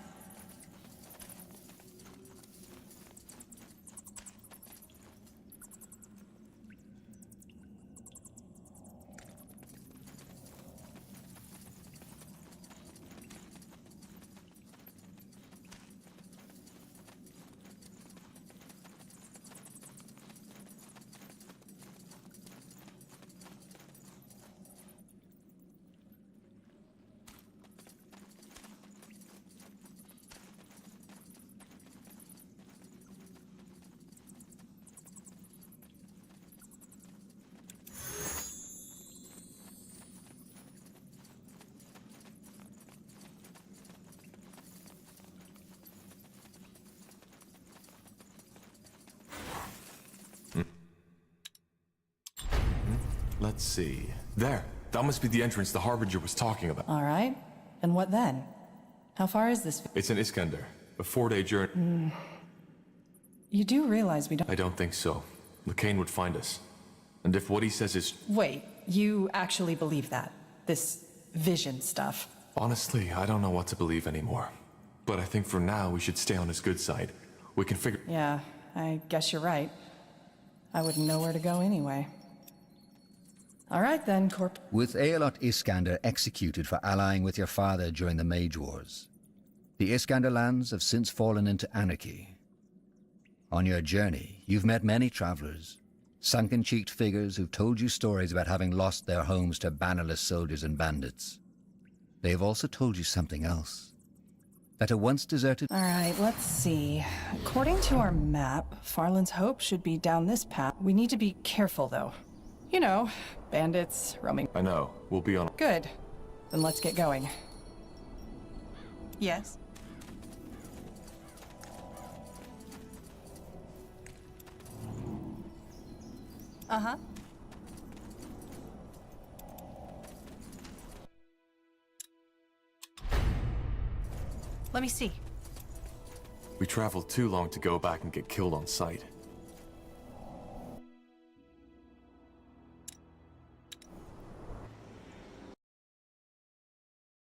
Let's see. There. That must be the entrance the Harbinger was talking about. All right. And what then? How far is this? It's an Iskander. A 4-day journey. You do realize we don't... I don't think so. McCain would find us. And if what he says is... Wait, you actually believe that? This vision stuff? Honestly, I don't know what to believe anymore. But I think for now we should stay on his good side. We can figure... Yeah, I guess you're right. I wouldn't know where to go anyway. All right then, Corp. With Aelot Iskander executed for allying with your father during the Mage Wars, the Iskander lands have since fallen into anarchy. On your journey, you've met many travelers, sunken-cheeked figures who've told you stories about having lost their homes to bannerless soldiers and bandits. They have also told you something else. That a once deserted... All right, let's see. According to our map, Farland's Hope should be down this path. We need to be careful, though. You know, bandits, roaming... I know. We'll be on... Good. Then let's get going. Yes? Uh-huh. Let me see. We traveled too long to go back and get killed on sight.